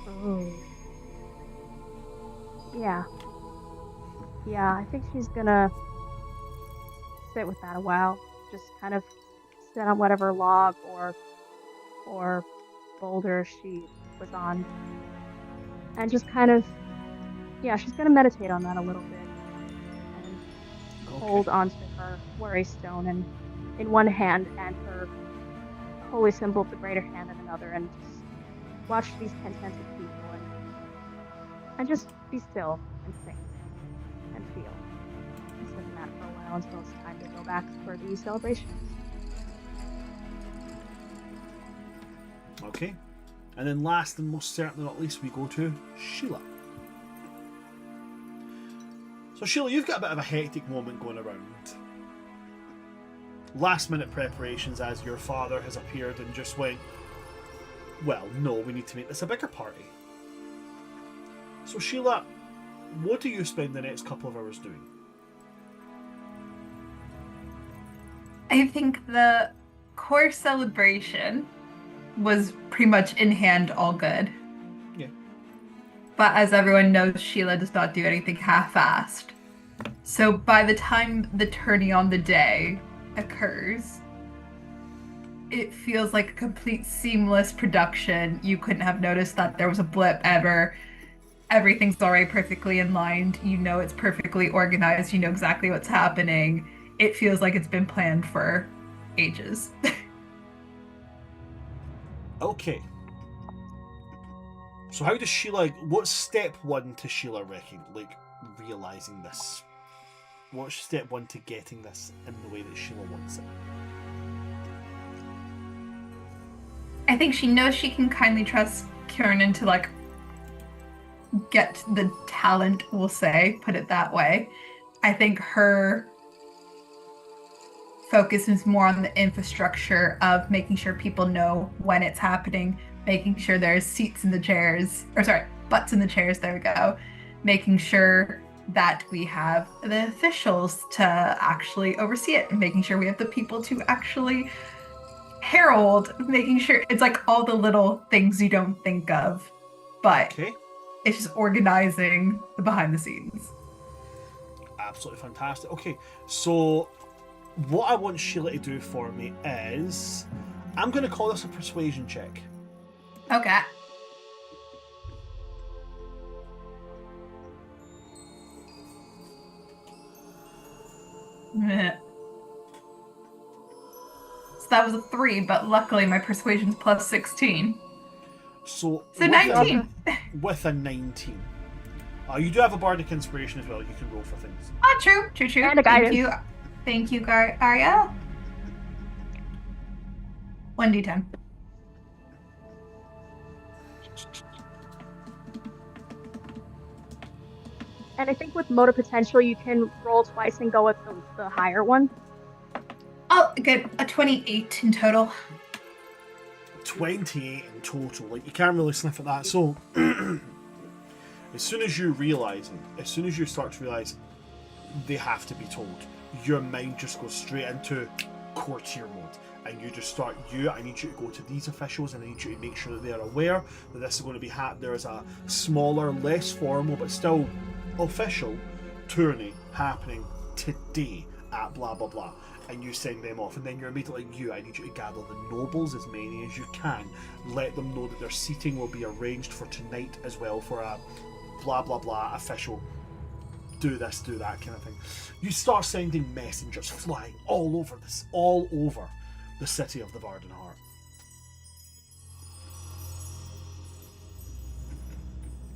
Oh. Yeah. Yeah, I think she's gonna sit with that a while. Just kind of sit on whatever log or boulder she was on. And just kind of, she's gonna meditate on that a little bit. And hold onto her worry stone in one hand and her holy symbol of the greater hand in another, and just watch these contented people and just be still and think and feel. And sit in that for a while until it's time to go back for these celebrations. Okay. And then last and most certainly not least, we go to Sheila. So Sheila, you've got a bit of a hectic moment going around. Last minute preparations as your father has appeared and just went, well, no, we need to make this a bigger party. So Sheila, what do you spend the next couple of hours doing? I think the core celebration was pretty much in hand, all good. Yeah. But as everyone knows, Sheila does not do anything half-assed. So by the time the turning on the day occurs, it feels like a complete seamless production. You couldn't have noticed that there was a blip ever. Everything's already perfectly in line. You know it's perfectly organized. You know exactly what's happening. It feels like it's been planned for ages. Okay. So how does Sheila... What's step one to Sheila realising this? What's step one to getting this in the way that Sheila wants it? I think she knows she can kindly trust Kiernan to, get the talent, we'll say, put it that way. I think her focus is more on the infrastructure of making sure people know when it's happening, making sure there's butts in the chairs, there we go, making sure that we have the officials to actually oversee it, and making sure we have the people to actually herald, making sure it's all the little things you don't think of, but it's just organizing the behind the scenes. Absolutely fantastic. Okay, so what I want Sheila to do for me is, I'm going to call this a persuasion check. Okay. So that was a 3, but luckily my persuasion's plus 16. So 19. With a 19. You do have a bardic inspiration as well. You can roll for things. True. And a guidance. Thank you, Arya. 1d10. And I think with motor potential, you can roll twice and go with the higher one. Oh, good. A 28 in total. 28 in total. You can't really sniff at that. So, as soon as you start to realise they have to be told, your mind just goes straight into courtier mode. And you just start, I need you to go to these officials and I need you to make sure that they're aware that this is going to be there is a smaller, less formal, but still official tourney happening today at blah blah blah, and you send them off, and then you're immediately like, I need you to gather the nobles, as many as you can, let them know that their seating will be arranged for tonight as well for a blah blah blah official do this, do that kind of thing. You start sending messengers flying all over the city of the Vardenheart.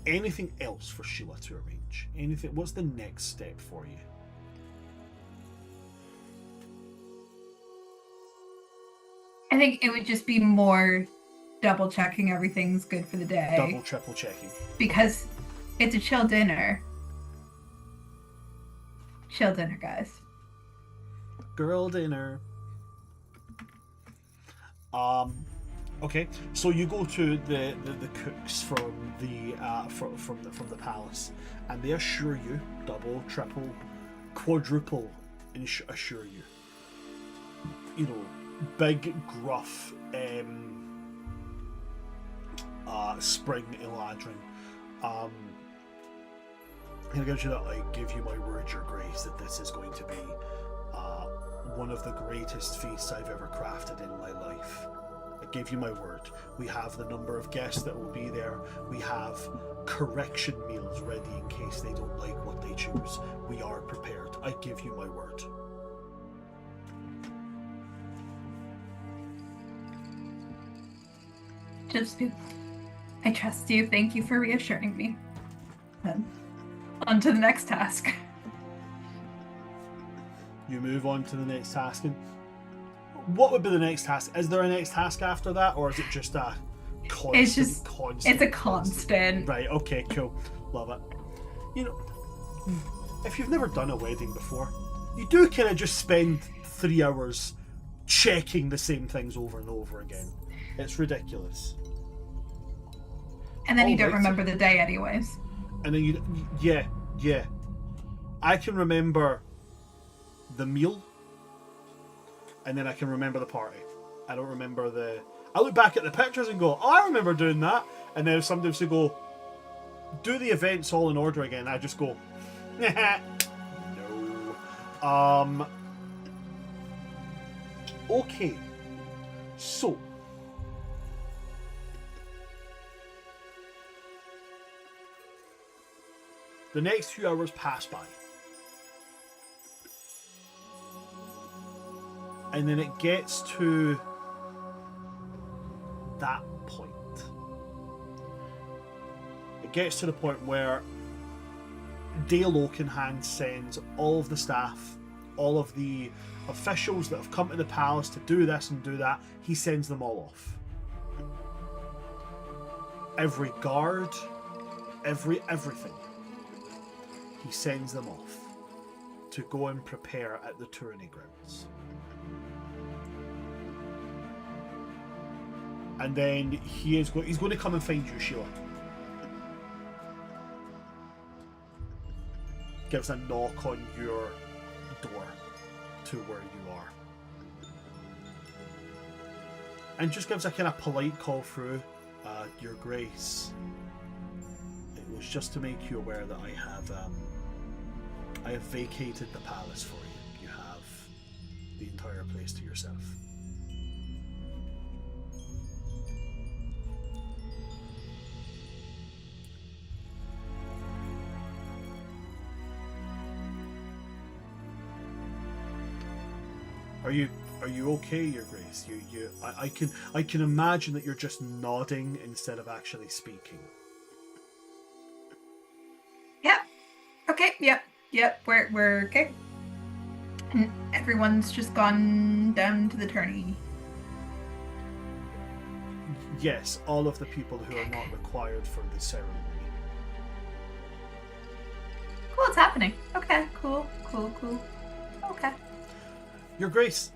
Anything else for Sheila to arrange? Anything? What's the next step for you? I think it would just be more double checking everything's good for the day. Double, triple checking. Because it's a chill dinner. Chill dinner, guys. Girl dinner. Okay, so you go to the cooks from the palace, and they assure you, double, triple, quadruple, assure you. You know, big, gruff, spring Eladrin. He gives you that, I give you my word, your grace, that this is going to be one of the greatest feasts I've ever crafted in my life. I give you my word. We have the number of guests that will be there. We have correction meals ready in case they don't like what they choose. We are prepared. I give you my word. I trust you. Thank you for reassuring me. Then, on to the next task. You move on to the next task. And what would be the next task? Is there a next task after that, or is it just a constant? It's a constant. Right. Okay. Cool. Love it. You know, if you've never done a wedding before, you do kind of just spend 3 hours checking the same things over and over again. It's ridiculous. And then you don't remember the day, anyways. And then yeah. I can remember the meal, and then I can remember the party. I don't remember I look back at the pictures and go, oh, I remember doing that. And then if somebody was to go, do the events all in order again, I just go, no. Okay. So, the next few hours pass by. And then it gets to that point. It gets to the point where Dale Oakenhand sends all of the staff, all of the officials that have come to the palace to do this and do that, he sends them all off. Every guard, everything. He sends them off to go and prepare at the tourney grounds. And then he's going to come and find you, Sheila. Gives a knock on your door to where you are. And just gives a kind of polite call through, Your Grace. It was just to make you aware that I have vacated the palace for you. You have the entire place to yourself. Are you okay, Your Grace? I can imagine that you're just nodding instead of actually speaking. Yep. Okay. Yep. We're okay. Everyone's just gone down to the tourney. Yes, all of the people who are not required for the ceremony. Cool, it's happening. Okay, cool. Okay. Your Grace,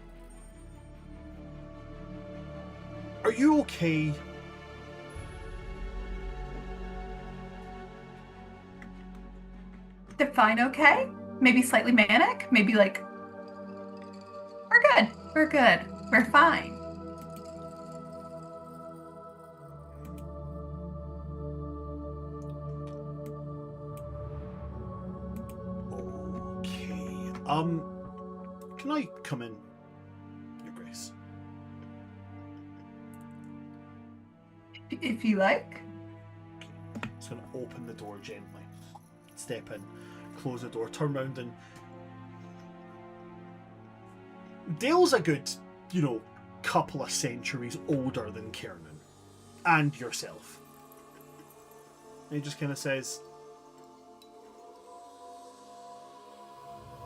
are you okay? Define okay? Maybe slightly manic? Maybe like, we're good. We're fine. Okay. Can I come in, Your Grace? If you like. Just gonna open the door gently, step in, close the door, turn around, and Dale's a good, couple of centuries older than Kiernan and yourself. And he just kind of says,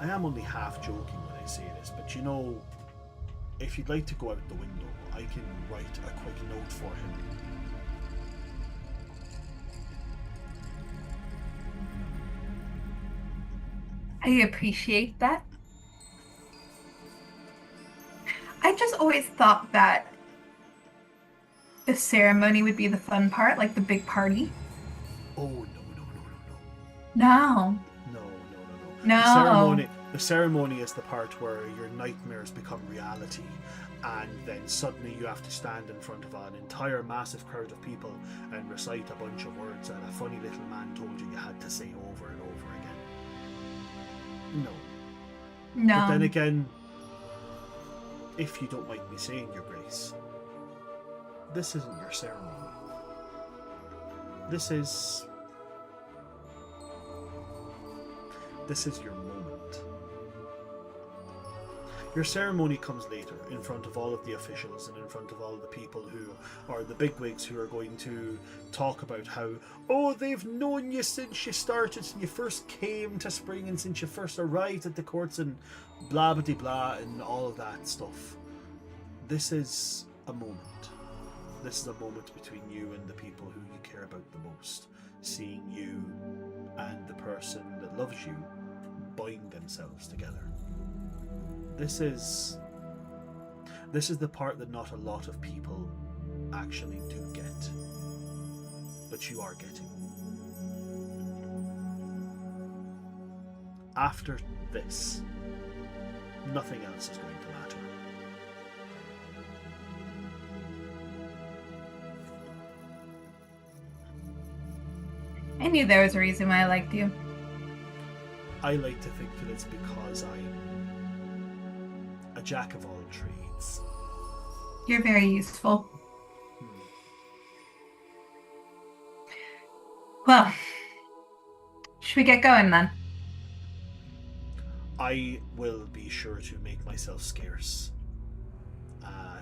I am only half joking when I say this, but if you'd like to go out the window, I can write a quick note for him. I appreciate that. I just always thought that the ceremony would be the fun part, like the big party. Oh, no. No. No. The ceremony is the part where your nightmares become reality, and then suddenly you have to stand in front of an entire massive crowd of people and recite a bunch of words that a funny little man told you had to say over and over again. No. But then again, if you don't mind me saying, Your Grace, this isn't your ceremony. This is your moment. Your ceremony comes later, in front of all of the officials and in front of all of the people who are the bigwigs who are going to talk about how, they've known you since you started, since you first came to Spring and since you first arrived at the courts and blah blah blah and all of that stuff. This is a moment. This is a moment between you and the people who you care about the most. Seeing you and the person that loves you bind themselves together. This is the part that not a lot of people actually do get. But you are getting. After this, nothing else is going to matter. I knew there was a reason why I liked you. I like to think that it's because I'm a jack of all trades. You're very useful. Well, should we get going then? I will be sure to make myself scarce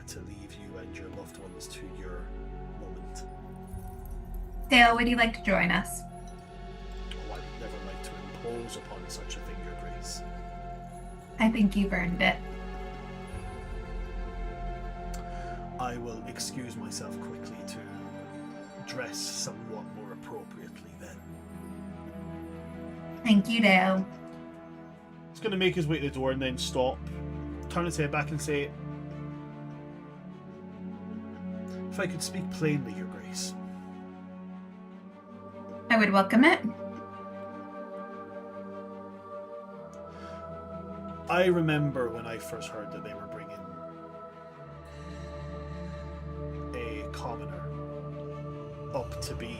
to leave you and your loved ones to your moment. Dale, would you like to join us? Oh, I would never like to impose upon such a thing, Your Grace. I think you've earned it. I will excuse myself quickly to dress somewhat more appropriately then. Thank you, Dale. He's going to make his way to the door and then stop, turn his head back and say, if I could speak plainly, Your Grace. I would welcome it. I remember when I first heard that they were bringing a commoner up to be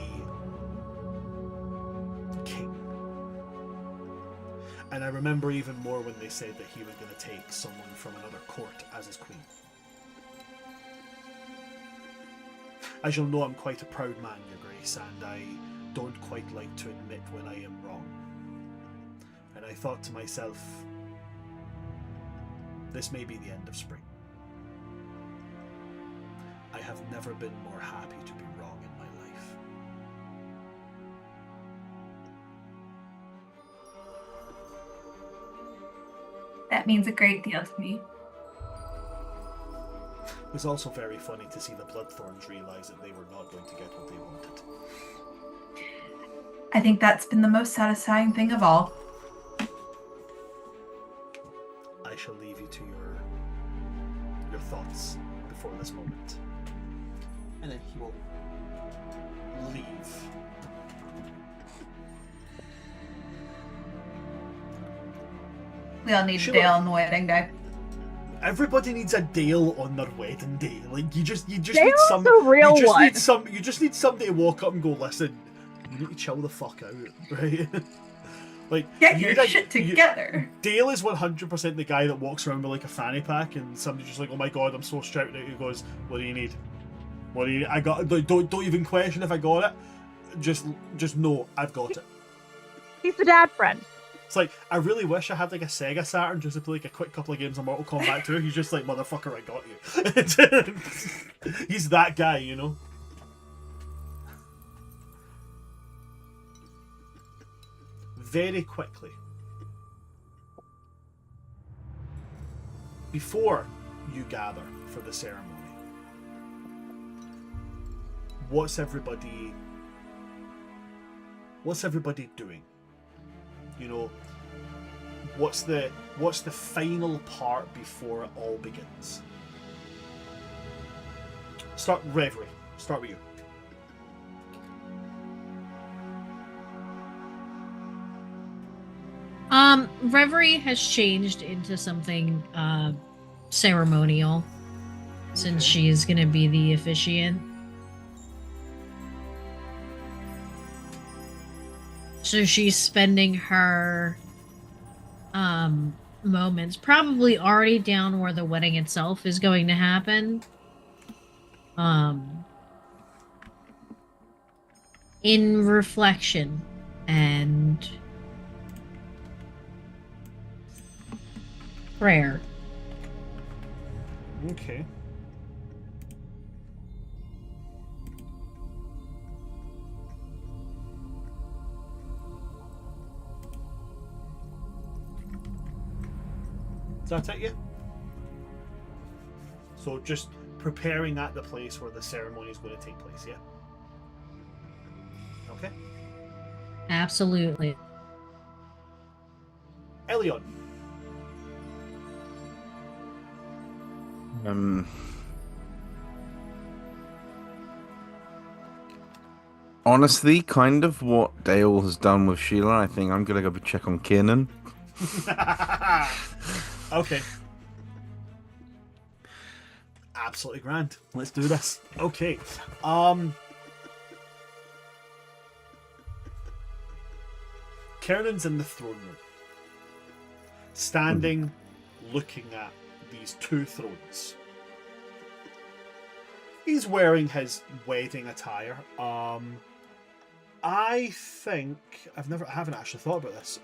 king. And I remember even more when they said that he was going to take someone from another court as his queen. As you'll know, I'm quite a proud man, Your Grace, and I don't quite like to admit when I am wrong. And I thought to myself, this may be the end of spring. I have never been more happy to be wrong in my life. That means a great deal to me. It was also very funny to see the Bloodthorns realise that they were not going to get what they wanted. I think that's been the most satisfying thing of all. I shall leave you to your thoughts before this moment. And then he will leave. We all need Sure. Dale on the wedding day. Everybody needs a Dale on their wedding day. Like you just need Dale's some. a real you just one. need some. You just need somebody to walk up and go, listen. You need to chill the fuck out, right? Like, Get you your like- shit you- together. Dale is 100% the guy that walks around with like a fanny pack, and somebody's just like, "Oh my god, I'm so stressed out." He goes, "What do you need? What do you need? I got. Don't even question if I got it. Just know I've got it." He's the dad friend. It's like, I really wish I had like a Sega Saturn just to play like a quick couple of games of Mortal Kombat 2. He's just like, "Motherfucker, I got you." He's that guy, you know. Very quickly, before you gather for the ceremony, what's everybody doing? You know, what's the final part before it all begins? Reverie. Start with you. Reverie has changed into something ceremonial since Okay. she is going to be the officiant. So she's spending her moments probably already down where the wedding itself is going to happen. In reflection and prayer. Okay. Is that it, yeah? So just preparing at the place where the ceremony is going to take place, yeah? Okay. Absolutely. Elion. Honestly, kind of what Dale has done with Sheila. I think I'm gonna go check on Kiernan. Okay. Absolutely grand. Let's do this. Okay. Kiernan's in the throne room, standing, looking at these two thrones. He's wearing his wedding attire. I think I haven't actually thought about this.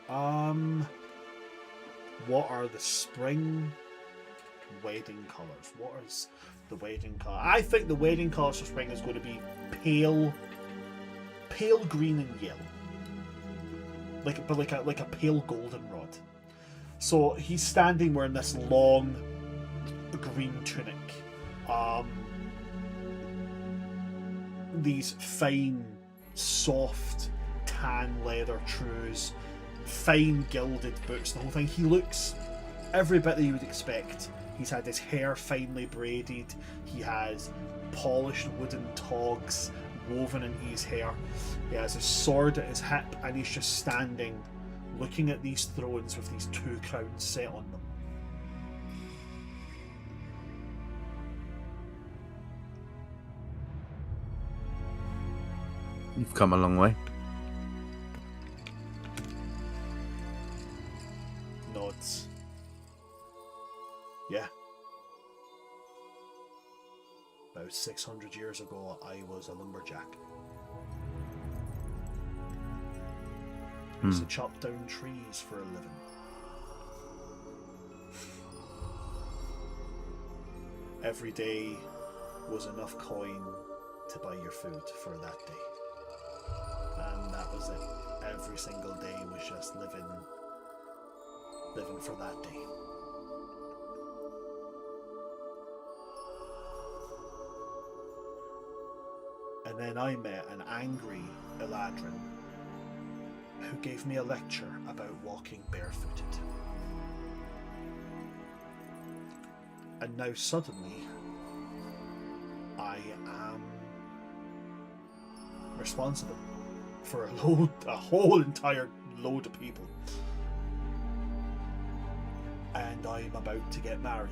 What are the spring wedding colours? What is the wedding colour? I think the wedding colours for spring is going to be pale green and yellow, like a pale goldenrod. So he's standing wearing this long green tunic. These fine, soft, tan leather trews, fine gilded boots, the whole thing. He looks every bit that you would expect. He's had his hair finely braided. He has polished wooden togs woven into his hair. He has his sword at his hip, and he's just standing looking at these thrones with these two crowns set on them. You've come a long way. Nods. Yeah. About 600 years ago, I was a lumberjack. I used to chop down trees for a living. Every day was enough coin to buy your food for that day. And that was it. Every single day was just living for that day. And then I met an angry Eladrin who gave me a lecture about walking barefooted. And now suddenly I am responsible for a whole entire load of people. And I'm about to get married.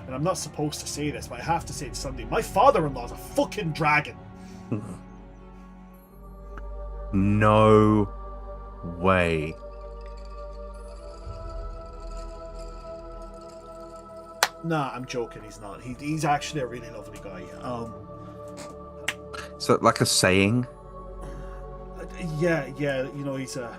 and I'm not supposed to say this, but I have to say it Sunday. My father-in-law's a fucking dragon. No way. Nah, I'm joking. He's not. He's actually a really lovely guy. So, like a saying? Yeah. You know, he's a.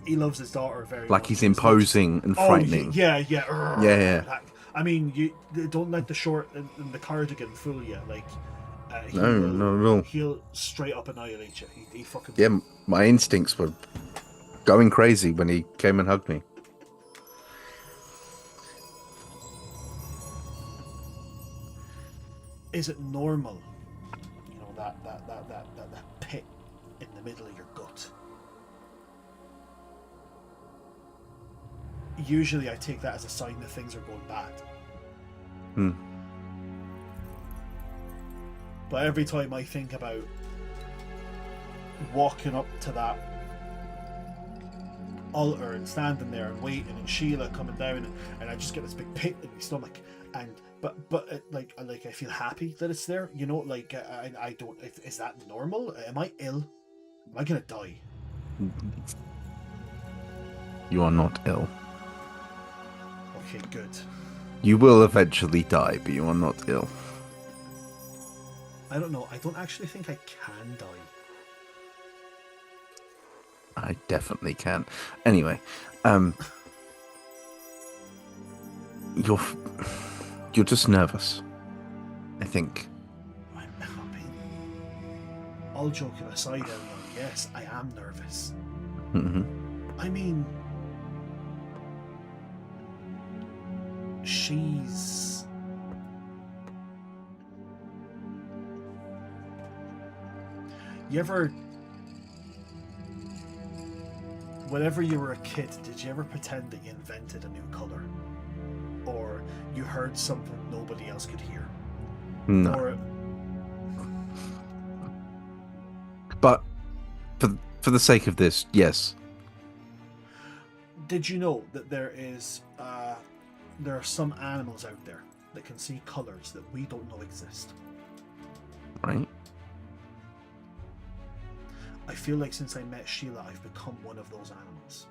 He loves his daughter very much. Like he's imposing and frightening. Yeah. Yeah. I mean, you don't let the short and the cardigan fool you. Like, No. He'll straight up annihilate you. He fucking. Yeah, my instincts were going crazy when he came and hugged me. Is it normal? You know, that pit in the middle of your gut. Usually I take that as a sign that things are going bad. But every time I think about walking up to that altar and standing there and waiting, and Sheila coming down, and I just get this big pit in my stomach, and but like I feel happy that it's there, you know, like I don't. Is that normal? Am I ill? Am I gonna die? You are not ill. Okay, good. You will eventually die, but you are not ill. I don't know. I don't actually think I can die. I definitely can. Anyway, you're just nervous, I think. I'm happy. All joking aside, Eleanor, yes, I am nervous. Mm-hmm. I mean, she's... You ever... Whenever you were a kid, did you ever pretend that you invented a new colour? Or you heard something nobody else could hear? No. Or... But for the sake of this, yes. Did you know that there are some animals out there that can see colours that we don't know exist? Right? I feel like since I met Sheila, I've become one of those animals.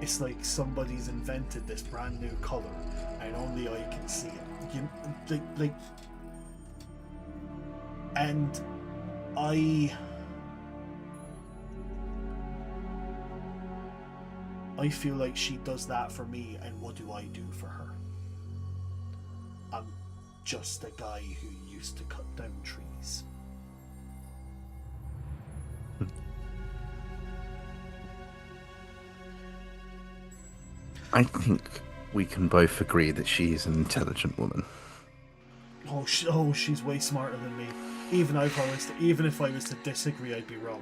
It's like somebody's invented this brand new colour, and only I can see it. And I feel like she does that for me, and what do I do for her? I'm just a guy who used to cut down trees. I think we can both agree that she is an intelligent woman. Oh, she's way smarter than me. Even if I was to disagree, I'd be wrong.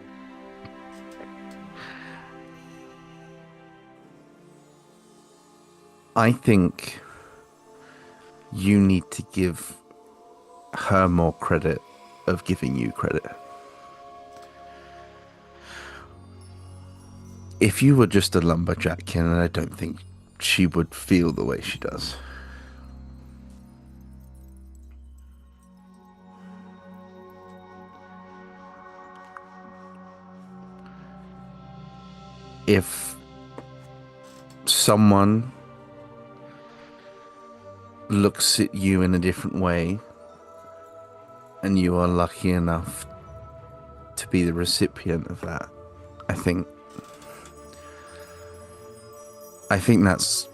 I think you need to give her more credit of giving you credit. If you were just a lumberjack, Ken, I don't think she would feel the way she does. If someone looks at you in a different way and you are lucky enough to be the recipient of that, I think that's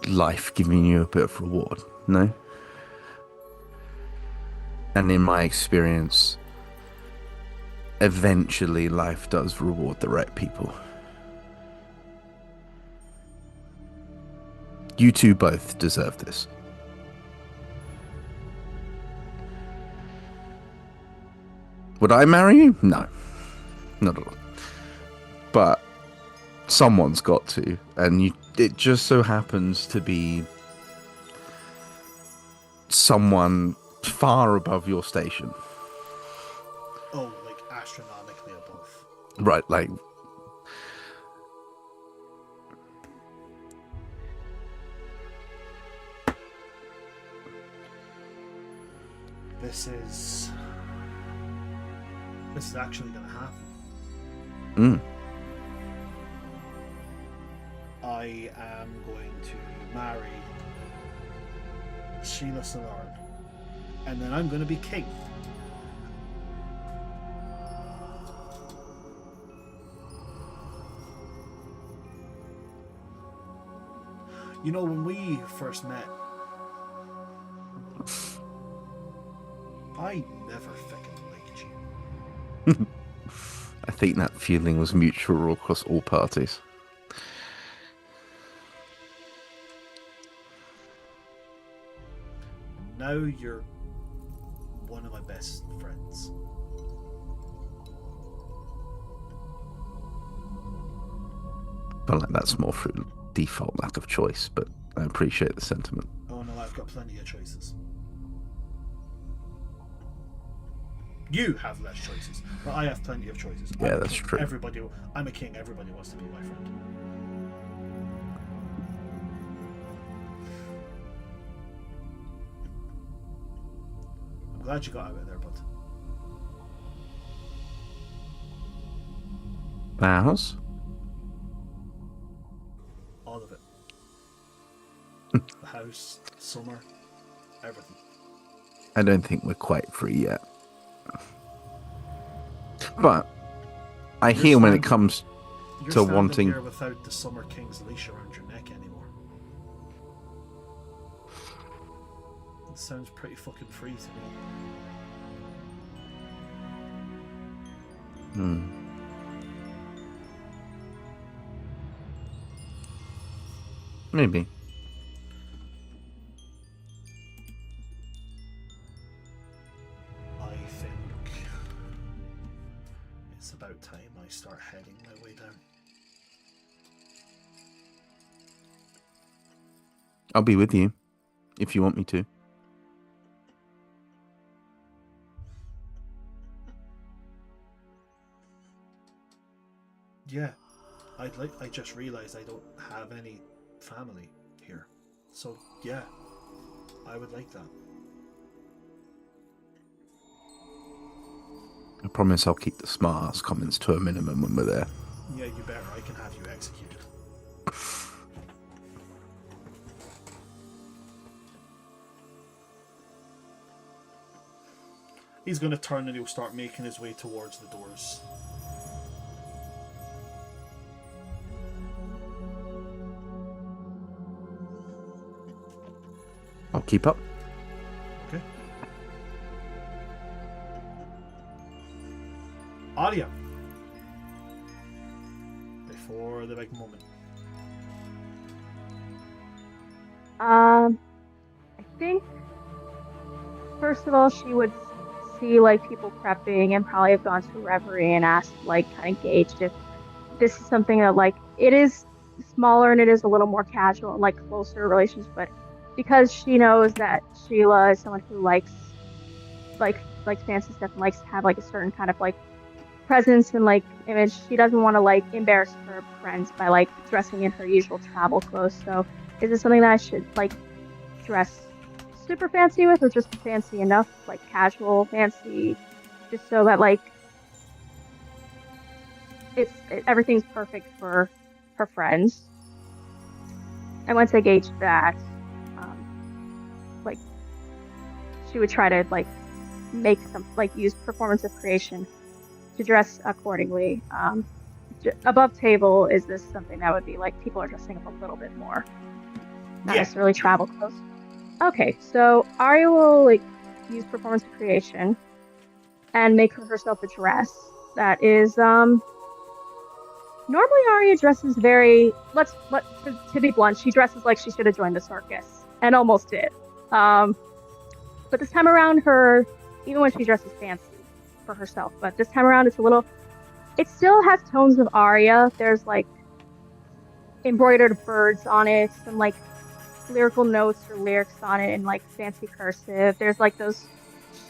life giving you a bit of reward, no? And in my experience, eventually life does reward the right people. You two both deserve this. Would I marry you? No. Not at all. But someone's got to, and it just so happens to be someone far above your station. Oh, like astronomically above. Right, like This is actually going to happen. I am going to marry Sheila Solarn, and then I'm going to be king. You know, when we first met, I never fucking liked you. I think that feeling was mutual across all parties. Now you're one of my best friends. But like, that's more through default lack of choice, but I appreciate the sentiment. Oh no, I've got plenty of choices. You have less choices, but I have plenty of choices. Yeah, that's true. I'm a king. Everybody wants to be my friend. I'm glad you got out of there, bud. Vows? All of it. The house, summer, everything. I don't think we're quite free yet. But I hear when it comes to wanting... You're standing here without the Summer King's leash around your neck anymore. It sounds pretty fucking free to me. Maybe. I think it's about time I start heading my way down. I'll be with you if you want me to. Yeah, I just realized I don't have any family here, so yeah, I would like that. I promise I'll keep the smart-ass comments to a minimum when we're there. Yeah, you better. I can have you executed. He's going to turn and he'll start making his way towards the doors. I'll keep up. Okay. Arya. Before the big moment. I think first of all she would see like people prepping and probably have gone to Reverie and asked, like, kind of gauged if this is something that, like, it is smaller and it is a little more casual and like closer relations, but because she knows that Sheila is someone who likes fancy stuff and likes to have like a certain kind of like presence and like image, she doesn't want to like embarrass her friends by like dressing in her usual travel clothes. So is this something that I should like dress super fancy with, or just fancy enough, like casual fancy, just so that like everything's perfect for her friends? And once I gauge that, like she would try to like make some like use performance of creation to dress accordingly. Above table, is this something that would be like people are dressing up a little bit more, not necessarily travel clothes? Okay, so Arya will like use performance of creation and make herself a dress that is normally Arya dresses very to be blunt, she dresses like she should have joined the circus and almost did. But this time around, even when she dresses fancy for herself, but this time around it still has tones of Arya. There's like embroidered birds on it, some like lyrical notes or lyrics on it in like fancy cursive. There's like those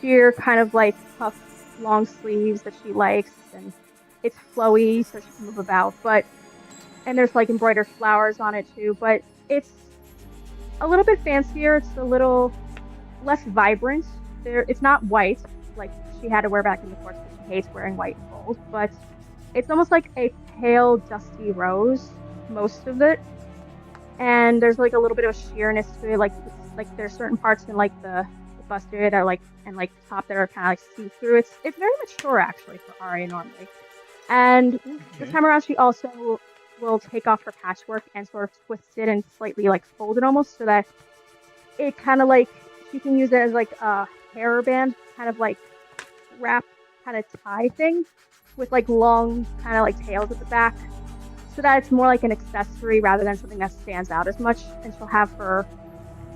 sheer kind of like puff long sleeves that she likes, and it's flowy so she can move about, and there's like embroidered flowers on it too, but it's a little bit fancier. It's a little less vibrant it's not white like she had to wear back in the course because she hates wearing white and gold, but it's almost like a pale dusty rose, most of it. And there's like a little bit of sheerness to it, like there's certain parts in like the bust area that are like and like the top that are kind of like see through. It's very mature actually for Arya normally. And this time around, she also will take off her patchwork and sort of twist it and slightly like fold it almost so that it kind of like she can use it as like a hairband, kind of like wrap kind of tie thing with like long kind of like tails at the back, so that it's more like an accessory rather than something that stands out as much. And she'll have her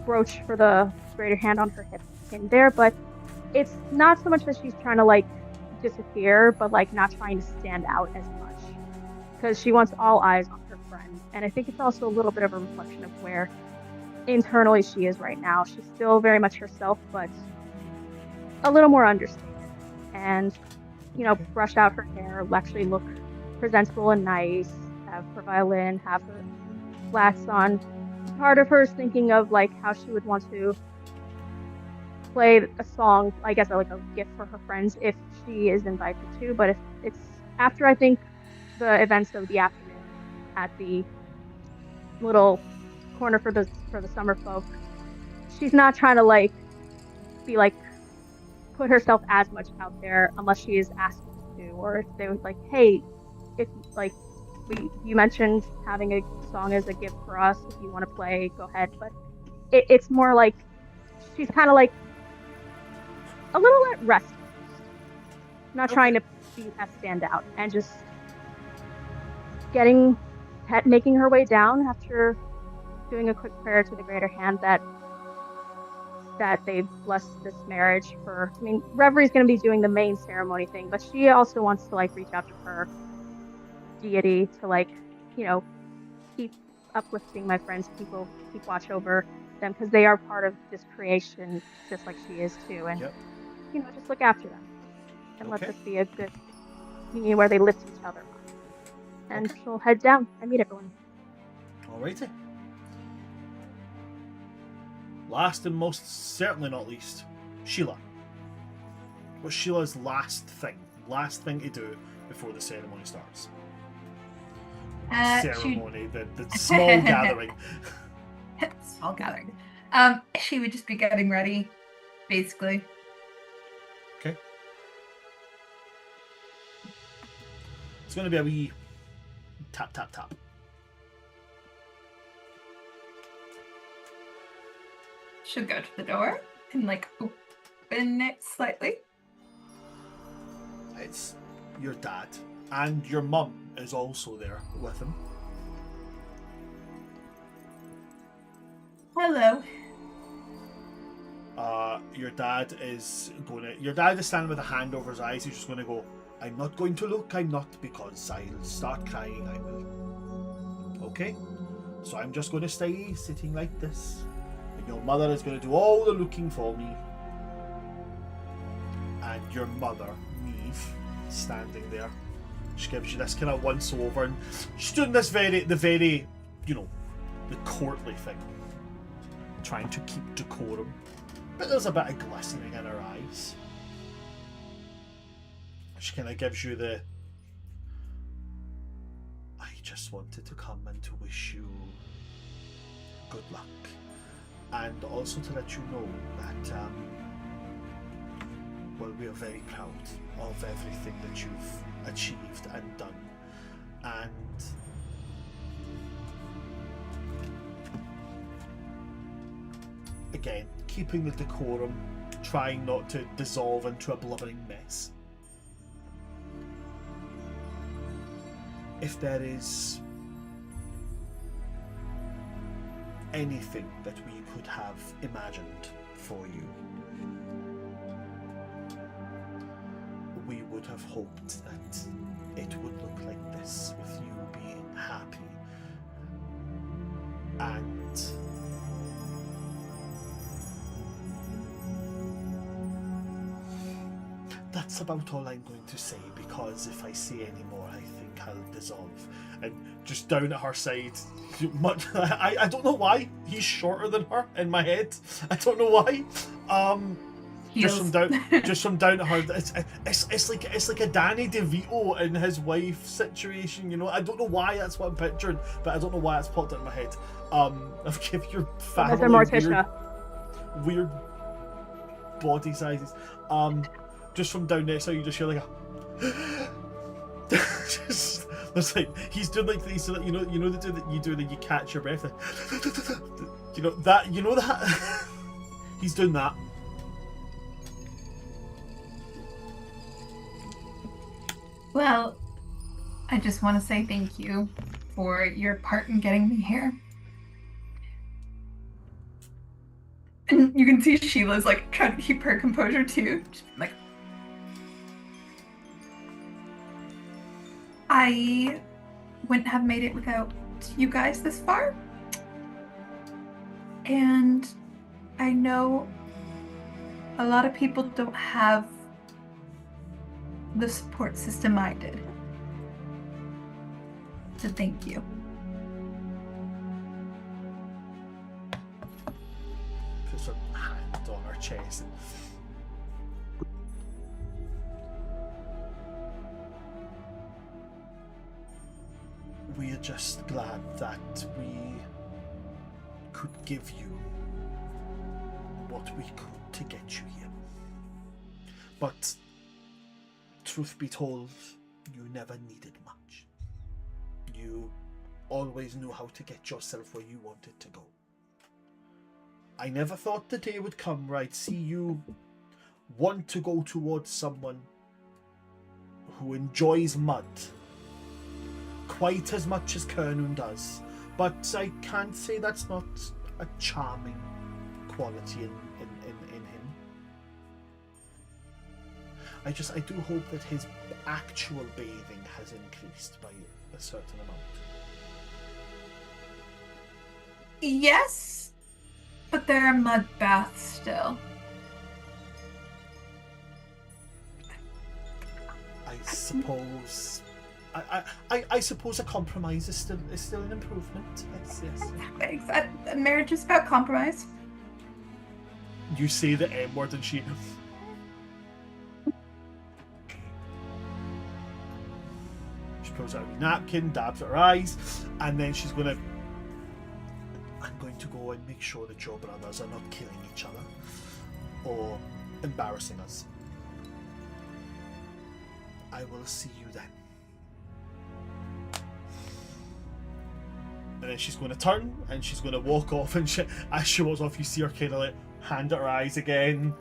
brooch for the greater hand on her hip in there, but it's not so much that she's trying to like disappear, but like not trying to stand out as much because she wants all eyes on her friend. And I think it's also a little bit of a reflection of where internally she is right now. She's still very much herself, but a little more understated. And brush out her hair, actually look presentable and nice, have her violin, have her flats on. Part of her is thinking of like how she would want to play a song, I guess, like a gift for her friends if she is invited to. But if it's after, I think, the events of the afternoon at the little corner for the summer folk, she's not trying to like be like put herself as much out there unless she is asked to, or if they was like, hey, if like you mentioned having a song as a gift for us, if you want to play, go ahead. But it's more like she's kind of like a little at rest, not trying to be a standout, and just making her way down after doing a quick prayer to the greater hand that they bless this marriage for. I mean, Reverie is going to be doing the main ceremony thing, but she also wants to like reach out to her deity to like, keep uplifting my friends, keep watch over them because they are part of this creation, just like she is too, and just look after them and let this be a good union where they lift each other up. And she'll head down and meet everyone. Alrighty. Last and most certainly not least, Sheila. What's Sheila's last thing to do before the ceremony starts? Ceremony, the small gathering. Small gathering. She would just be getting ready, basically. Okay. It's going to be a wee tap, tap, tap. She'll go to the door and like open it slightly. It's your dad, and your mum is also there with him. Hello. Your dad is standing with a hand over his eyes. He's just going to go, I'm not going to look, I'm not, because I'll start crying, I will. Okay? So I'm just going to stay sitting like this. And your mother is going to do all the looking for me. And your mother, Neve, standing there. She gives you this kind of once over, and she's doing this the courtly thing. Trying to keep decorum. But there's a bit of glistening in her eyes. She kind of gives you I just wanted to come and to wish you good luck. And also to let you know that, we are very proud of everything that you've achieved and done. And again, keeping the decorum, trying not to dissolve into a blubbering mess. If there is anything that we could have imagined for you, we would have hoped that it would look like this, with you being happy. And that's about all I'm going to say, because if I say any more, I think I'll dissolve. And just down at her side, I don't know why, he's shorter than her in my head. I don't know why. Just from Heels. down, just from down to her. It's like a Danny DeVito and his wife situation. You know, I don't know why that's what I'm picturing, but I don't know why it's popped into my head. I've given your family Mr. Morticia. weird body sizes. Just from down there, so you just hear like a. Just, it's like he's doing like these, you know the do that you do that you catch your breath. You know that. He's doing that. Well, I just want to say thank you for your part in getting me here. And you can see Sheila's like trying to keep her composure too. Just like, I wouldn't have made it without you guys this far. And I know a lot of people don't have the support system I did. So thank you. Puts her hand on her chest. We're just glad that we could give you what we could to get you here. But truth be told, you never needed much. You always knew how to get yourself where you wanted to go. I never thought the day would come where I'd see you want to go towards someone who enjoys mud quite as much as Kernun does. But I can't say that's not a charming quality in him. I do hope that his actual bathing has increased by a certain amount. Yes, but there are mud baths still. I suppose. I suppose a compromise is still an improvement. Yes. Marriage is about compromise. You say the M word and she pulls out a napkin, dabs at her eyes, and then I'm going to go and make sure that your brothers are not killing each other or embarrassing us. I will see you then. And then she's going to turn and she's going to walk off, and as she walks off, you see her kind of like hand at her eyes again.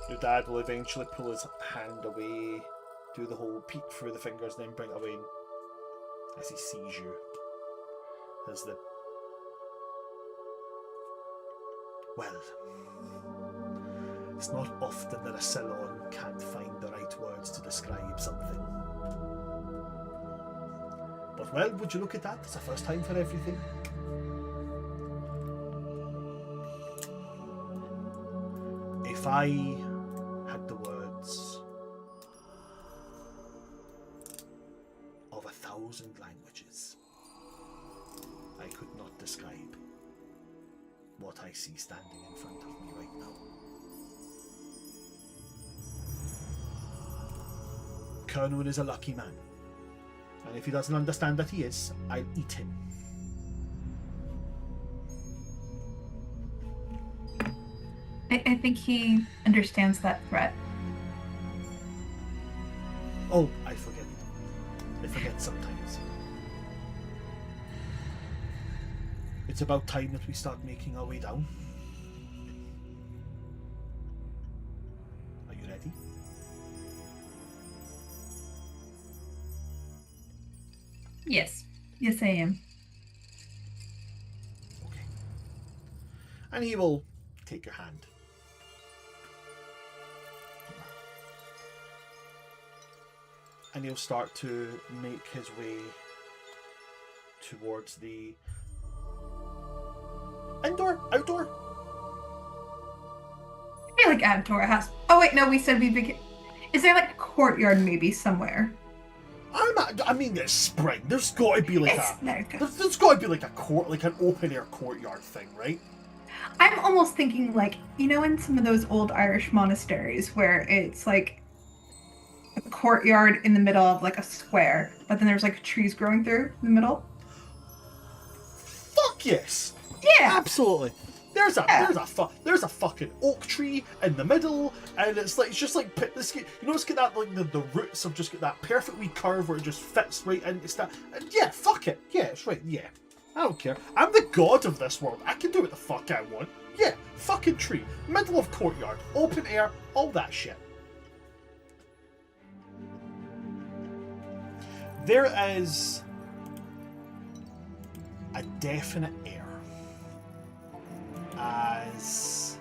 Your dad will eventually pull his hand away, do the whole peek through the fingers, then bring it away as he sees you. Well, it's not often that a Cylon can't find the right words to describe something. But well, would you look at that? It's the first time for everything. If I had the words of 1,000 languages, I could not describe what I see standing in front of me right now. Kernun is a lucky man, and if he doesn't understand that he is, I'll eat him. I think he understands that threat. Oh, I forget. I forget sometimes. It's about time that we start making our way down. Are you ready? Yes. Yes, I am. Okay. And he will take your hand. And he'll start to make his way towards the outdoor. I feel like outdoor has. Oh wait, no, we said we begin. Is there like a courtyard maybe somewhere? I mean, it's spring. There's got to be like It's America. there's got to be like a court, like an open air courtyard thing, right? I'm almost thinking like, you know, in some of those old Irish monasteries where it's like a courtyard in the middle of like a square, but then there's like trees growing through in the middle. Fuck yes. Yeah. Absolutely. There's a fucking oak tree in the middle, and it's just like this. You know, it's got that like the roots have just got that perfect wee curve where it just fits right into that. And yeah, fuck it. Yeah, it's right. Yeah, I don't care. I'm the god of this world. I can do what the fuck I want. Yeah, fucking tree, middle of courtyard, open air, all that shit. There is a definite air as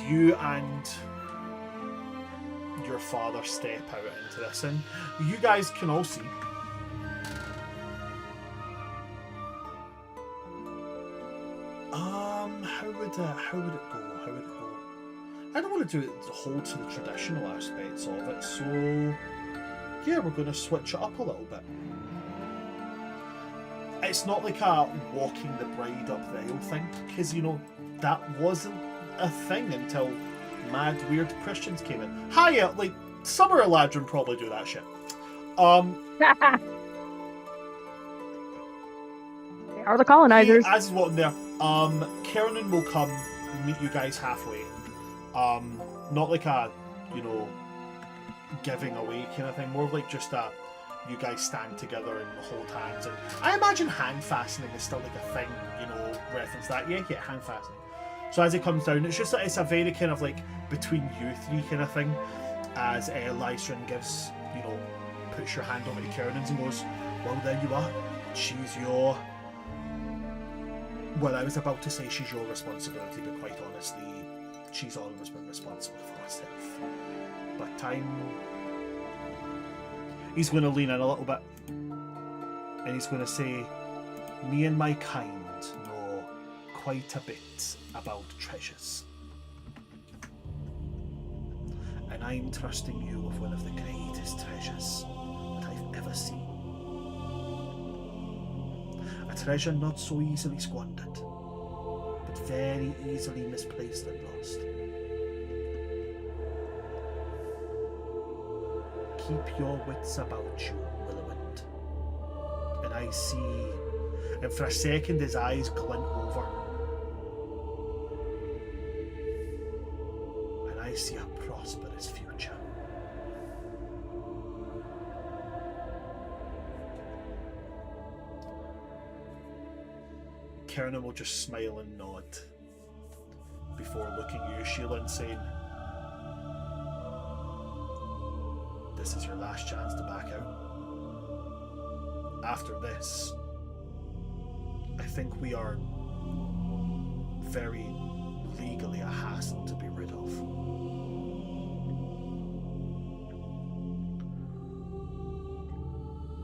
you and your father step out into this, and you guys can all see how would it go? I don't want to do it hold to the traditional aspects of it, so yeah, we're going to switch it up a little bit. It's not like a walking the bride up the aisle thing, because, you know, that wasn't a thing until mad weird Christians came in. Hiya, like, Summer Eladrin probably do that shit. They are the colonizers. As he's walking there, Kiernan will come meet you guys halfway. Not like a, you know, giving away kind of thing, more like just a you guys stand together and hold hands, and I imagine hand fastening is still like a thing, you know, reference that. Yeah, hand fastening. So as it comes down, it's a very kind of like between you three kind of thing, as Lysrin gives, you know, puts your hand over to Kiernan's and goes, well, there you are, she's your, well, I was about to say she's your responsibility, but quite honestly, she's always been responsible for herself. But he's going to lean in a little bit, and he's going to say, me and my kind know quite a bit about treasures. And I'm trusting you with one of the greatest treasures that I've ever seen. A treasure not so easily squandered, but very easily misplaced and lost. Keep your wits about you, Willowind. And I see, and for a second his eyes glint over, and I see a prosperous future. Kiernan will just smile and nod before looking at you, Sheila, and saying, this is your last chance to back out. After this, I think we are very legally a hassle to be rid of.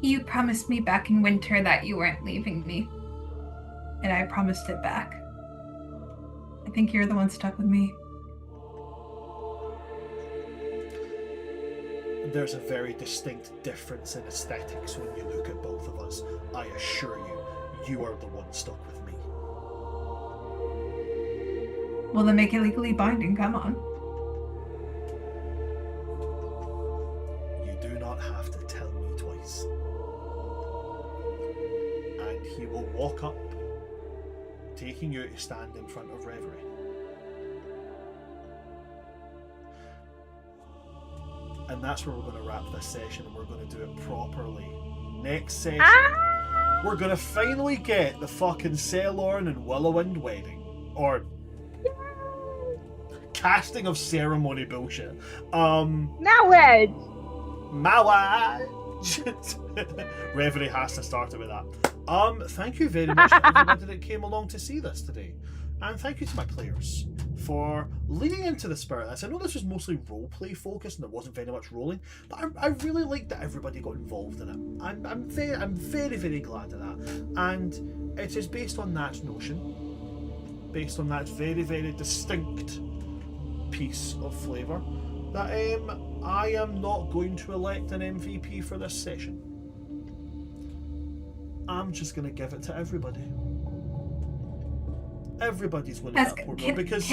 You promised me back in winter that you weren't leaving me. And I promised it back. I think you're the one stuck with me. There's a very distinct difference in aesthetics when you look at both of us. I assure you, you are the one stuck with me. Well, then make it legally binding, come on. You do not have to tell me twice. And he will walk up, taking you to stand in front of Reverie. And that's where we're going to wrap this session, and we're going to do it properly. Next session, we're going to finally get the fucking Sailorn and Willowind wedding. Or casting of ceremony bullshit. Marriage! Marriage! Reverie has to start it with that. Thank you very much to everybody that came along to see this today. And thank you to my players for leaning into the spirit of this. I know this was mostly roleplay focused and there wasn't very much rolling, but I really liked that everybody got involved in it. I'm very, very glad of that. And it is based on that notion based on that very, very distinct piece of flavour, that I am not going to elect an MVP for this session. I'm just going to give it to everybody. Everybody's winning that port roll because...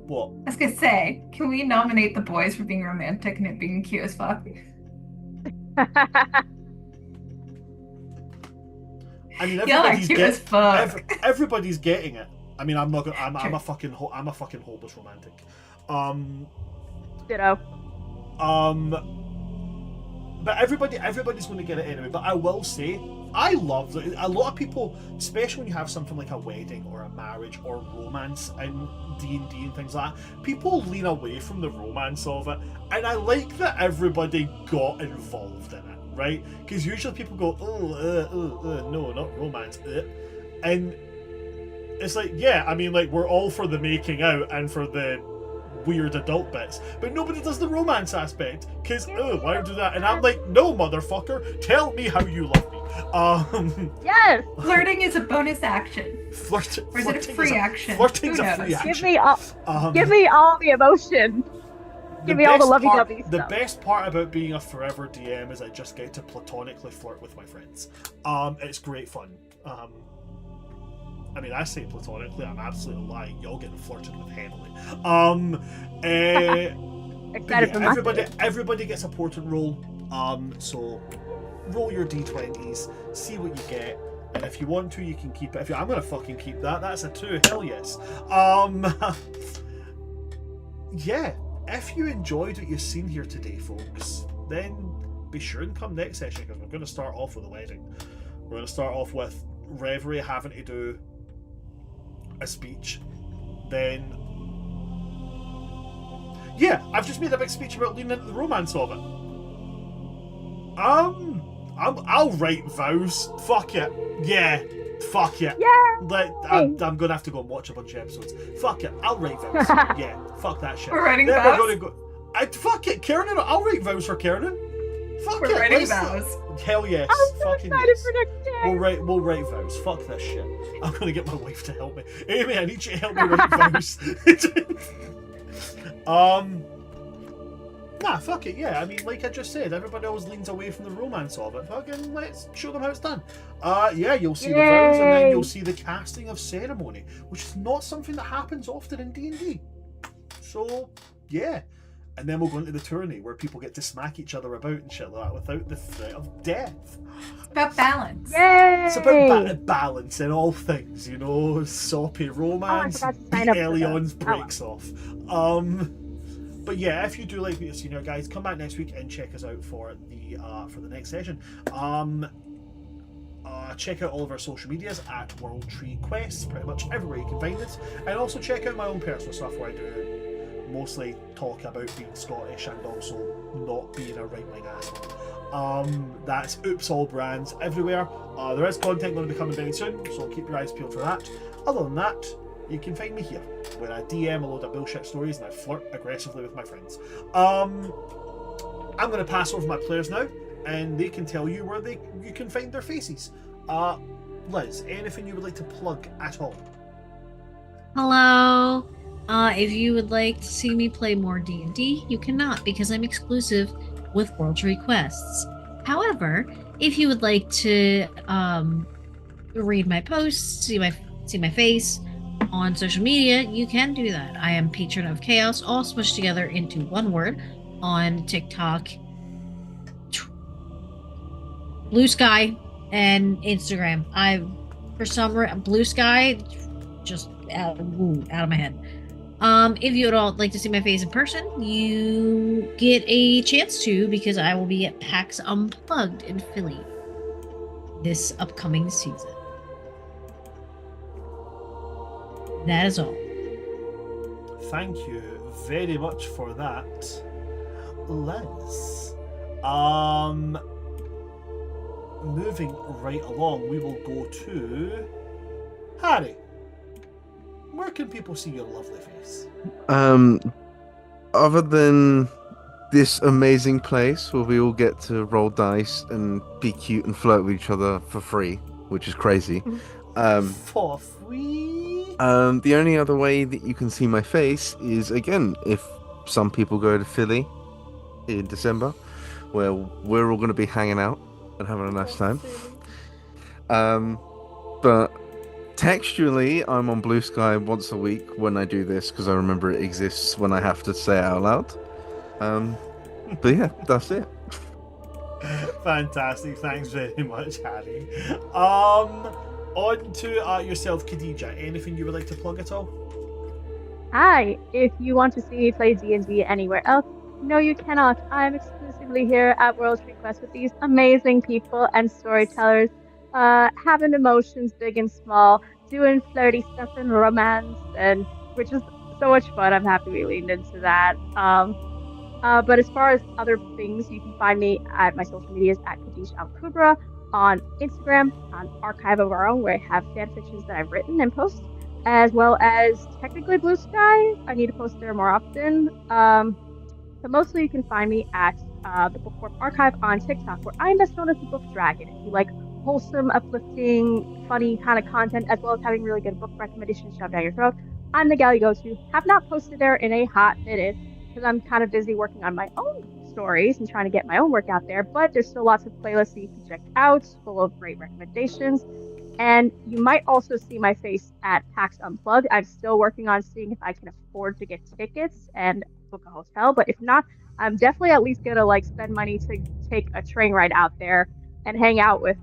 What? I was gonna say, can we nominate the boys for being romantic and it being cute as fuck? I mean, Y'all are cute as fuck. Everybody's getting it. I mean, I'm a fucking hopeless romantic. Ditto. But everybody's going to get it anyway. But I will say, I love that a lot of people, especially when you have something like a wedding or a marriage or romance in D&D and things like that, people lean away from the romance of it, and I like that everybody got involved in it, right? Because usually people go, no, not romance, and it's like, yeah, I mean, like, we're all for the making out and for the weird adult bits, but nobody does the romance aspect, because why do that? And I'm like, no, motherfucker, tell me how you love me. Yes. Flirting is a bonus action. Or is it a free action? Flirting's a free action. Give me all the emotion. Give me all the lovey-dovey stuff. The best part about being a forever DM is I just get to platonically flirt with my friends. It's great fun. I mean, I say platonically, I'm absolutely lying. Y'all getting flirted with heavily. Excited for everybody gets a portent roll. So roll your d20s, see what you get, and if you want to, you can keep it. I'm gonna fucking keep that. That's a 2. Hell yes. Yeah. If you enjoyed what you've seen here today, folks, then be sure and come next session, because we're going to start off with a wedding. We're going to start off with Reverie having to do a speech. Then, yeah, I've just made a big speech about leaning into the romance of it. I'll write vows. Fuck it. Yeah. Fuck it. Yeah. I'm gonna have to go and watch a bunch of episodes. Fuck it. I'll write vows. Yeah. Fuck that shit. We're writing then vows. We're gonna go. Fuck it, Kiernan. I'll write vows for Kiernan. Fuck We're it. writing vows. Hell yes. I'm so fucking excited yes. for next day. We'll write vows. Fuck this shit. I'm gonna get my wife to help me. Amy, I need you to help me write vows. Nah, fuck it, yeah. I mean, like I just said, everybody always leans away from the romance of it. Fucking let's show them how it's done. Yeah, you'll see the vows, and then you'll see the casting of ceremony, which is not something that happens often in D&D. So, yeah. And then we'll go into the tourney, where people get to smack each other about and shit like that without the threat of death. It's about balance. Yay! It's about balance in all things, you know, soppy romance, beat Elion's breaks off. But yeah, if you do like what you've seen here, guys, come back next week and check us out for the next session. Check out all of our social medias at World Tree Quests, pretty much everywhere you can find us, and also check out my own personal stuff where I do mostly talk about being Scottish and also not being a right-wing asshole. That's Oops All Brands everywhere. There is content going to be coming very soon, so keep your eyes peeled for that. Other than that, you can find me here, where I DM a load of bullshit stories and I flirt aggressively with my friends. I'm going to pass over my players now, and they can tell you where you can find their faces. Liz, anything you would like to plug at all? Hello. If you would like to see me play more D&D, you cannot, because I'm exclusive with World Tree Quests. However, if you would like to read my posts, see my face on social media, you can do that. I am Patron of Chaos, all smushed together into one word, on TikTok, Blue Sky, and Instagram. Blue Sky, just out of my head. If you would all like to see my face in person, you get a chance to, because I will be at PAX Unplugged in Philly this upcoming season. That is all. Thank you very much for that, Liz. Moving right along, we will go to Harry. Where can people see your lovely face? Other than this amazing place where we all get to roll dice and be cute and flirt with each other for free, which is crazy. For free? The only other way that you can see my face is, again, if some people go to Philly in December, where we're all going to be hanging out and having a nice time. But textually, I'm on Blue Sky once a week when I do this, because I remember it exists when I have to say it out loud. But yeah, that's it. Fantastic. Thanks very much, Harry. On to yourself, Khadija. Anything you would like to plug at all? Hi, if you want to see me play D&D anywhere else, no you cannot. I'm exclusively here at World Tree Quest with these amazing people and storytellers, having emotions big and small, doing flirty stuff and romance, and which is so much fun. I'm happy we leaned into that. But as far as other things, you can find me at my social medias at Kadish Al Kubra on Instagram, on Archive of Our Own, where I have fan fictions that I've written and post, as well as technically Blue Sky. I need to post there more often. But mostly you can find me at the Bookworm Archive on TikTok, where I'm best known as the Book Dragon. If you like wholesome, uplifting, funny kind of content, as well as having really good book recommendations shoved down your throat, I'm the gal you go to. Have not posted there in a hot minute, because I'm kind of busy working on my own stories and trying to get my own work out there, but there's still lots of playlists that you can check out, full of great recommendations. And you might also see my face at PAX Unplugged. I'm still working on seeing if I can afford to get tickets and book a hotel, but if not, I'm definitely at least gonna spend money to take a train ride out there and hang out with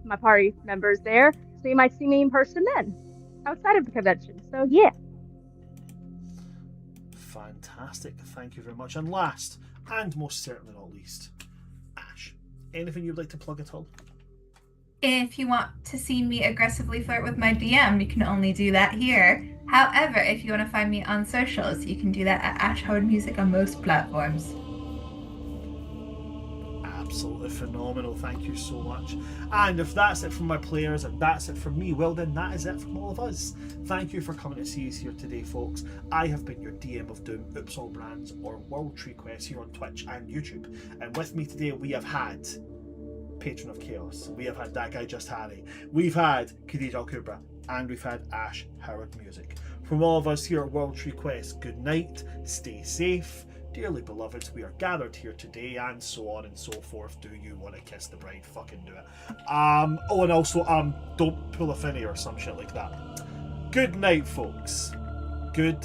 my party members there. So you might see me in person then, outside of the convention. So yeah. Fantastic. Thank you very much. And last, and most certainly not least, Ash, anything you'd like to plug at all? If you want to see me aggressively flirt with my DM, you can only do that here. However, if you want to find me on socials, you can do that at Ash Howard Music on most platforms. Absolutely phenomenal. Thank you so much. And if that's it from my players and that's it from me, well then that is it from all of us. Thank you for coming to see us here today, folks. I have been your DM of Doom, Oops All Brands, or World Tree Quest here on Twitch and YouTube. And with me today we have had Patron of Chaos, we have had that guy Just Harry, we've had Khadija Al Kubra, and we've had Ash Howard Music. From all of us here at World Tree Quest, good night, stay safe, dearly beloveds, we are gathered here today, and so on and so forth. Do you want to kiss the bride? Fucking do it. Oh, and also, don't pull a finny or some shit like that. Good night, folks. Good